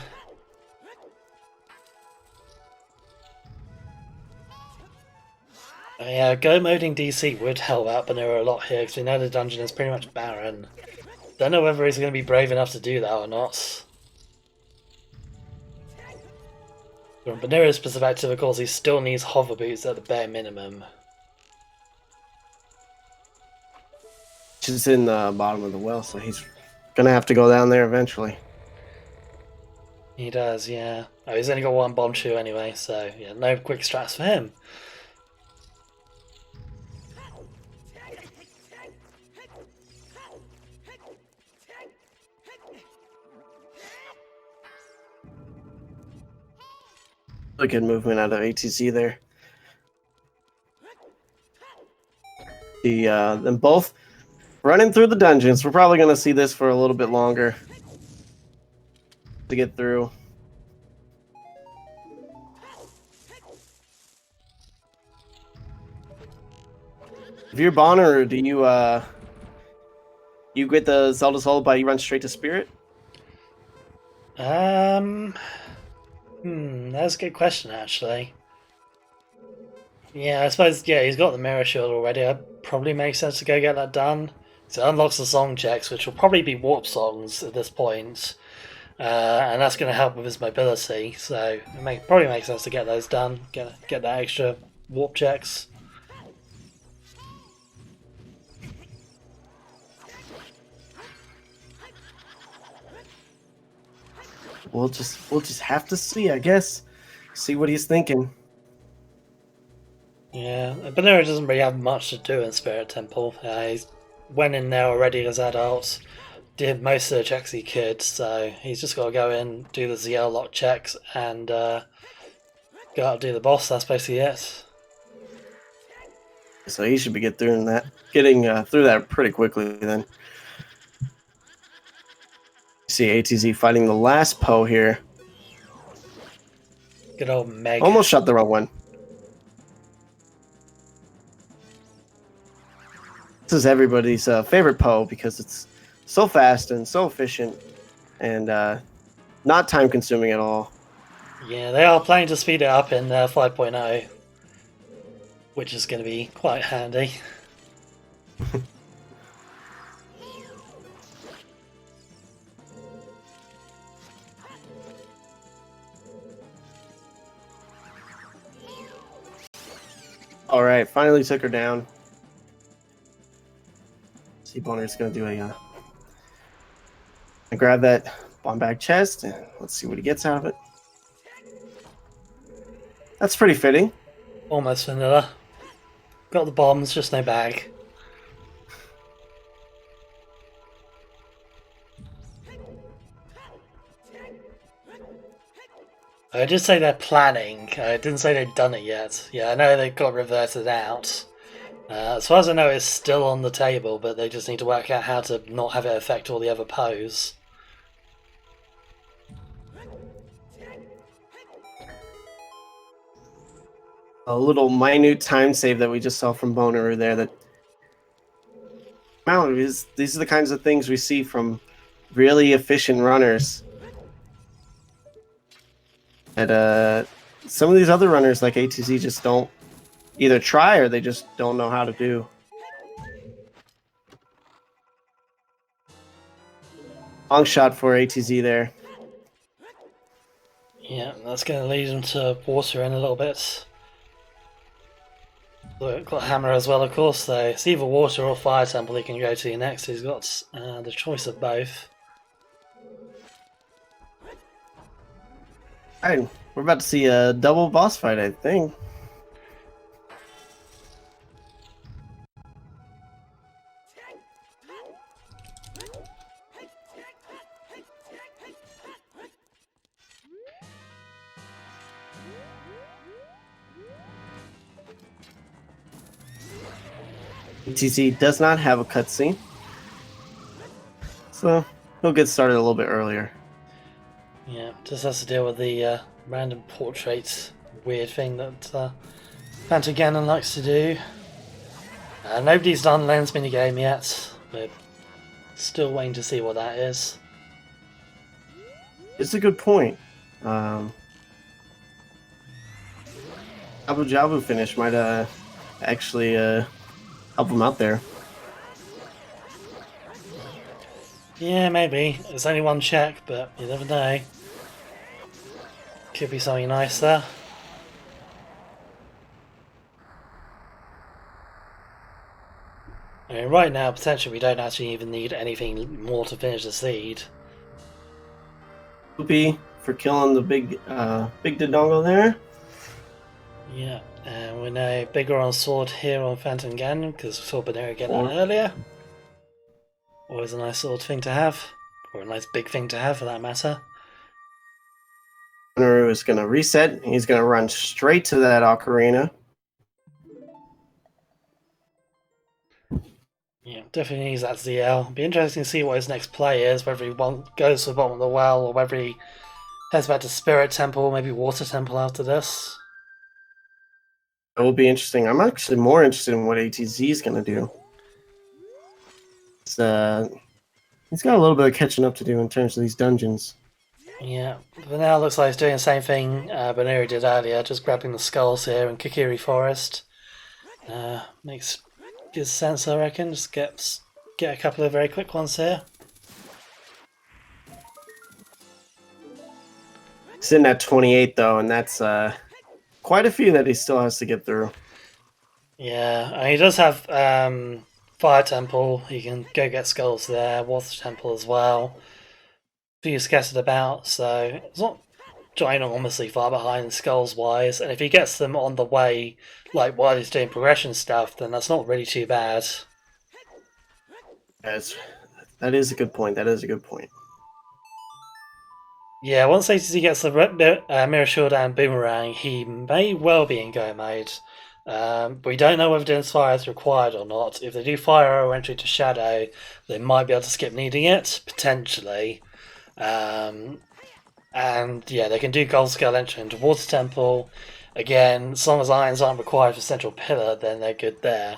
Yeah, go moding DC would help out Bonooru a lot here because we know the dungeon is pretty much barren. Don't know whether he's going to be brave enough to do that or not. From Bonooru's perspective, of course, he still needs hover boots at the bare minimum. She's in the bottom of the well, so he's gonna have to go down there eventually. He does, yeah. Oh, he's only got one bomb shoe anyway, so yeah, no quick strats for him. Really good movement out of ATC there. Them both running through the dungeons. We're probably going to see this for a little bit longer to get through. If you're Bonooru, do you get the Zelda's Lullaby? You run straight to Spirit? That's a good question, actually. Yeah, I suppose, yeah, he's got the mirror shield already. It probably makes sense to go get that done. So it unlocks the song checks, which will probably be warp songs at this point. And that's going to help with his mobility, so it probably makes sense to get those done, get that extra warp checks. We'll just have to see, I guess. See what he's thinking. Yeah, Bonooru doesn't really have much to do in Spirit Temple. He's went in there already as adults, did most of the checks he could, so he's just got to go in, do the ZL lock checks, and go out and do the boss. That's basically it. So he should be getting through that pretty quickly then. See ATZ fighting the last Poe here. Good old Meg. Almost shot the wrong one. This is everybody's favorite Poe because it's so fast and so efficient and not time consuming at all. Yeah, they are planning to speed it up in 5.0, which is going to be quite handy. All right, finally took her down. See, Bonner's going to do a grab that bomb bag chest, and let's see what he gets out of it. That's pretty fitting. Almost vanilla. Got the bombs, just no bag. I did say they're planning. I didn't say they'd done it yet. Yeah, I know they got reverted out. As far as I know, it's still on the table, but they just need to work out how to not have it affect all the other Poes. A little minute time save that we just saw from Bonooru there. These are the kinds of things we see from really efficient runners. And some of these other runners like ATZ just don't either try or they just don't know how to do. Long shot for ATZ there. Yeah, that's going to lead him to water in a little bit. Got hammer as well, of course, so it's either water or fire temple he can go to next. He's got the choice of both. Alright, we're about to see a double boss fight, I think. ETC does not have a cutscene, so he'll get started a little bit earlier. Yeah, just has to deal with the random portrait weird thing that Phantom Ganon likes to do. Nobody's done lens minigame yet, but still waiting to see what that is. It's a good point. Abu Jabu finish might actually help him out there. Yeah, maybe. It's only one check, but you never know. Could be something nice there. I mean, right now, potentially, we don't actually even need anything more to finish the seed. Whoopee for killing the big Dodongo there. Yeah, and we're now bigger on sword here on Phantom Ganon because we saw Bonooru get that earlier. Always a nice little thing to have, or a nice big thing to have for that matter. Bonooru is going to reset. He's going to run straight to that ocarina. Yeah, definitely needs that ZL. Be interesting to see what his next play is, whether he goes to the bottom of the well or whether he heads back to Spirit Temple, maybe Water Temple after this. It will be interesting. I'm actually more interested in what ATZ is going to do. He's got a little bit of catching up to do in terms of these dungeons. Yeah, but now it looks like he's doing the same thing Bonooru did earlier, just grabbing the skulls here in Kikiri Forest. Makes good sense, I reckon. Just get a couple of very quick ones here. Sitting at 28 though, and that's quite a few that he still has to get through. Yeah, and he does have Fire Temple. He can go get skulls there. Water Temple as well. Few scattered about, so it's not ginormously far behind skulls wise. And if he gets them on the way, like while he's doing progression stuff, then that's not really too bad. That is a good point. That is a good point. Yeah, once ATC gets the Mirror Shield and Boomerang, he may well be in go mode. But we don't know whether Dense Fire is required or not. If they do Fire Arrow entry to Shadow, they might be able to skip needing it, potentially. And yeah, they can do Gold Scale entry into Water Temple. Again, as long as irons aren't required for Central Pillar, then they're good there.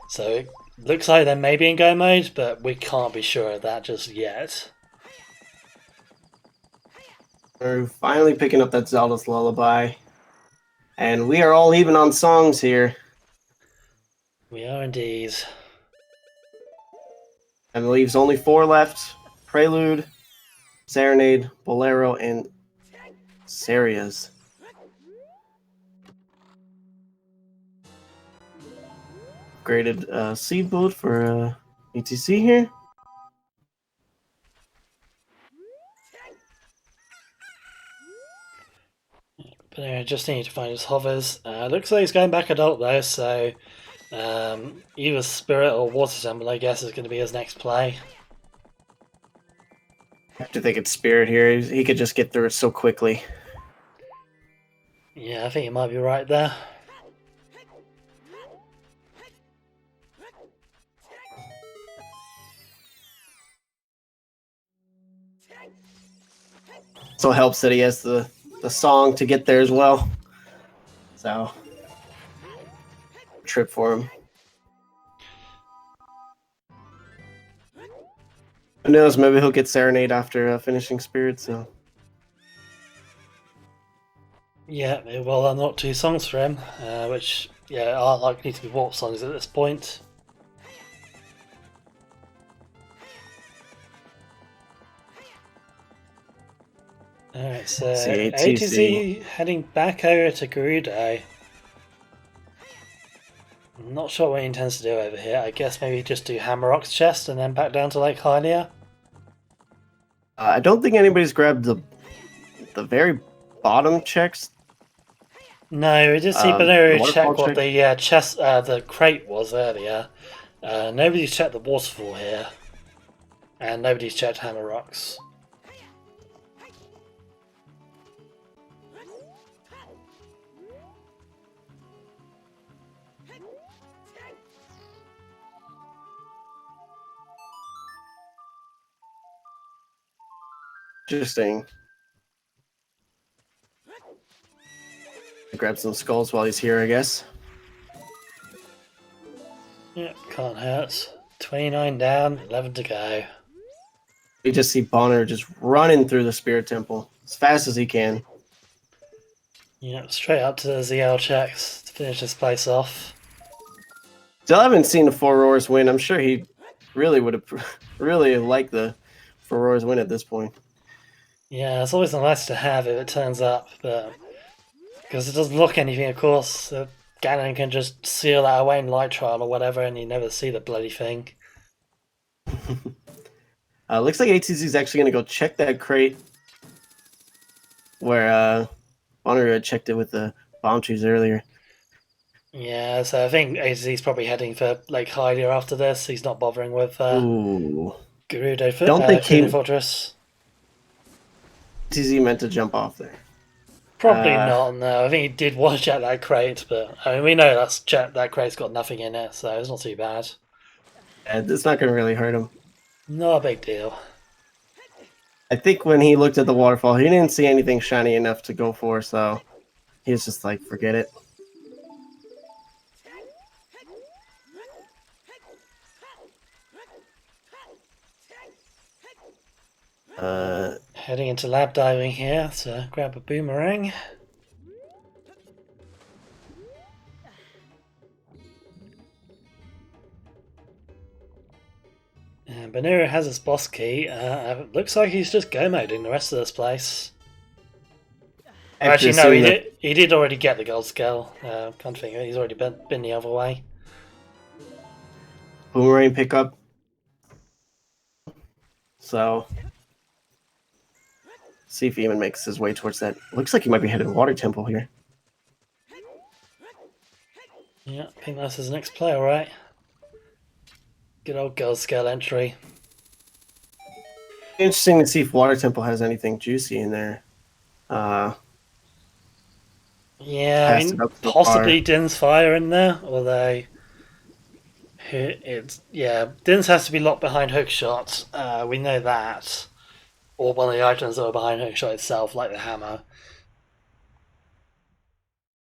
So it looks like they may be in go mode, but we can't be sure of that just yet. We're finally picking up that Zelda's Lullaby. And we are all even on songs here. We are indeed. And leaves only 4 left. Prelude, Serenade, Bolero, and Serias. Graded seed boot for ETC here. But anyway, just need to find his hovers. Looks like he's going back adult though, so either Spirit or Water Temple, I guess, is going to be his next play. I have to think it's Spirit here. He could just get through it so quickly. Yeah, I think you might be right there. So it helps that he has the song to get there as well. So, trip for him. Who knows? Maybe he'll get Serenade after finishing Spirit. So, Yeah, it will unlock 2 songs for him, which aren't likely to be warp songs at this point. Alright, so ATC heading back over to Gerudo. I'm not sure what he intends to do over here. I guess maybe just do Hammerrock's chest and then back down to Lake Hylia. I don't think anybody's grabbed the very bottom checks. No, we just see Bonooru check what the chest, the crate was earlier. Nobody's checked the waterfall here, and nobody's checked Hammerrocks. Interesting. Grab some skulls while he's here, I guess. Yep, can't hurt. 29 down, 11 to go. We just see Bonner just running through the Spirit Temple as fast as he can. Yep, straight up to the ZL checks to finish this place off. Still haven't seen the Four Roars win. I'm sure he really would have really liked the Four Roars win at this point. Yeah, it's always nice to have if it turns up, but because it doesn't look anything, of course. Ganon can just seal that away in Light Trial or whatever, and you never see the bloody thing. Looks like ATC is actually going to go check that crate where Bonner had checked it with the bomb trees earlier. Yeah, so I think ATC's probably heading for Lake Hylia after this. He's not bothering with Gerudo Fortress. ATC meant to jump off there. Probably not, no. I think he did want to check that crate, but I mean, we know that crate's got nothing in it, so it's not too bad. It's not going to really hurt him. Not a big deal. I think when he looked at the waterfall, he didn't see anything shiny enough to go for, so he was just like, forget it. heading into lab diving here to grab a boomerang. And Bonooru has his boss key. Looks like he's just go-moding the rest of this place. Actually, no, he did already get the gold skull. Can't think of it. He's already been the other way. Boomerang pickup. So, see if he even makes his way towards that. Looks like he might be headed to Water Temple here. Yeah, I think that's his next play, alright. Good old gold skull entry. Interesting to see if Water Temple has anything juicy in there. Yeah, I mean, possibly Din's Fire in there, although Din's has to be locked behind hookshot. We know that, or one of the items that are behind hookshot itself, like the hammer.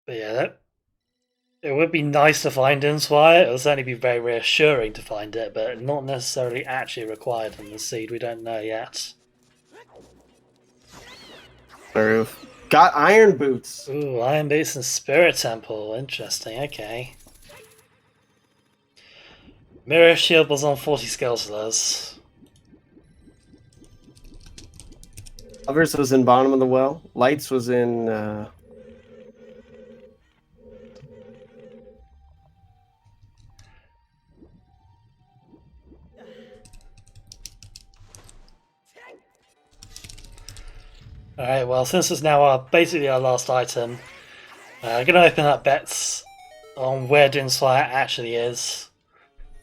But yeah, it would be nice to find Din's Fire. It would certainly be very reassuring to find it, but not necessarily actually required on the seed. We don't know yet. Got iron boots. Ooh, iron boots and spirit temple. Interesting. Okay. Mirror shield was on 40 skills for those. Lovers was in bottom of the well. Lights was in. Alright, well, since it's now basically our last item, I'm going to open up bets on where Din's Fire actually is.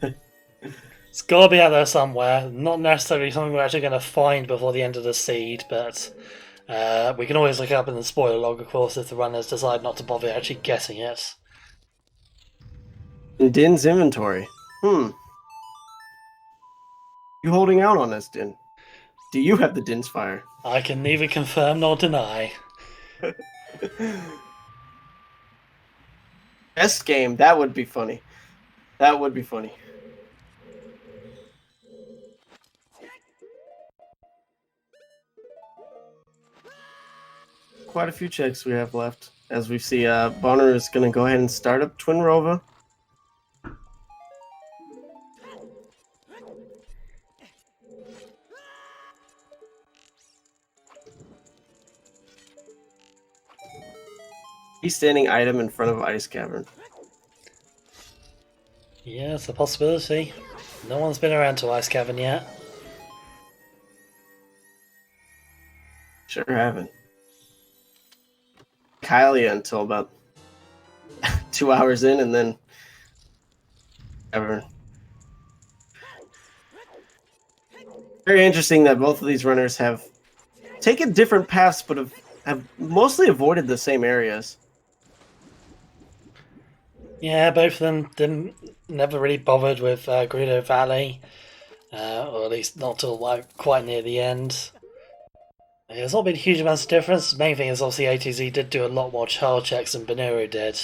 It's got to be out there somewhere. Not necessarily something we're actually going to find before the end of the seed, but we can always look up in the spoiler log, of course, if the runners decide not to bother actually getting it. In Din's inventory. You holding out on us, Din? Do you have the Din's Fire? I can neither confirm nor deny. Best game. That would be funny. That would be funny. Quite a few checks we have left. As we see, Bonooru is going to go ahead and start up Twin Rova. He's standing item in front of Ice Cavern. Yeah, it's a possibility. No one's been around to Ice Cavern yet. Sure haven't. Kylie until about 2 hours in, and then ever. Very interesting that both of these runners have taken different paths, but have mostly avoided the same areas. Yeah, both of them never really bothered with Greedo Valley, or at least not till like quite near the end. There's not been huge amounts of difference. The main thing is obviously ATZ did do a lot more child checks than Bonooru did,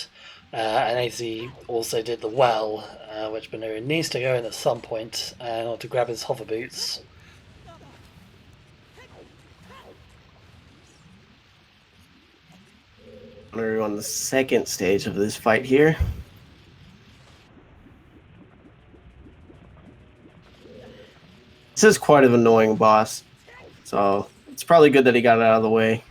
and ATZ also did the well, which Bonooru needs to go in at some point in order to grab his hover boots. Bonooru on the second stage of this fight here. This is quite an annoying boss, so it's probably good that he got it out of the way.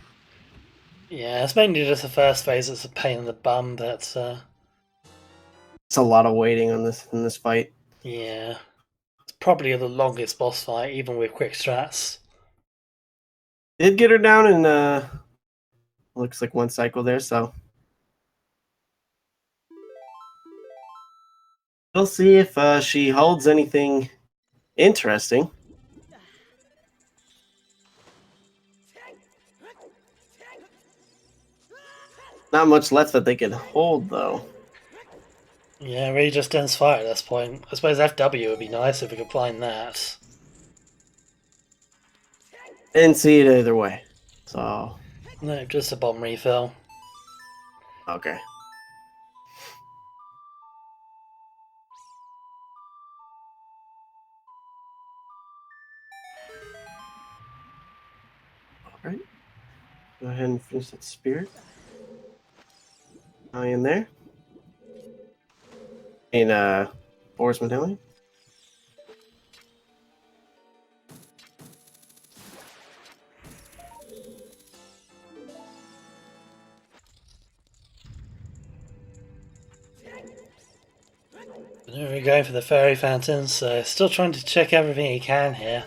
Yeah, it's mainly just the first phase. It's a pain in the bum. That's it's a lot of waiting on this in this fight. Yeah, it's probably the longest boss fight, even with quick strats. Did get her down in looks like one cycle there, so we'll see if she holds anything interesting. Not much left that they could hold, though. Yeah, really just Din's Fire at this point. I suppose FW would be nice if we could find that. Didn't see it either way, so... No, just a bomb refill. Okay. Right. Go ahead and finish that spirit. Eye in there. In Boris Medallion. There we go for the fairy fountain, so still trying to check everything he can here.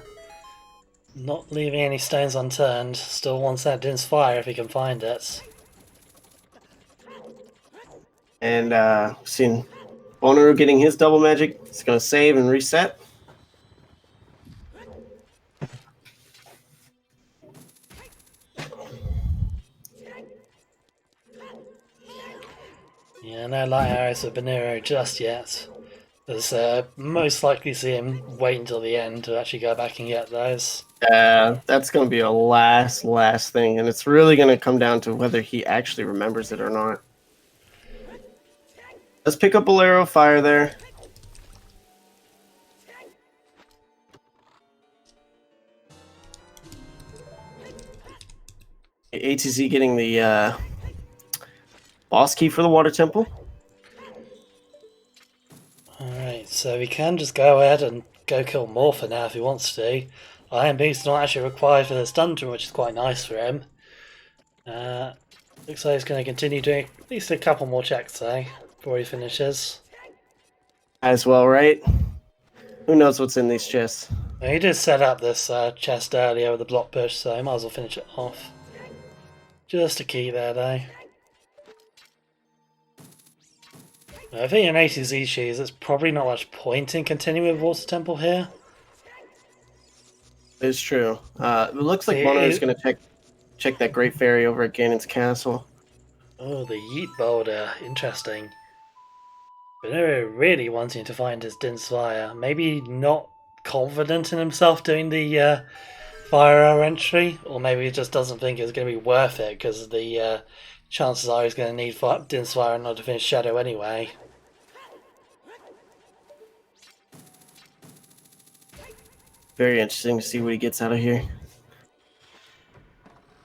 Not leaving any stones unturned, still wants that Din's fire if he can find it. And seeing Bonooru getting his double magic. It's going to save and reset. Yeah, no light arrows for Bonooru just yet. There's most likely see him wait until the end to actually go back and get those. That's going to be a last thing, and it's really going to come down to whether he actually remembers it or not. Let's pick up a arrow of fire there. ATZ getting the boss key for the water temple. Alright, so we can just go ahead and go kill Morpher now if he wants to. Iron Beast's not actually required for this dungeon, which is quite nice for him. Looks like he's going to continue doing at least a couple more checks though, before he finishes. As well, right? Who knows what's in these chests? Well, he did set up this chest earlier with the block push, so I might as well finish it off. Just a key there though. I think in ATZ shoes, there's probably not much point in continuing with Water Temple here. It's true. It looks like Bonooru's going to check that Great Fairy over at Ganon's castle. Oh, the Yeet Boulder. Interesting. Bonooru really wanting to find his Din's Fire. Maybe not confident in himself doing the fire arrow entry, or maybe he just doesn't think it's going to be worth it because the chances are he's going to need Din's Fire in order to finish Shadow anyway. Very interesting to see what he gets out of here.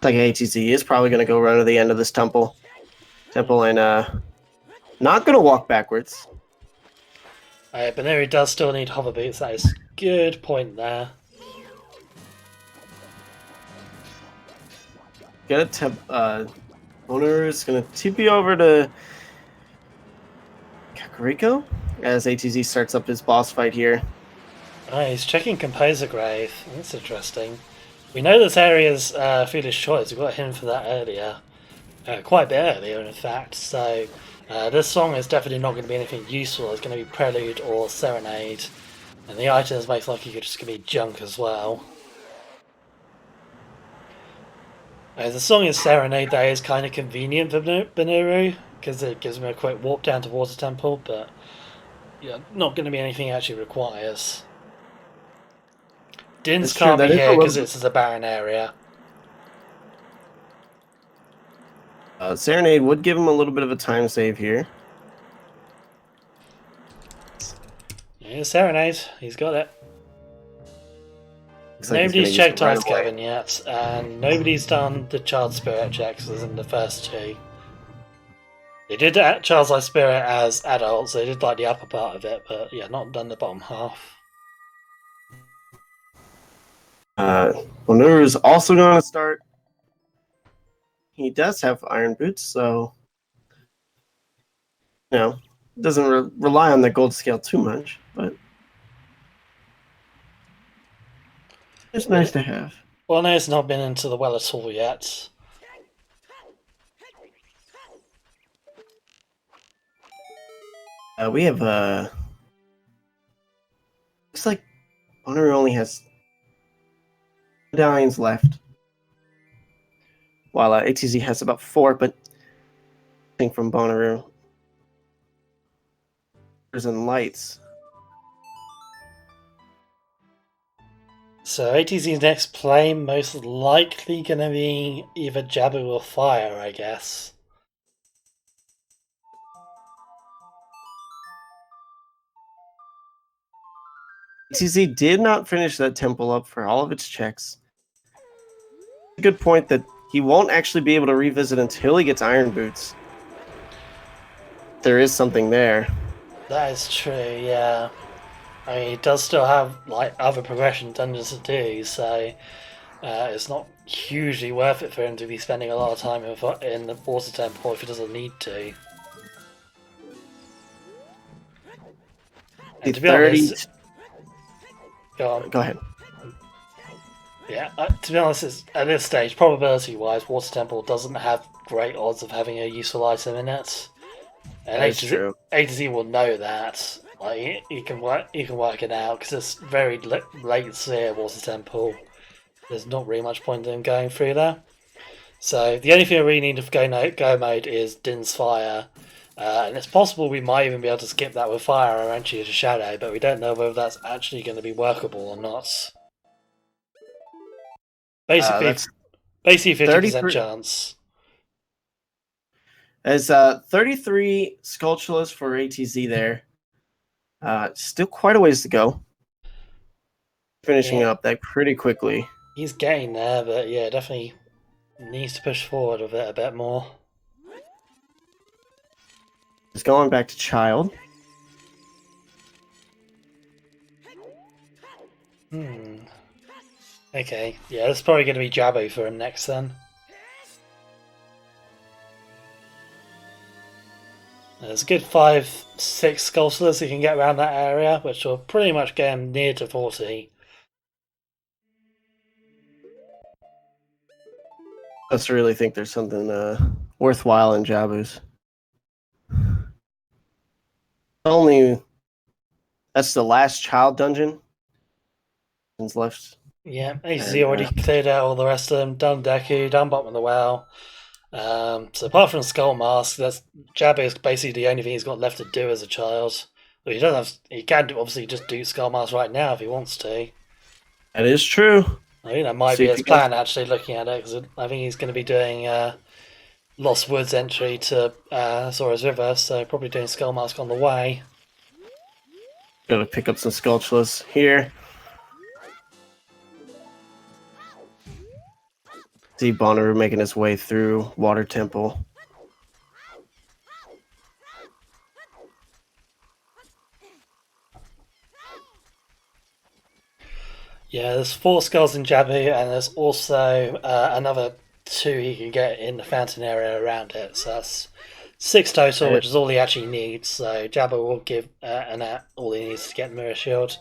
Like ATZ is probably going to go run to the end of this temple. And not going to walk backwards. Bonooru does still need hover boots. That is a good point there. Bonooru is going to TP over to Kakariko as ATZ starts up his boss fight here. Oh, he's checking Composer Grave. That's interesting. We know this area's Foolish Choice. We got a hint for that earlier. Quite a bit earlier, in fact. So this song is definitely not going to be anything useful. It's going to be Prelude or Serenade. And the items most likely just going to be junk as well. The song is Serenade, that is kind of convenient for Bonooru, because it gives him a quick walk down to Water Temple, but yeah, not going to be anything he actually requires. Din's can't be here because this is a barren area. Serenade would give him a little bit of a time save here. Yeah, Serenade, he's got it. Like nobody's checked Ice Cabin yet, and nobody's done the Child Spirit checks as in the first two. They did Child's Ice Spirit as adults, they did like the upper part of it, but yeah, not done the bottom half. Bonooru is also going to start. He does have iron boots, so doesn't rely on the gold scale too much, but it's nice to have. Well, no, it's not been into the well at all yet. We have looks like Bonooru only has medallions left, while ATZ has about 4, but I think from Bonooru. There's in lights. So ATZ's next play most likely going to be either Jabu or Fire, I guess. ATZ did not finish that temple up for all of its checks. a good point that he won't actually be able to revisit until he gets Iron Boots. There is something there. That is true, yeah. I mean, he does still have like other progression dungeons to do, so it's not hugely worth it for him to be spending a lot of time in the Water Temple if he doesn't need to. And to be 30. honest, go on. Go ahead. Yeah, to be honest, at this stage, probability-wise, Water Temple doesn't have great odds of having a useful item in it. And That's true. A to Z will know that. Like he can work it out because it's very late Seer Water Temple. There's not really much point in him going through there. So the only thing I really need to go mode is Din's Fire. And it's possible we might even be able to skip that with Fire or eventually as a Shadow, but we don't know whether that's actually going to be workable or not. Basically 50% chance. There's 33 Skulltulas for ATZ there. Still quite a ways to go. Finishing up that pretty quickly. He's getting there, but yeah, definitely needs to push forward with it a bit more. He's going back to Child. Okay, yeah, that's probably going to be Jabbo for him next then. There's a good 5-6 Skulltulas he can get around that area, which will pretty much get him near to 40. I just really think there's something worthwhile in Jabu's. That's the last Child dungeon left. Yeah, AZ already cleared out all the rest of them. Done Deku, done Bottom of the Well. So apart from Skull Mask, Jabba is basically the only thing he's got left to do as a child. But he can obviously just do Skull Mask right now if he wants to. That is true. I think that might be his plan, actually, looking at it, because I think he's going to be doing Lost Woods entry to Zora's River, so probably doing Skull Mask on the way. Gotta pick up some Skulltulas here. See Bonooru making his way through Water Temple. Yeah, there's 4 skulls in Jabu, and there's also another 2 he can get in the fountain area around it. So that's 6 total, which is all he actually needs. So Jabu will give Anat all he needs to get Mirror Shield.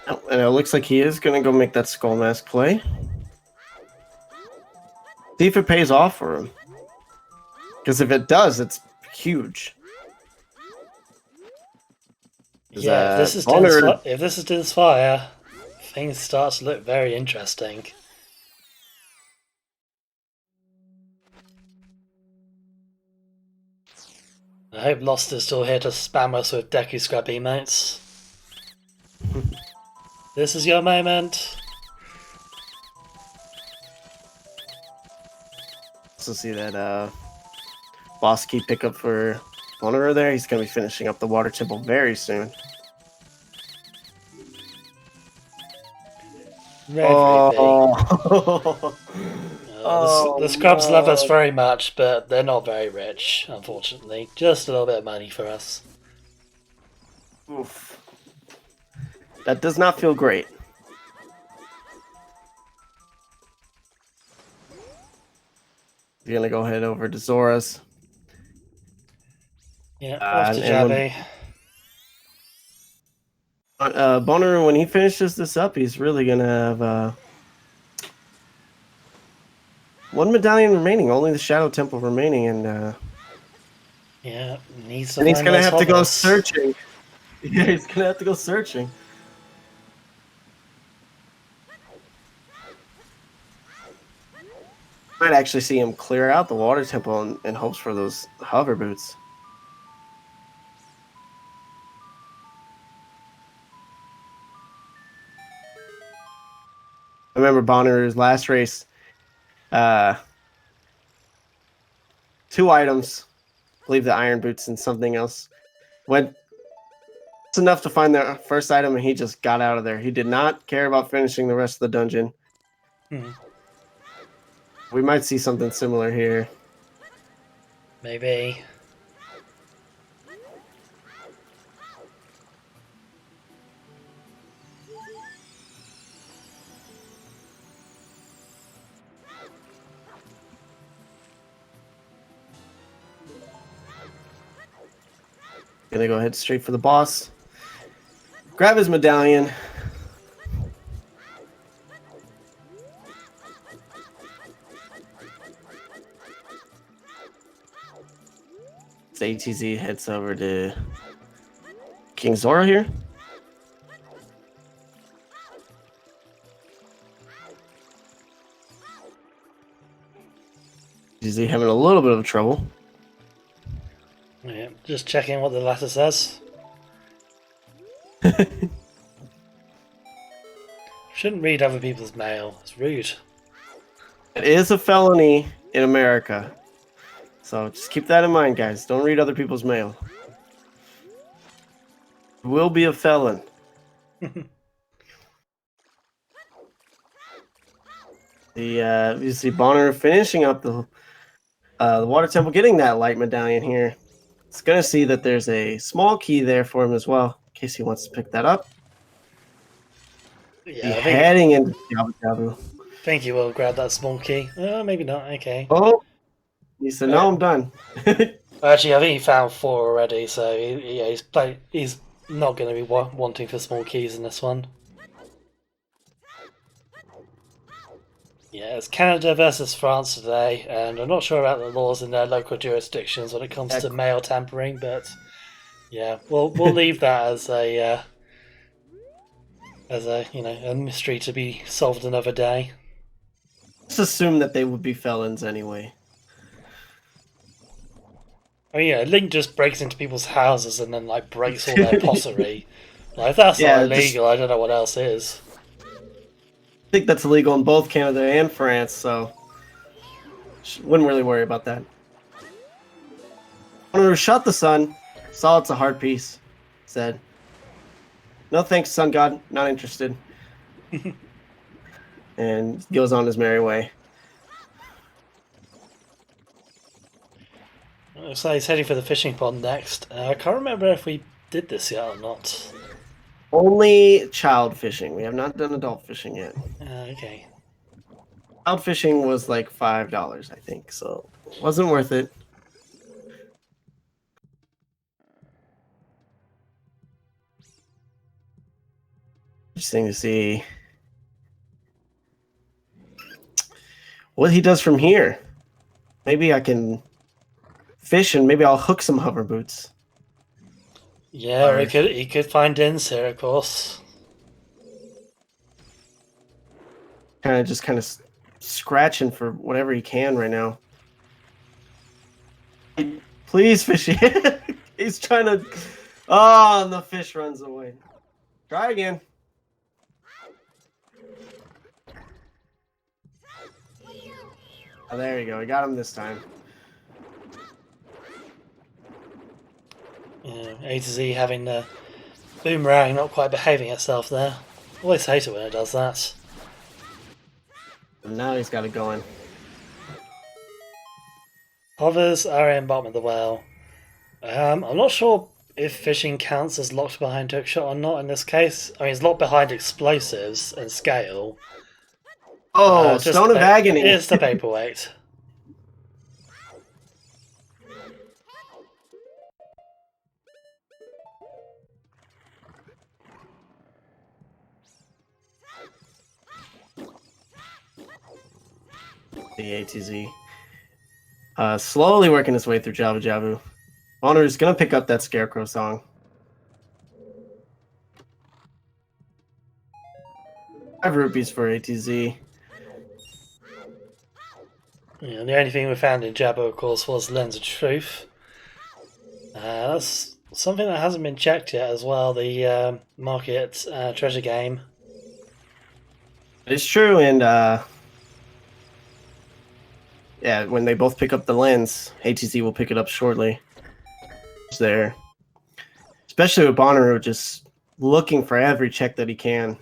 Oh, and it looks like he is going to go make that Skull Mask play. See if it pays off for him. Because if it does, it's huge. Yeah, if this is Din's Fire, things start to look very interesting. I hope Lost is still here to spam us with Deku Scrub emotes. This is your moment. Also see that boss key pickup for Bonooru there. He's going to be finishing up the Water Temple very soon. The Scrubs love us very much, but they're not very rich, unfortunately. Just a little bit of money for us. Oof. That does not feel great. You're gonna go head over to Zora's. Yeah, off to Jabe. Bonooru, when he finishes this up, he's really gonna have 1 medallion remaining, only the Shadow Temple remaining, and yeah, he's gonna have to go searching. Yeah, he's gonna have to go searching. Might actually see him clear out the Water Temple in hopes for those hover boots. I remember Bonooru's last race. 2 items. I believe the iron boots and something else. It's enough to find the first item, and he just got out of there. He did not care about finishing the rest of the dungeon. Hmm. We might see something similar here. Maybe. Gonna go ahead straight for the boss. Grab his medallion. ATZ heads over to King Zora here. ATZ having a little bit of trouble. Yeah, just checking what the letter says. Shouldn't read other people's mail. It's rude. It is a felony in America. So just keep that in mind, guys. Don't read other people's mail. You will be a felon. You see Bonooru finishing up the water temple, getting that light medallion here. It's gonna see that there's a small key there for him as well, in case he wants to pick that up. Yeah, Heading into Jabu Jabu. think you will grab that small key. Maybe not. Okay. Oh, he said, "No, I'm done." Actually, I think he found 4 already, so he's not going to be wanting for small keys in this one. Yeah, it's Canada versus France today, and I'm not sure about the laws in their local jurisdictions when it comes to mail tampering, but yeah, we'll leave that as a a mystery to be solved another day. Let's assume that they would be felons anyway. I mean, yeah, Link just breaks into people's houses and then like breaks all their pottery. Like, if that's not illegal, I don't know what else is. I think that's illegal in both Canada and France, so wouldn't really worry about that. Bonooru shot the sun, saw it's a hard piece, said, "No thanks, sun god, not interested," and goes on his merry way. Looks like he's heading for the fishing pond next. I can't remember if we did this yet or not. Only child fishing. We have not done adult fishing yet. Okay. Child fishing was like $5, I think, so it wasn't worth it. Interesting to see what he does from here. Maybe I can fish and maybe I'll hook some hover boots. Yeah, or he could find ins here, of course. Kind of scratching for whatever he can right now. Please fish it. He's trying to. Oh, and the fish runs away. Try again. Oh, there you go. I got him this time. Yeah, A to Z having the boomerang not quite behaving itself there. Always hate it when it does that. And now he's got it going. Hovers are in bottom of the well. I'm not sure if fishing counts as locked behind hookshot or not in this case. I mean, it's locked behind explosives and scale. Oh, Stone of Agony. It's the paperweight. The ATZ. Slowly working his way through Jabu Jabu. Bonooru's gonna pick up that Scarecrow song. 5 rupees for ATZ. Yeah, the only thing we found in Jabu, of course, was Lens of Truth. That's something that hasn't been checked yet as well, the market treasure game. It's true, and yeah, when they both pick up the lens, ATZ will pick it up shortly. It's there. Especially with Bonooru just looking for every check that he can.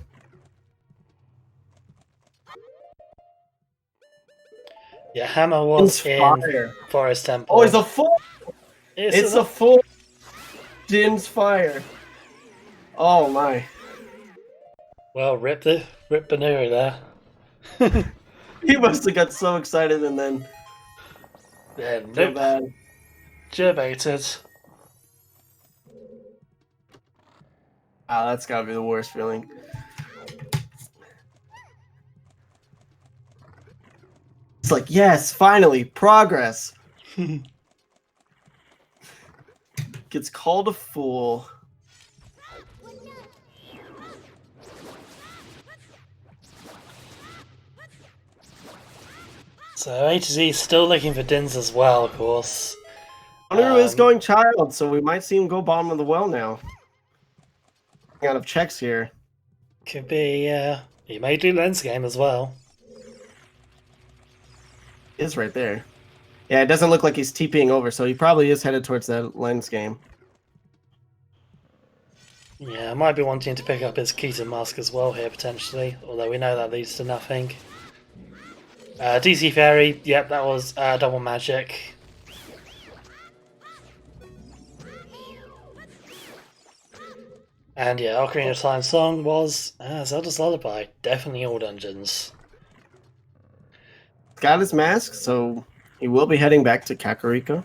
Yeah, Hammer was in Fire. Forest Temple. Oh, it's a full. It's a full Jin's fire. Oh my. Well, rip Bonooru there. He must have got so excited and then Yeah, feel nope. bad. Gerbated. Ah, that's gotta be the worst feeling. It's like, yes, finally, progress. Gets called a fool. So A to Z still looking for Dins as well, of course. Bonooru is going child, so we might see him go bottom of the well now. Out of checks here. Could be, he may do Lens Game as well. Is right there. Yeah, it doesn't look like he's TPing over, so he probably is headed towards that Lens game. Yeah, might be wanting to pick up his Keaton Mask as well here, potentially. Although we know that leads to nothing. DC Fairy, yep, that was double magic. And yeah, Ocarina of Time song was Zelda's Lullaby. Definitely all dungeons. Got his mask, so he will be heading back to Kakariko.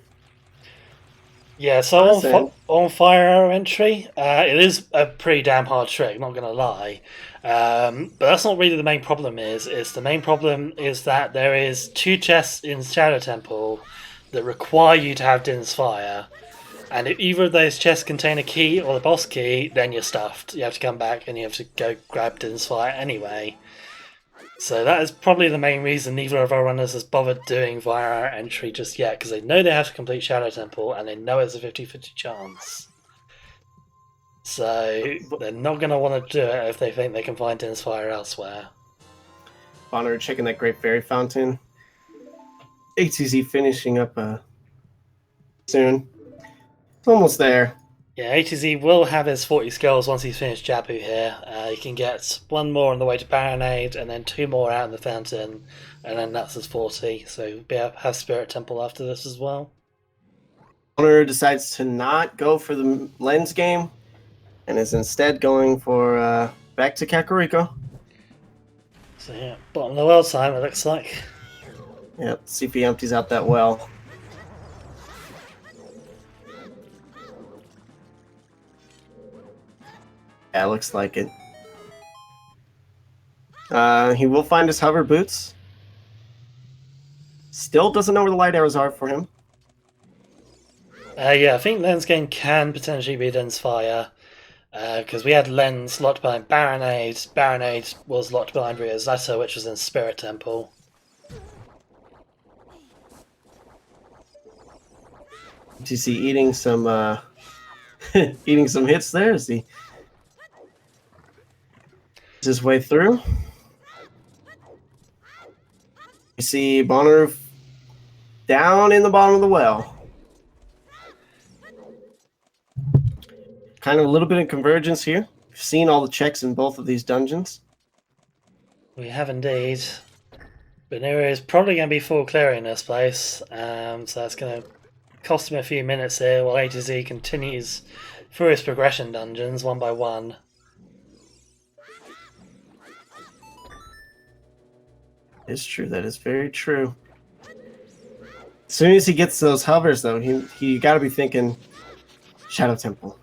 Yeah, so on Fire Arrow entry, it is a pretty damn hard trick, not gonna lie. But that's not really the main problem the main problem is that there is 2 chests in Shadow Temple that require you to have Din's Fire. And if either of those chests contain a key or the boss key, then you're stuffed. You have to come back and you have to go grab Din's Fire anyway. So that is probably the main reason neither of our runners has bothered doing via our entry just yet, because they know they have to complete Shadow Temple and they know it's a 50-50 chance. So they're not going to want to do it if they think they can find Din's Fire elsewhere. Bonooru checking that Great Fairy Fountain. ATZ finishing up soon. It's almost there. Yeah, ATZ will have his 40 skills once he's finished Jabu here. He can get 1 more on the way to Baronade, and then 2 more out in the fountain, and then that's his 40. So he'll have Spirit Temple after this as well. Bonooru decides to not go for the Lens game, and is instead going for back to Kakariko. So yeah, bottom of the world time it looks like. Yep, see if he empties out that well. Yeah, looks like it. He will find his hover boots. Still doesn't know where the light arrows are for him. Yeah, I think Lens Game can potentially be Din's Fire. Because we had Lens locked behind Baronade. Baronade was locked behind Rosetta, which was in Spirit Temple. Do you see eating some eating some hits there? Is he his way through? You see Bonooru down in the bottom of the well. Kind of a little bit of convergence here. We've seen all the checks in both of these dungeons. We have indeed. Bonooru is probably going to be full clearing this place, so that's going to cost him a few minutes here while A to Z continues through his progression dungeons one by one. It's true. That is very true. As soon as he gets those hovers, though, he got to be thinking Shadow Temple.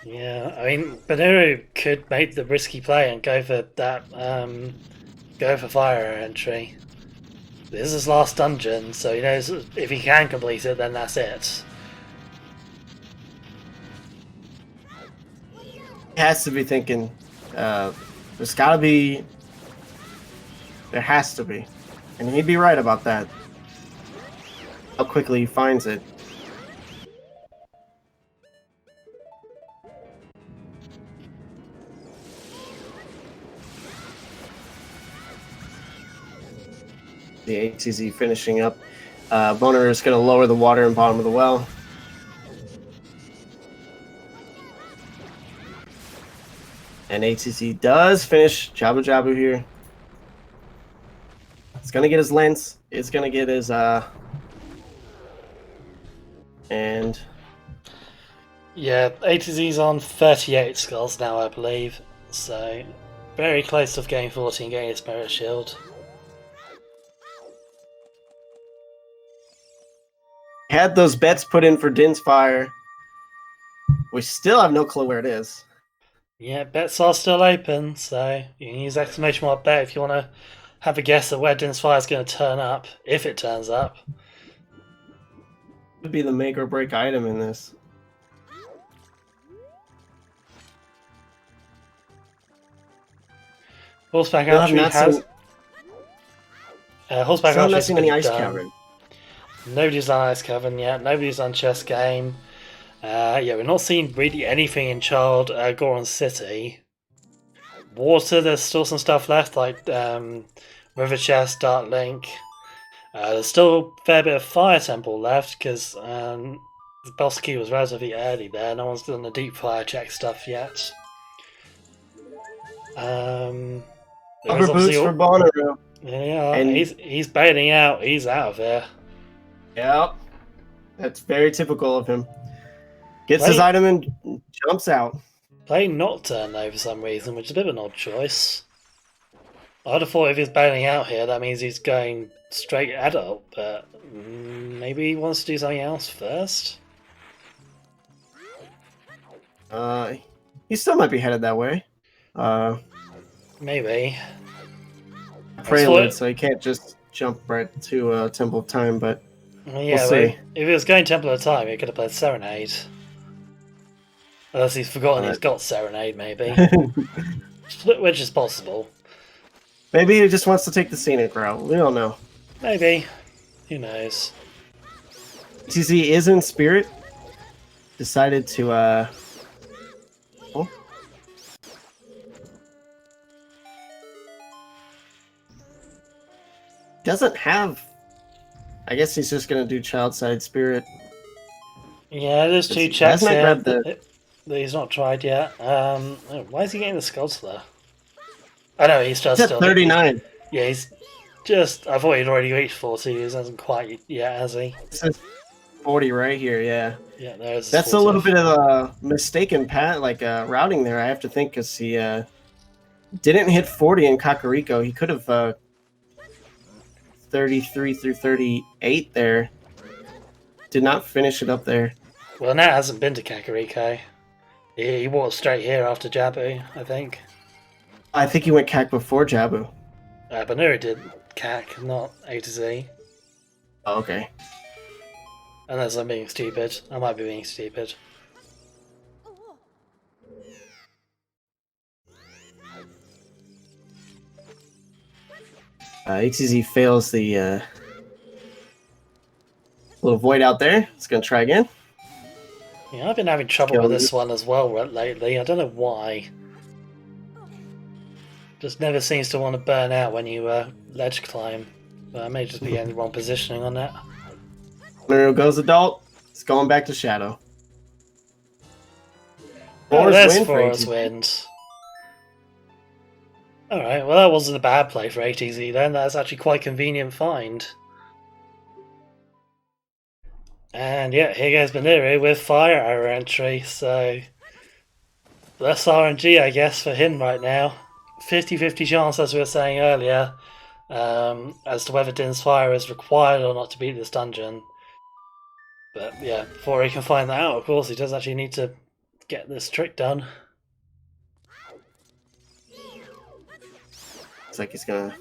Yeah, I mean, Bonooru could make the risky play and go for that, go for fire entry. This is his last dungeon, so he knows if he can complete it, then that's it. He has to be thinking, there's got to be. There has to be. And he'd be right about that. How quickly he finds it. The ATZ finishing up. Bonooru is going to lower the water in bottom of the well. And ATZ does finish Jabu Jabu here. He's going to get his lens. is gonna get his and yeah, ATZ's on 38 skulls now, I believe. So very close to getting 14, getting his Spirit Shield. had those bets put in for Din's Fire. We still have no clue where it is. Yeah, bets are still open, so you can use exclamation mark bet if you want to have a guess at where Din's Fire is going to turn up, if it turns up. Would be the make or break item in this. Horseback Still have Archery not has. seen, Horseback still have Archery not has seen any been Ice done. Cavern. Nobody's on Ice Cavern yet. Nobody's on Chess Game. Yeah, we're not seeing really anything in Child Goron City. Water, there's still some stuff left, like River Chess, Dark Link. There's still a fair bit of Fire Temple left, because the boss key was relatively early there. No one's done the deep fire check stuff yet. Upper boots for Bonooru. Yeah, and he's bailing out. He's out of there. Yep. That's very typical of him. Gets his item and jumps out. Playing Nocturne, though, for some reason, which is a bit of an odd choice. I'd have thought if he's bailing out here, that means he's going straight adult, but maybe he wants to do something else first? He still might be headed that way. Maybe. Prelude, so he can't just jump right to Temple of Time, but yeah, we'll see. If he was going Temple of Time, he could have played Serenade. Unless he's forgotten he's got Serenade, maybe. Which is possible. Maybe he just wants to take the scenic route. We don't know. Maybe. Who knows? TZ is in spirit. Decided to, oh. Doesn't have... I guess he's just going to do Child Side Spirit. Yeah, there's two checks here that he's not tried yet. Why is he getting the Skullsler? I know, he's just still 39. Yeah, he's just... I thought he'd already reached 40. He hasn't quite yet, has he? It says 40 right here, yeah. Yeah, there's That's 40. a little bit of a mistaken routing there, I have to think, because he didn't hit 40 in Kakariko. He could have 33 through 38 there. Did not finish it up there. Well, Nat hasn't been to Kakariko. He walked straight here after Jabu, I think. I think he went CAC before Jabu. Bonooru did CAC, not A to Z. Oh, okay. Unless I'm being stupid. I might be being stupid. HCZ fails the little void out there. It's going to try again. Yeah, I've been having trouble with this one as well lately. I don't know why. Just never seems to want to burn out when you ledge climb. But I may just be getting the wrong positioning on that. There goes adult. It's going back to Shadow. There's Forest Wind. Alright, well that wasn't a bad play for ATZ then. That's actually quite convenient find. And yeah, here goes Bonooru with Fire Arrow entry, so less RNG I guess for him right now. 50-50 chance, as we were saying earlier, as to whether Din's Fire is required or not to beat this dungeon. But yeah, before he can find that out, of course, he does actually need to get this trick done. Looks like he's gonna...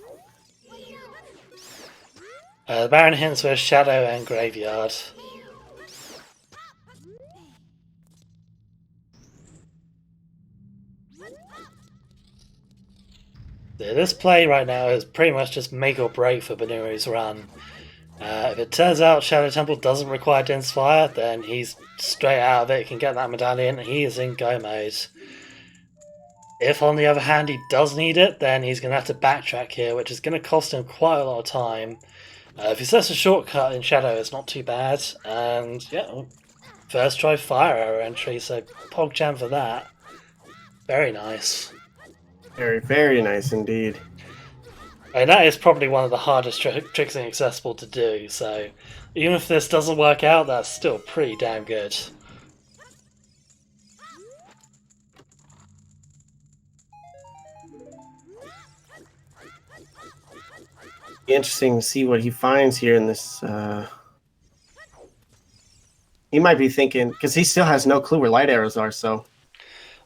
The Baron hints with Shadow and Graveyard. This play right now is pretty much just make or break for Bonooru's run. If it turns out Shadow Temple doesn't require Din's Fire, then he's straight out of it, can get that medallion, he is in go mode. If on the other hand he does need it, then he's going to have to backtrack here, which is going to cost him quite a lot of time. If he sets a shortcut in Shadow, it's not too bad, and yeah, first try Fire Arrow entry, so PogChamp for that. Very nice. Very, very nice indeed. And that is probably one of the hardest tricks in Accessible to do, so even if this doesn't work out, that's still pretty damn good. Interesting to see what he finds here in this. He might be thinking, because he still has no clue where light arrows are, so.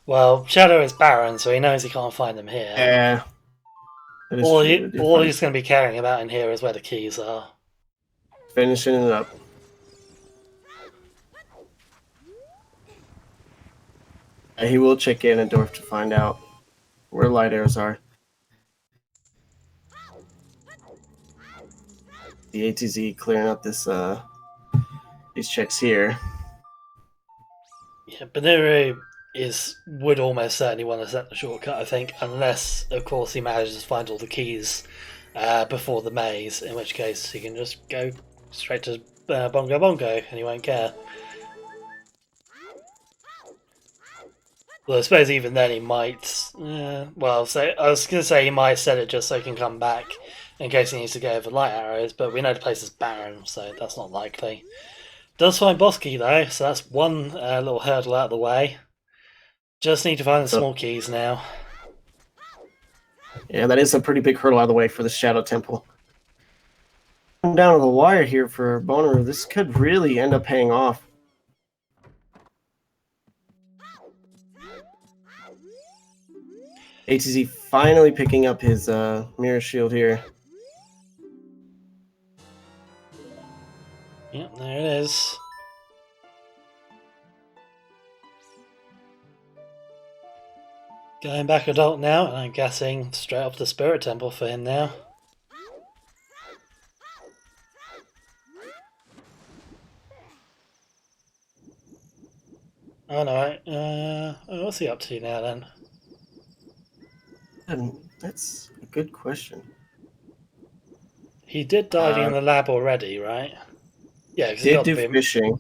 Well, Shadow is barren, so he knows he can't find them here. Yeah. That is All, true. all he's going to be caring about in here is where the keys are. Finishing it up. He will check Ganondorf to find out where light arrows are. The ATZ clearing up this these checks here. Yeah, Bonooru would almost certainly want to set the shortcut, I think, unless, of course, he manages to find all the keys before the maze, in which case he can just go straight to Bongo Bongo and he won't care. Well, I suppose even then he might. Well, so I was going to say he might set it just so he can come back in case he needs to go over light arrows, but we know the place is barren, so that's not likely. Does find boss key though, so that's one little hurdle out of the way. Just need to find the small keys now. Yeah, that is a pretty big hurdle out of the way for the Shadow Temple. Down to the wire here for Bonooru. This could really end up paying off. ATZ finally picking up his mirror shield here. Yep, there it is. Going back adult now, and I'm guessing straight up the Spirit Temple for him now. Oh no, what's he up to now then? That's a good question. He did diving in the lab already, right? Yeah, because he Did got do the fishing.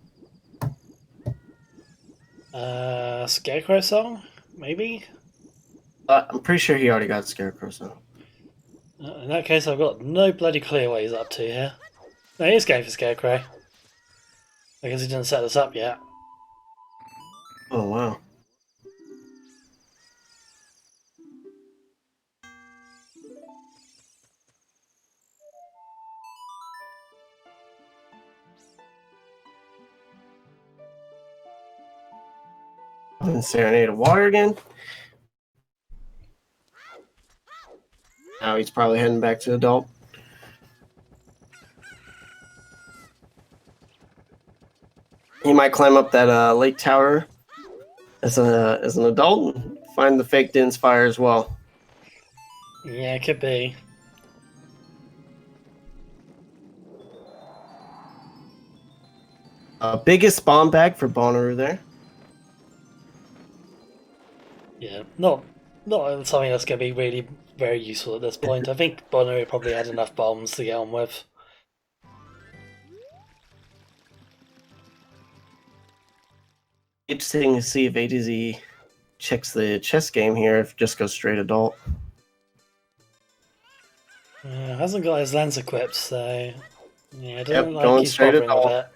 Scarecrow song, maybe? I'm pretty sure he already got Scarecrow song. In that case, I've got no bloody clue what he's up to here. No, he is going for Scarecrow. I guess he didn't set this up yet. Oh, wow. And Serenade of Water again. Now he's probably heading back to adult. He might climb up that lake tower as an adult and find the fake Din's fire as well. Yeah, it could be. Biggest bomb bag for Bonooru there. Yeah, not something that's going to be really very useful at this point. I think Bonooru probably had enough bombs to get on with. Interesting to see if ATZ checks the chess game here, if it just goes straight adult. Hasn't got his lens equipped, so yeah, it doesn't Yep, like going he's straight bothering adult. with it.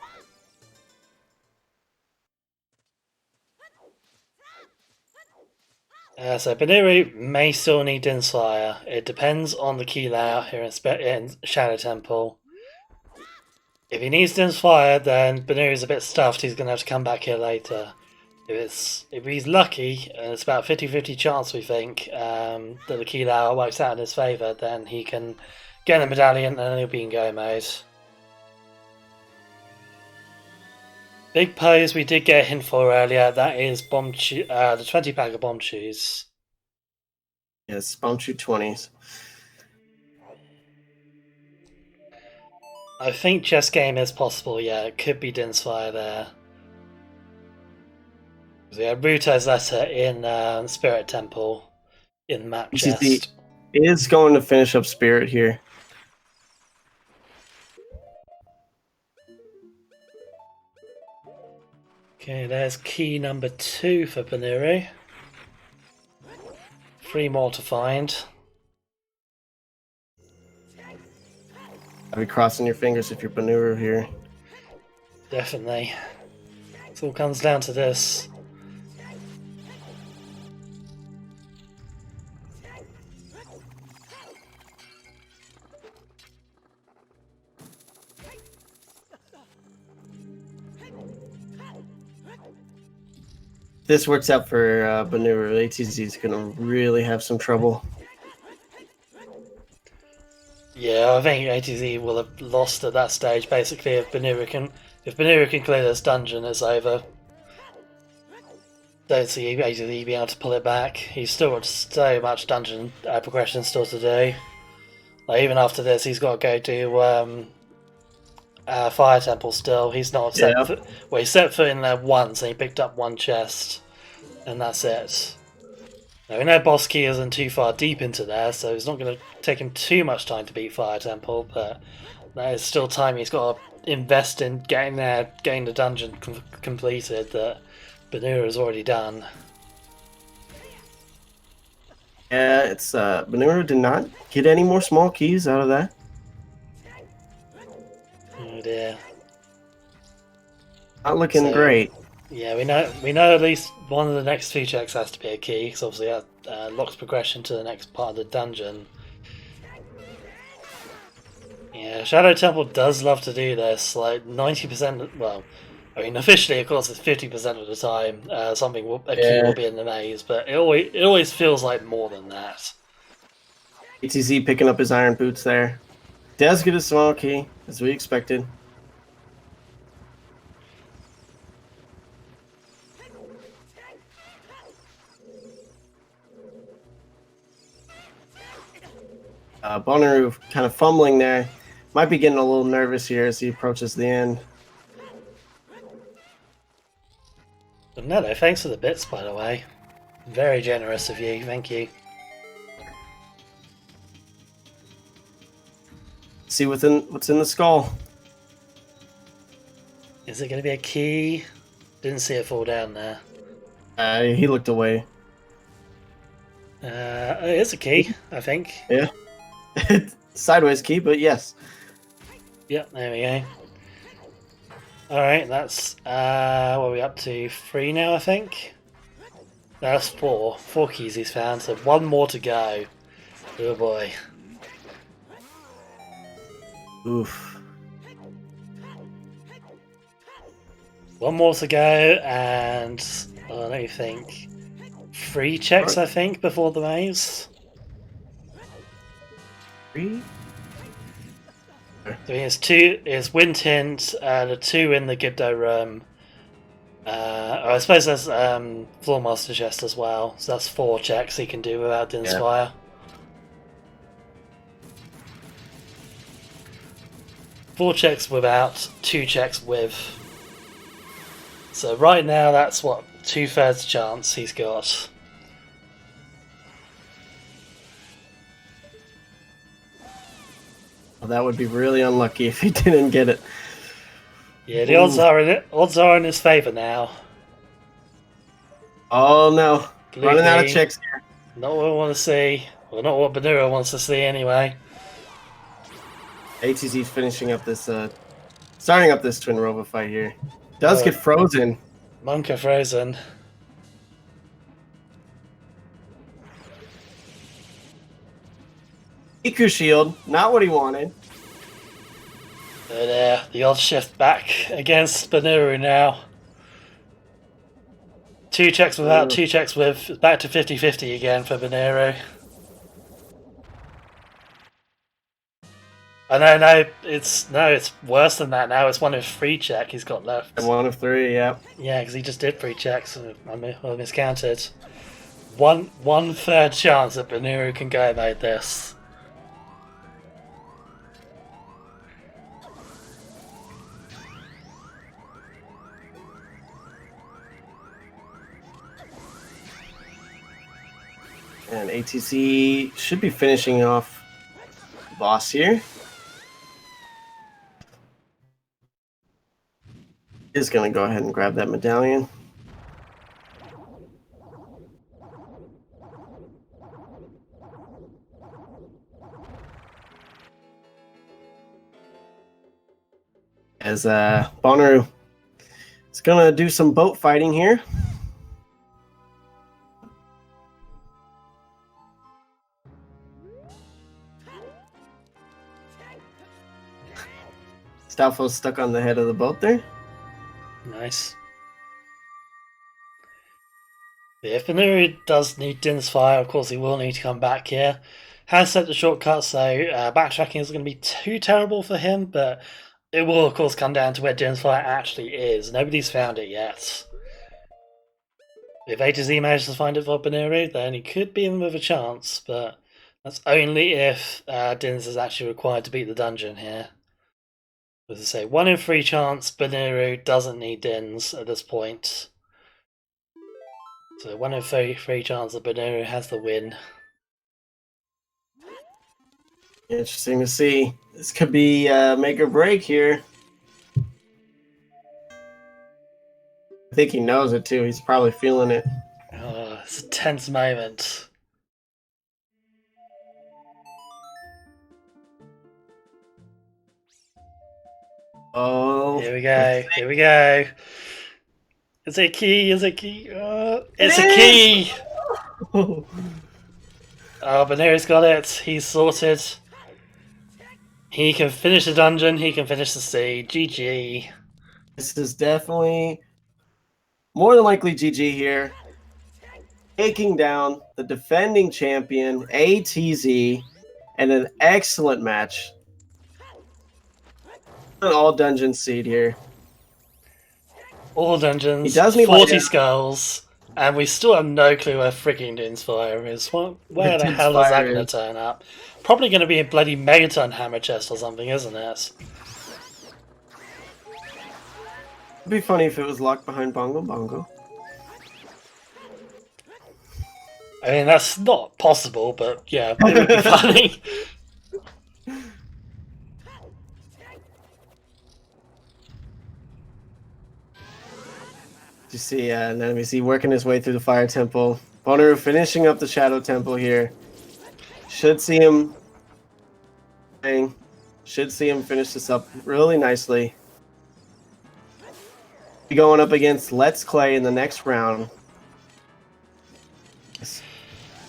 So Bonooru may still need Din's Fire. It depends on the key layout here in Shadow Temple. If he needs Din's Fire, then Bonooru's a bit stuffed. He's going to have to come back here later. If he's lucky, and it's about 50-50 chance we think that the key layout works out in his favour, then he can get the medallion and he'll be in go mode. Big pose we did get a hint for earlier. That is the 20 pack of bomb shoes. Yes, bomb shoe 20s. I think chess game is possible. Yeah, it could be Din's Fire there. So yeah, Ruto's letter in Spirit Temple in map chest. Is going to finish up Spirit here. Okay, there's key number 2 for Bonooru. 3 more to find. I'll be crossing your fingers if you're Bonooru here. Definitely. It all comes down to this. This works out for Bonooru. ATZ is going to really have some trouble. Yeah, I think ATZ will have lost at that stage. Basically, if Bonooru can clear this dungeon, it's over. Don't see ATZ being able to pull it back. He's still got so much dungeon progression still to do. Like even after this, he's got to go to Fire Temple still. He's not set foot. Well, he set foot in there once, and he picked up one chest, and that's it. Now, we know Boss Key isn't too far deep into there, so it's not going to take him too much time to beat Fire Temple, but that is still time he's got to invest in getting there, getting the dungeon completed that Bonooru has already done. Yeah, it's Bonooru did not get any more small keys out of that. Oh dear. Not looking great. Yeah, we know at least one of the next 2 checks has to be a key, because obviously that locks progression to the next part of the dungeon. Yeah, Shadow Temple does love to do this, like 90%, well, I mean officially of course it's 50% of the time a key will be in the maze, but it always feels like more than that. ATZ picking up his iron boots there. Does get a small key, as we expected. Bonooru kind of fumbling there. Might be getting a little nervous here as he approaches the end. But no, thanks for the bits, by the way. Very generous of you, thank you. See what's in the skull. Is it going to be a key? Didn't see it fall down there. He looked away. It is a key, I think. Yeah. Sideways key, but yes. Yep, there we go. Alright, that's what are we up to? 3 now, I think? That's 4. 4 keys he's found, so 1 more to go. Oh boy. Oof. 1 more to go, and let me think. 3 checks, I think, before the maze. 3? So here's 2. It's Wind Hint, the 2 in the Gibdo room. I suppose there's Floor Master Chest as well. So that's 4 checks he can do without Din's Fire. 4 checks without, 2 checks with. So right now that's what, 2/3 chance he's got. Well, that would be really unlucky if he didn't get it. Yeah, the odds are in his favour now. Oh no. Believe Running out of me, checks here. Not what we want to see. Well, not what Bonooru wants to see anyway. ATZ finishing up this starting up this Twin Robo fight here. Does get frozen. Monka frozen. Iku shield, not what he wanted. But the odds shift back against Bonooru now. 2 checks without, 2 checks with. Back to 50-50 again for Bonooru. No, it's worse than that now. It's 1 of 3 check he's got left. 1 of 3, yeah. Yeah, because he just did 3 checks. I miscounted. 1/3 chance that Bonooru can go like this. And ATC should be finishing off the boss here. Is going to go ahead and grab that medallion. as Bonooru is gonna do some boat fighting here. Stalfo's stuck on the head of the boat there. Nice. If Bonooru does need Din's fire, of course he will need to come back here. Has set the shortcut, so backtracking isn't going to be too terrible for him, but it will, of course, come down to where Din's fire actually is. Nobody's found it yet. If A to Z manages to find it for Bonooru, then he could be in with a chance, but that's only if Din's is actually required to beat the dungeon here. As I say, 1 in 3 chance Bonooru doesn't need Din's at this point. So 1 in 3 chance that Bonooru has the win. Interesting to see. This could be make or break here. I think he knows it too. He's probably feeling it. Oh, it's a tense moment. Oh, here we go. Here we go. Is it a key? Is it a key? It's a key! Oh, Bonooru's got it. He's sorted. He can finish the dungeon. He can finish the sea. GG. This is definitely more than likely GG here. Taking down the defending champion, ATZ, and an excellent match. An all dungeon seed here. All dungeons, he does need 40 skulls, and we still have no clue where freaking Din's fire is. Where the hell is that going to turn up? Probably going to be a bloody Megaton hammer chest or something, isn't it? It'd be funny if it was locked behind Bongo Bongo. I mean, that's not possible, but yeah, it would be funny. You see an enemy working his way through the fire temple. Bonooru finishing up the shadow temple here. Should see him finish this up really nicely. Be going up against Let's Clay in the next round.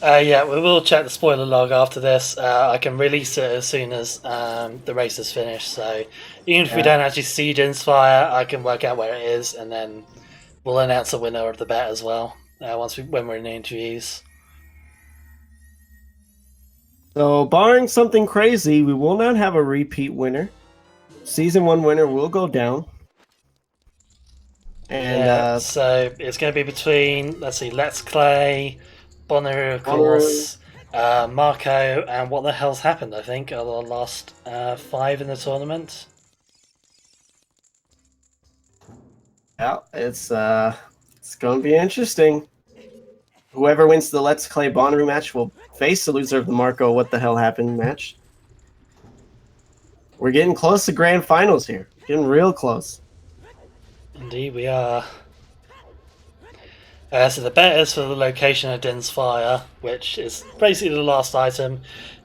Yeah, we will check the spoiler log after this. I can release it as soon as the race is finished. So even if we don't actually see Din's fire, I can work out where it is, and then we'll announce the winner of the bet as well when we're in the interviews. So, barring something crazy, we will not have a repeat winner. Season 1 winner will go down. And so it's going to be between, let's see, Let's Clay, Bonooru, of course, Marco, and what the hell's happened, I think, are the last 5 in the tournament. Yeah, it's going to be interesting. Whoever wins the Let's Clay Bonooru match will face the loser of the Marco What the Hell Happened match. We're getting close to grand finals here. Getting real close. Indeed, we are. So the bet is for the location of Din's fire, which is basically the last item.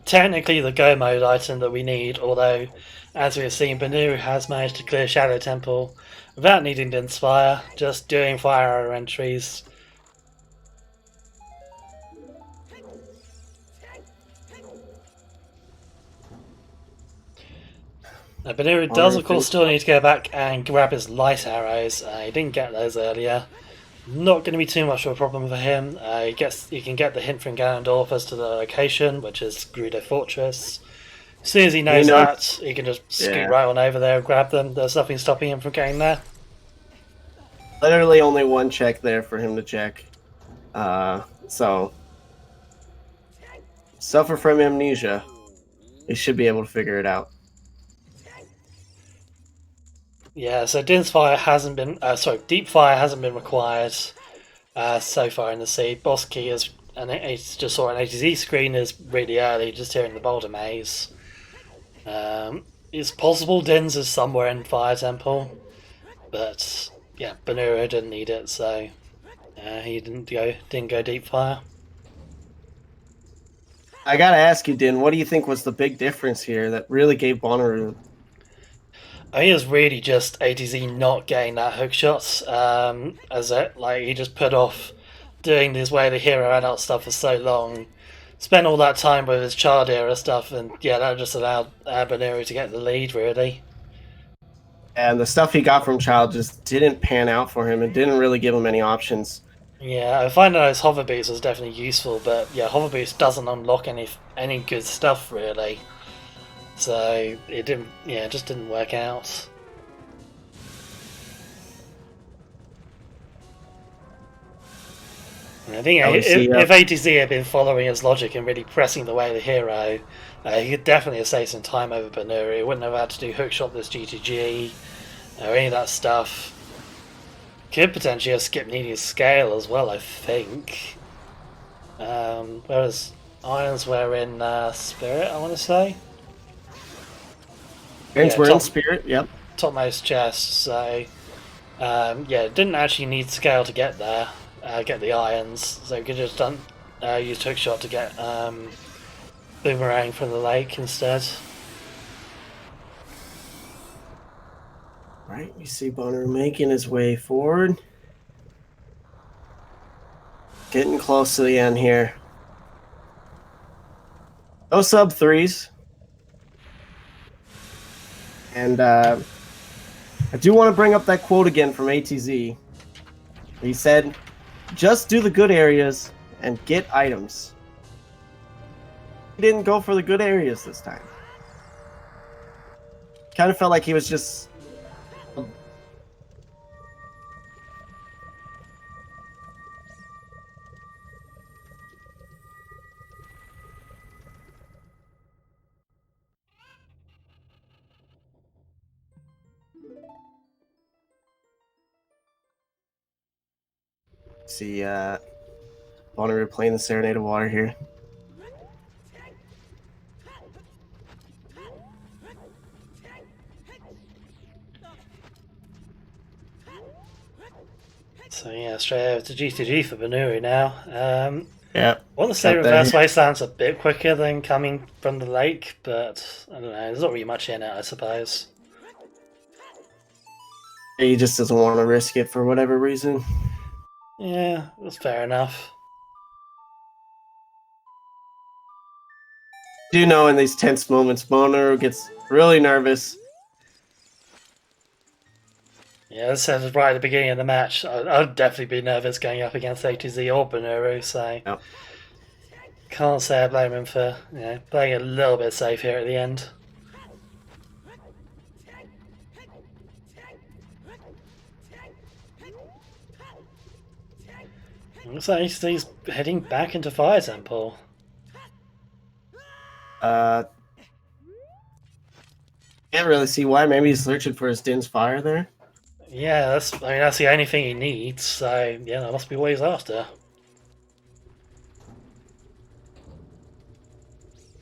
Technically the go mode item that we need, although, as we have seen, Bonooru has managed to clear Shadow Temple without needing Din's fire, just doing fire arrow entries. Bonooru does, of course, still need to go back and grab his light arrows. He didn't get those earlier. Not going to be too much of a problem for him. He can get the hint from Ganondorf as to the location, which is Gerudo Fortress. As soon as he knows that, he can just scoot right on over there and grab them. There's nothing stopping him from getting there. Literally only one check there for him to check. So, suffer from amnesia. He should be able to figure it out. Yeah, so Din's fire hasn't been, Deep Fire hasn't been required so far in the sea. Boss key is, and I just saw an ATZ screen is really early, just here in the Boulder Maze. It's possible Din's is somewhere in Fire Temple, but yeah, Bonooru didn't need it, so he didn't go Deep Fire. I gotta ask you, Din, what do you think was the big difference here that really gave Bonooru? I think it was really just ATZ not getting that hook shot, as it like he just put off doing this way the hero adult stuff for so long, spent all that time with his child era stuff, and yeah, that just allowed Bonooru to get the lead really. And the stuff he got from Child just didn't pan out for him. It didn't really give him any options. Yeah, I find those hover boots was definitely useful, but yeah, hover boots doesn't unlock any good stuff really. So it didn't, yeah, it just didn't work out. I think if ATZ had been following his logic and really pressing the way of the hero, he could definitely have saved some time over Bonooru. He wouldn't have had to do hookshot this GTG or any of that stuff. Could potentially have skipped needing scale as well, I think. Whereas irons were in Spirit, I want to say. Irons were in Spirit, yep. Topmost chest, so yeah, didn't actually need scale to get there. Get the irons, so we could just use hookshot to get boomerang from the lake instead. Right, you see Bonooru making his way forward. Getting close to the end here. No sub threes. And I do want to bring up that quote again from ATZ. He said, "Just do the good areas and get items." He didn't go for the good areas this time. Kind of felt like he was just... See, Bonooru playing the Serenade of Water here. So yeah, straight over to GTG for Bonooru now. Yeah. I want to say reverse wasteland's a bit quicker than coming from the lake, but I don't know, there's not really much in it, I suppose. He just doesn't want to risk it for whatever reason. Yeah, that's fair enough. I do know in these tense moments, Bonooru gets really nervous. Yeah, as I said right at the beginning of the match, I'd definitely be nervous going up against ATZ or Bonooru, so Yep. Can't say I blame him for playing a little bit safe here at the end. Looks like he's heading back into Fire Temple. Can't really see why. Maybe he's searching for his Din's Fire there. Yeah, that's the only thing he needs, so yeah, that must be what he's after.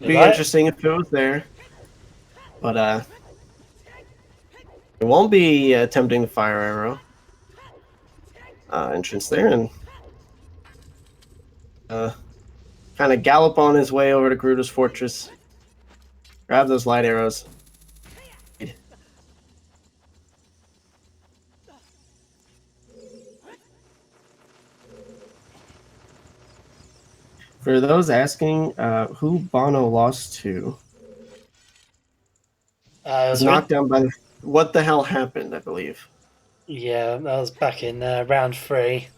It'd be interesting if it was there. But it won't be attempting the fire arrow. Entrance there, and kind of gallop on his way over to Gerudo's fortress. Grab those light arrows. For those asking who Bono lost to, was knocked down by what the hell happened, I believe. Yeah, that was back in round 3.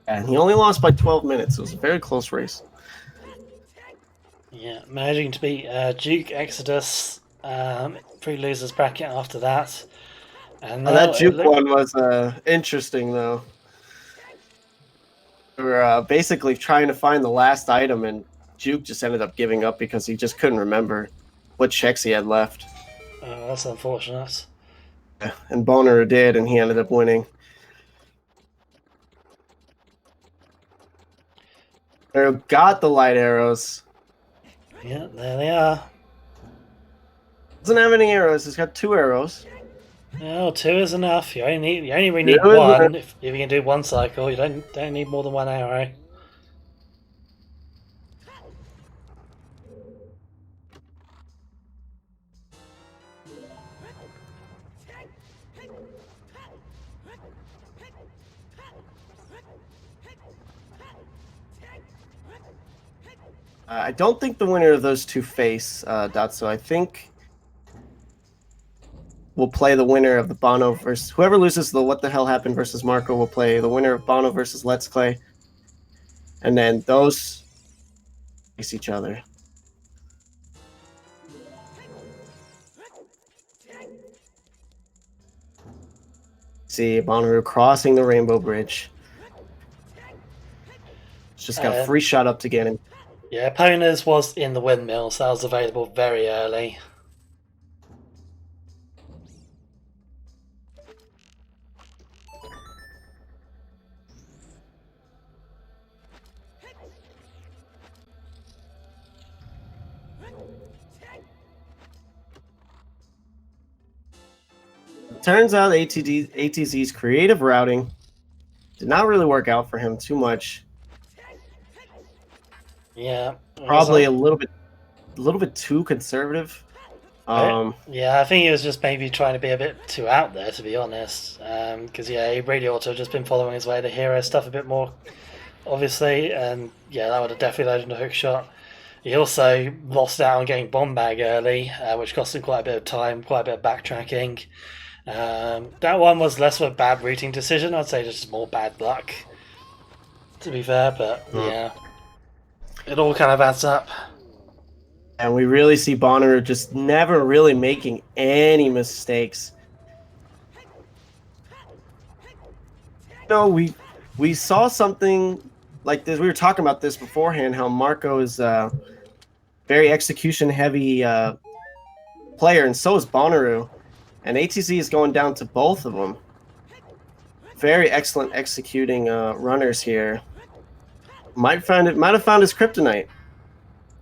And he only lost by 12 minutes. It was a very close race. Yeah, managing to beat Duke Exodus, pre-losers bracket after that. And that Duke one was interesting, though. We were basically trying to find the last item, and Duke just ended up giving up because he just couldn't remember what checks he had left. Oh, that's unfortunate. Yeah, and Bonooru did, and he ended up winning. They got the light arrows. Yeah, there they are. Doesn't have any arrows. He's got 2 arrows. No, 2 is enough. You only really need 1. If you can do 1 cycle, you don't need more than 1 arrow. I don't think the winner of those two face Datsu. I think we'll play the winner of the Bono versus whoever loses the What the Hell Happened versus Marco will play the winner of Bono versus Let's Play, and then those face each other. See Bonooru crossing the Rainbow Bridge. Just got a free shot up to get him. Yeah, Ponas was in the windmill, so that was available very early. Turns out ATZ's creative routing did not really work out for him too much. Yeah, probably a little bit too conservative. Yeah, I think he was just maybe trying to be a bit too out there, to be honest. Because yeah, Radio Auto just been following his way to hero stuff a bit more, obviously, and yeah, that would have definitely led him to hook shot. He also lost out on getting bomb bag early, which cost him quite a bit of time, quite a bit of backtracking. That one was less of a bad routing decision. I'd say just more bad luck, to be fair. But yeah, it all kind of adds up. And we really see Bonooru just never really making any mistakes. No, we saw something like this. We were talking about this beforehand, how Marco is a very execution-heavy player, and so is Bonooru. And ATZ is going down to both of them. Very excellent executing runners here. Might have found his kryptonite.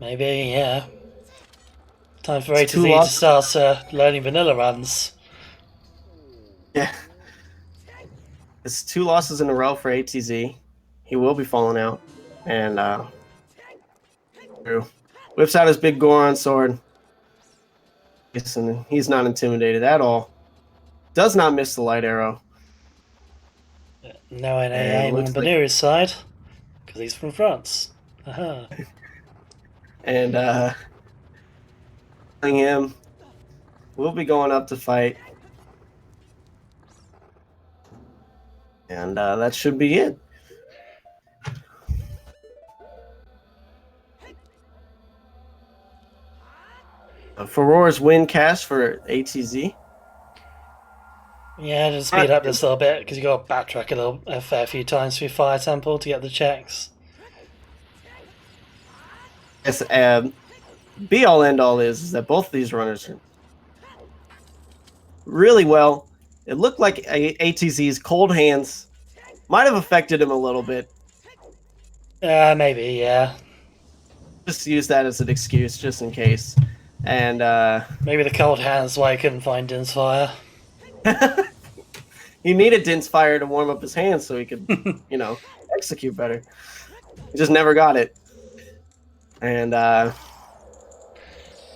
Maybe, yeah. Time for ATZ to start learning vanilla runs. Yeah. It's 2 losses in a row for ATZ. He will be falling out. And whips out his big Goron sword. And he's not intimidated at all. Does not miss the light arrow. No aim on Bonooru's side, because he's from France. Aha. And him, we'll be going up to fight. And that should be it. Furore's win cash for ATZ. Yeah, just speed up this a little bit because you got to backtrack a fair few times through Fire Temple to get the checks. Yes, be all end all is that both of these runners are really well. It looked like ATZ's cold hands might have affected him a little bit. Maybe, yeah. Just use that as an excuse, just in case. And maybe the cold hands why he couldn't find Din's fire. He needed Din's fire to warm up his hands so he could, execute better. He just never got it. And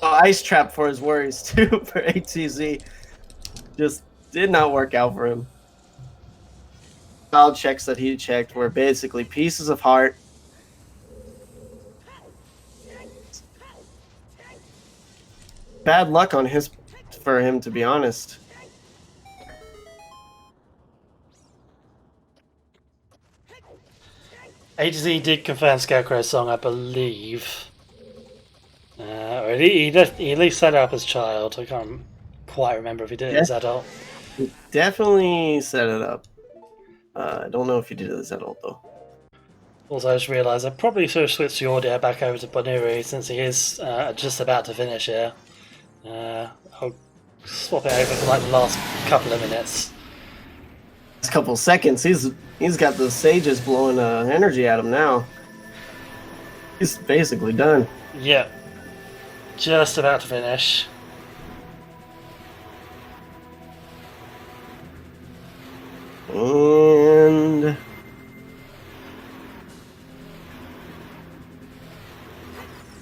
ice trap for his worries too for ATZ. Just did not work out for him. All checks that he checked were basically pieces of heart. Bad luck for him, to be honest. ATZ did confirm Scarecrow's song, I believe. Or he at least set it up as child. I can't quite remember if he did it as adult. He definitely set it up. I don't know if he did it as adult, though. Also, I just realised I probably should have switched the audio back over to Bonooru since he is just about to finish here. I'll swap it over for like the last couple of minutes. Last couple of seconds, he's got the sages blowing energy at him now. He's basically done. Yeah, just about to finish.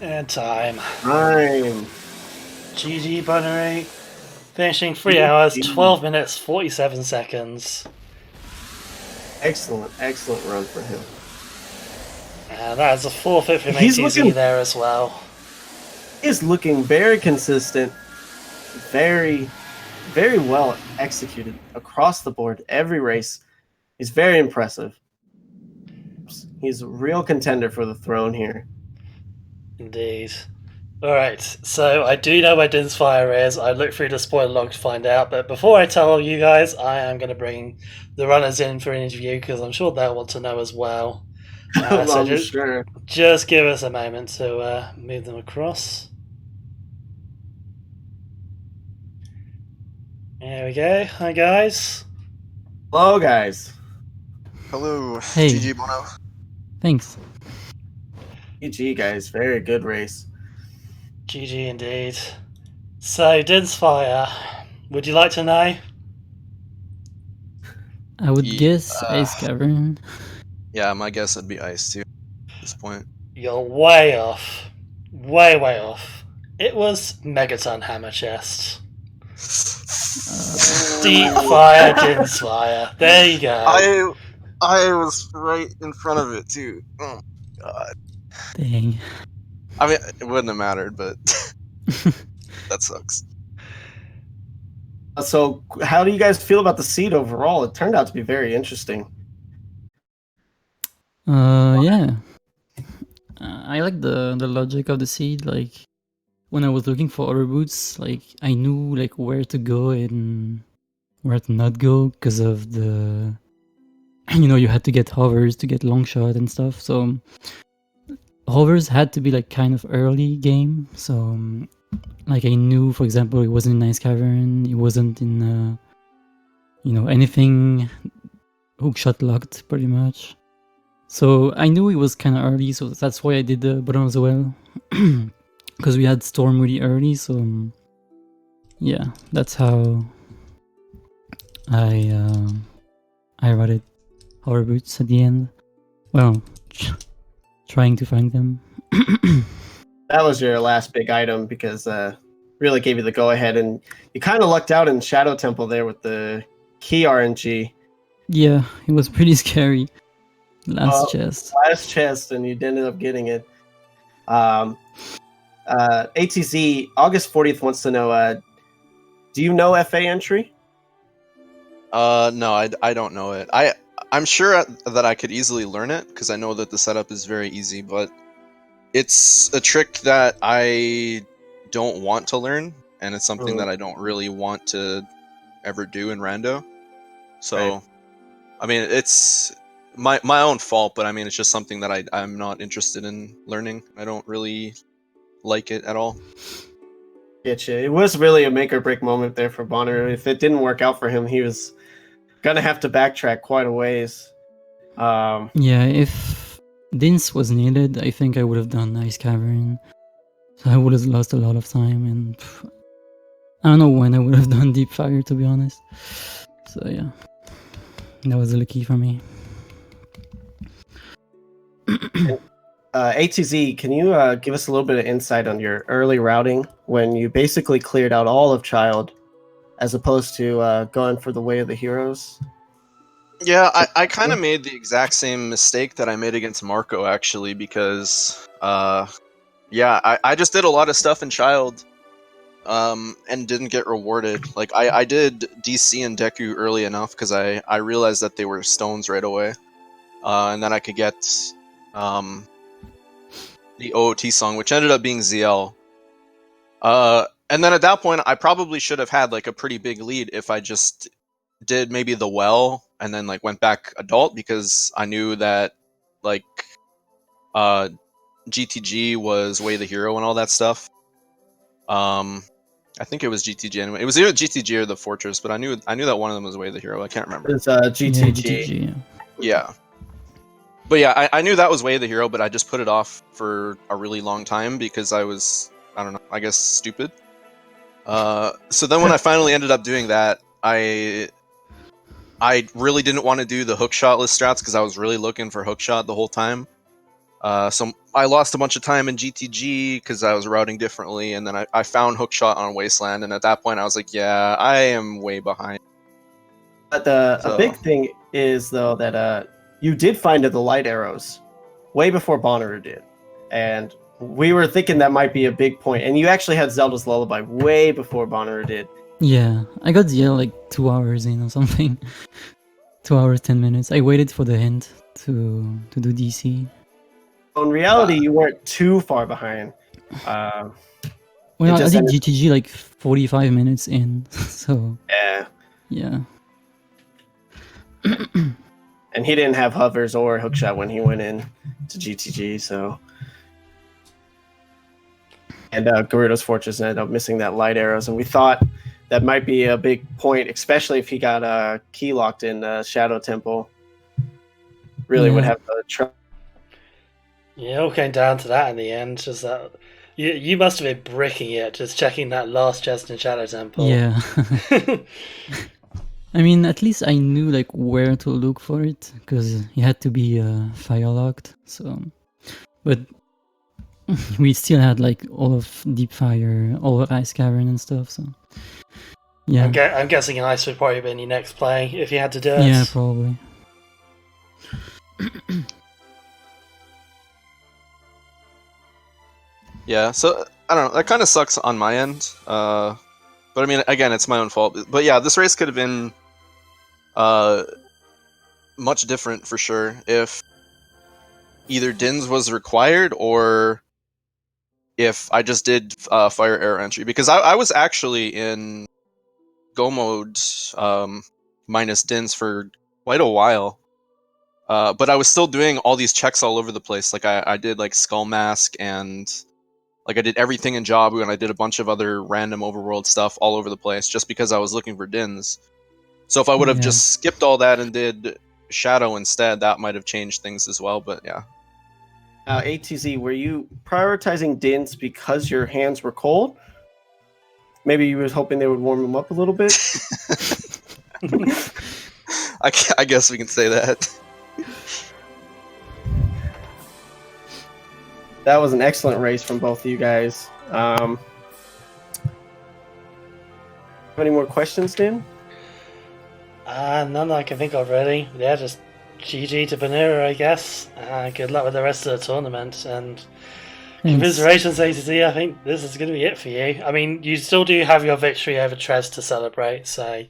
And time. GG Bonooru. Finishing 3 hours, 12 minutes, 47 seconds. Excellent run for him. And that is a forfeit from He's ATZ looking- there as well. Is looking very consistent, very, very well executed across the board. Every race, he's very impressive. He's a real contender for the throne here. Indeed. Alright, so I do know where Din's Fire is. I looked through the spoiler log to find out, but before I tell you guys, I am going to bring the runners in for an interview because I'm sure they'll want to know as well. I'm sure. Just give us a moment to move them across. There we go. Hi, guys. Hello, guys. Hello, Hey. GG Bono. Thanks. GG, guys. Very good race. GG indeed. So, Din's Fire, would you like to know? I would Ye- guess Ice Cavern. Yeah, my guess would be Ice too at this point. You're way off. Way, way off. It was Megaton Hammer Chest. Deep Fire, Din's Fire. There you go. I was right in front of it too. Oh my god. Dang. I mean, it wouldn't have mattered, but that sucks. So, how do you guys feel about the seed overall? It turned out to be very interesting. Yeah. I like the logic of the seed. Like when I was looking for other boots, like I knew like where to go and where to not go because of the, you had to get hovers to get long shot and stuff. So hovers had to be like kind of early game. So like I knew, for example, it wasn't in Ice Cavern. It wasn't in anything hookshot locked pretty much. So I knew it was kind of early, so that's why I did the bottom as well. Because we had Storm really early, so yeah, that's how I rated Hover Boots at the end. Well, trying to find them. That was your last big item because really gave you the go ahead, and you kind of lucked out in Shadow Temple there with the key RNG. Yeah, it was pretty scary. Last chest. Last chest, and you ended up getting it. ATZ August 40th wants to know, do you know FA entry? No, I don't know it. I'm sure that I could easily learn it because I know that the setup is very easy, but it's a trick that I don't want to learn, and it's something that I don't really want to ever do in rando. So, Right. I mean, it's my own fault, but I mean, it's just something that I'm not interested in learning. I don't really like it at all. Get you. It was really a make or break moment there for Bonooru. If it didn't work out for him, he was gonna have to backtrack quite a ways. Yeah, if Dins was needed, I think I would have done Ice Cavern. So I would have lost a lot of time, and I don't know when I would have done Deep Fire, to be honest. So yeah, that was the key for me. ATZ, can you give us a little bit of insight on your early routing when you basically cleared out all of Child, as opposed to going for the way of the heroes? Yeah, I kind of made the exact same mistake that I made against Marco, actually, because I just did a lot of stuff in Child and didn't get rewarded. Like I did DC and Deku early enough because I realized that they were stones right away, and then I could get the OOT song, which ended up being ZL. And then at that point, I probably should have had like a pretty big lead if I just did maybe the well and then like went back adult, because I knew that like GTG was Way the Hero and all that stuff. I think it was GTG anyway. It was either GTG or the Fortress, but I knew that one of them was Way the Hero. I can't remember. It's GTG. Yeah, GTG, yeah. Yeah. But yeah, I knew that was Way the Hero, but I just put it off for a really long time because I was, I don't know, I guess stupid. So then when I finally ended up doing that, I really didn't want to do the hookshotless strats because I was really looking for hookshot the whole time. So I lost a bunch of time in GTG because I was routing differently, and then I found hookshot on Wasteland, and at that point I was like, yeah, I am way behind. But a big thing is, though, that you did find the light arrows way before Bonooru did. And we were thinking that might be a big point. And you actually had Zelda's Lullaby way before Bonooru did. Yeah, I got the like 2 hours in or something. 2 hours 10 minutes. I waited for the hint to do DC. In reality, you weren't too far behind. Well, It I just did ended- GTG like 45 minutes in, so Yeah. yeah. And he didn't have hovers or hookshot when he went in to GTG, so. And Gerudo's Fortress ended up missing that light arrows, and we thought that might be a big point, especially if he got key locked in Shadow Temple. Really would Yeah. have the trouble. Yeah, it all came down to that in the end. Just that you must have been bricking it, just checking that last chest in Shadow Temple. Yeah. I mean, at least I knew like where to look for it because it had to be fire locked. So, but we still had like all of Deep Fire, all of Ice Cavern and stuff. So, yeah, I'm guessing ice would probably be in your next play if you had to do it. yeah, probably. Yeah, so I don't know. That kind of sucks on my end. But I mean, again, it's my own fault. But yeah, this race could have been much different for sure if either Dins was required or if I just did fire arrow entry, because I was actually in go mode minus Dins for quite a while. But I was still doing all these checks all over the place. Like I did like Skull Mask and like I did everything in Jabu, and I did a bunch of other random overworld stuff all over the place just because I was looking for Dins. So if I would have Yeah. just skipped all that and did Shadow instead, that might have changed things as well. But yeah. ATZ, were you prioritizing Dins because your hands were cold? Maybe you was hoping they would warm them up a little bit? I guess we can say that. That was an excellent race from both of you guys. Have any more questions, Dan? None that I can think of really. Yeah, just GG to Bonooru, I guess. Good luck with the rest of the tournament, and Thanks. commiserations, ATZ. I think this is going to be it for you. I mean, you still do have your victory over Trez to celebrate, so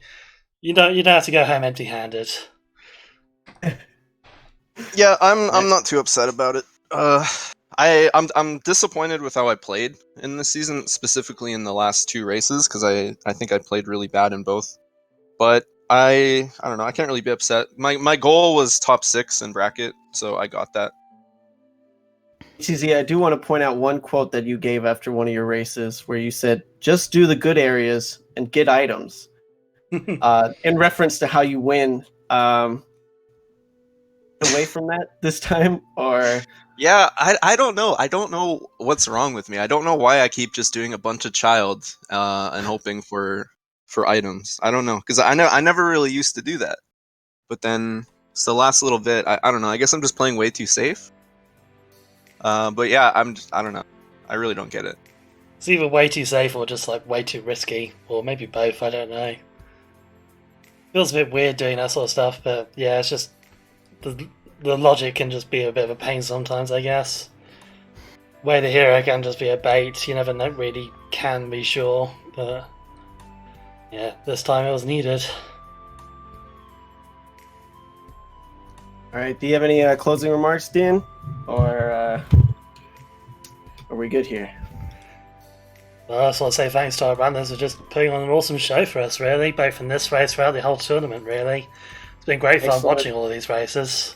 you don't have to go home empty-handed. Yeah, I'm not too upset about it. I'm disappointed with how I played in this season, specifically in the last 2 races, because I think I played really bad in both. But I don't know, I can't really be upset. My goal was top 6 in bracket, so I got that. ATZ, I do want to point out one quote that you gave after one of your races where you said, just do the good areas and get items. In reference to how you win. Away from that this time, or Yeah, I don't know. I don't know what's wrong with me. I don't know why I keep just doing a bunch of child and hoping for items. I don't know, because I never really used to do that. But then it's the last little bit. I don't know. I guess I'm just playing way too safe. But yeah, I don't know. I really don't get it. It's either way too safe or just like way too risky, or maybe both. I don't know. Feels a bit weird doing that sort of stuff, but yeah, it's just the logic can just be a bit of a pain sometimes, I guess. Way the hero can just be a bait. You never really can be sure, but yeah, this time it was needed. all right. Do you have any closing remarks, Dan, or are we good here? Well, I just want to say thanks to our runners for just putting on an awesome show for us, really, both in this race throughout the whole tournament, really. It's been great fun Excellent. watching all of these races.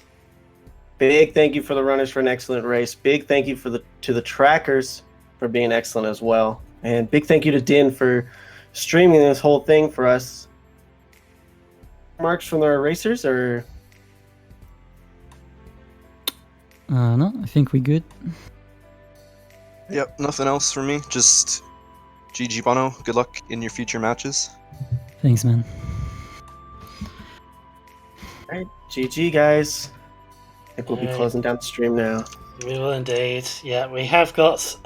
Big thank you for the runners for an excellent race. Big thank you to the trackers for being excellent as well, and big thank you to Din for streaming this whole thing for us. Remarks from our racers, or No, I think we're good. Yep, nothing else for me. Just GG Bono. Good luck in your future matches. Thanks, man. all right, GG guys. I think we'll be Alright. closing down the stream now. We will indeed. Yeah, we have got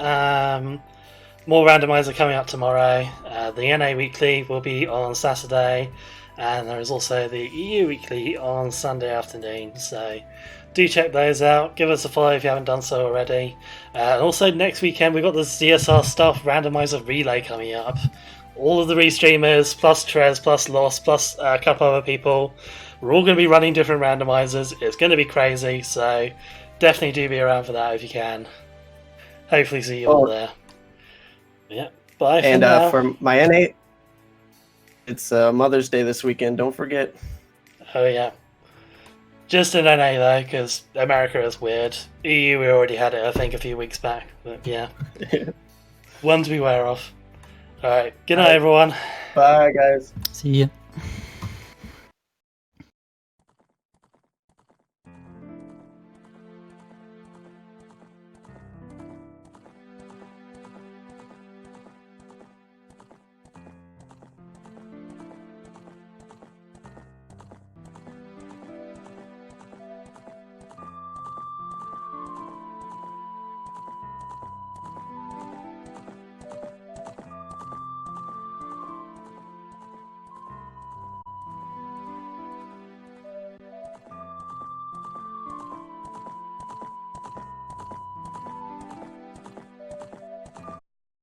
more Randomizer coming up tomorrow. The NA Weekly will be on Saturday, And there is also the EU Weekly on Sunday afternoon, so do check those out. Give us a follow if you haven't done so already. And also next weekend we've got the CSR Stuff Randomizer Relay coming up. All of the restreamers, plus Trez, plus Lost, plus a couple other people. We're all going to be running different randomizers. It's going to be crazy, so definitely do be around for that if you can. Hopefully see you all there. Yeah, bye for now. For my NA, it's Mother's Day this weekend. Don't forget. Oh yeah. Just an NA though, because America is weird. EU, we already had it, I think, a few weeks back. But yeah. One to beware of. Alright, good night, everyone. Bye, guys. See ya.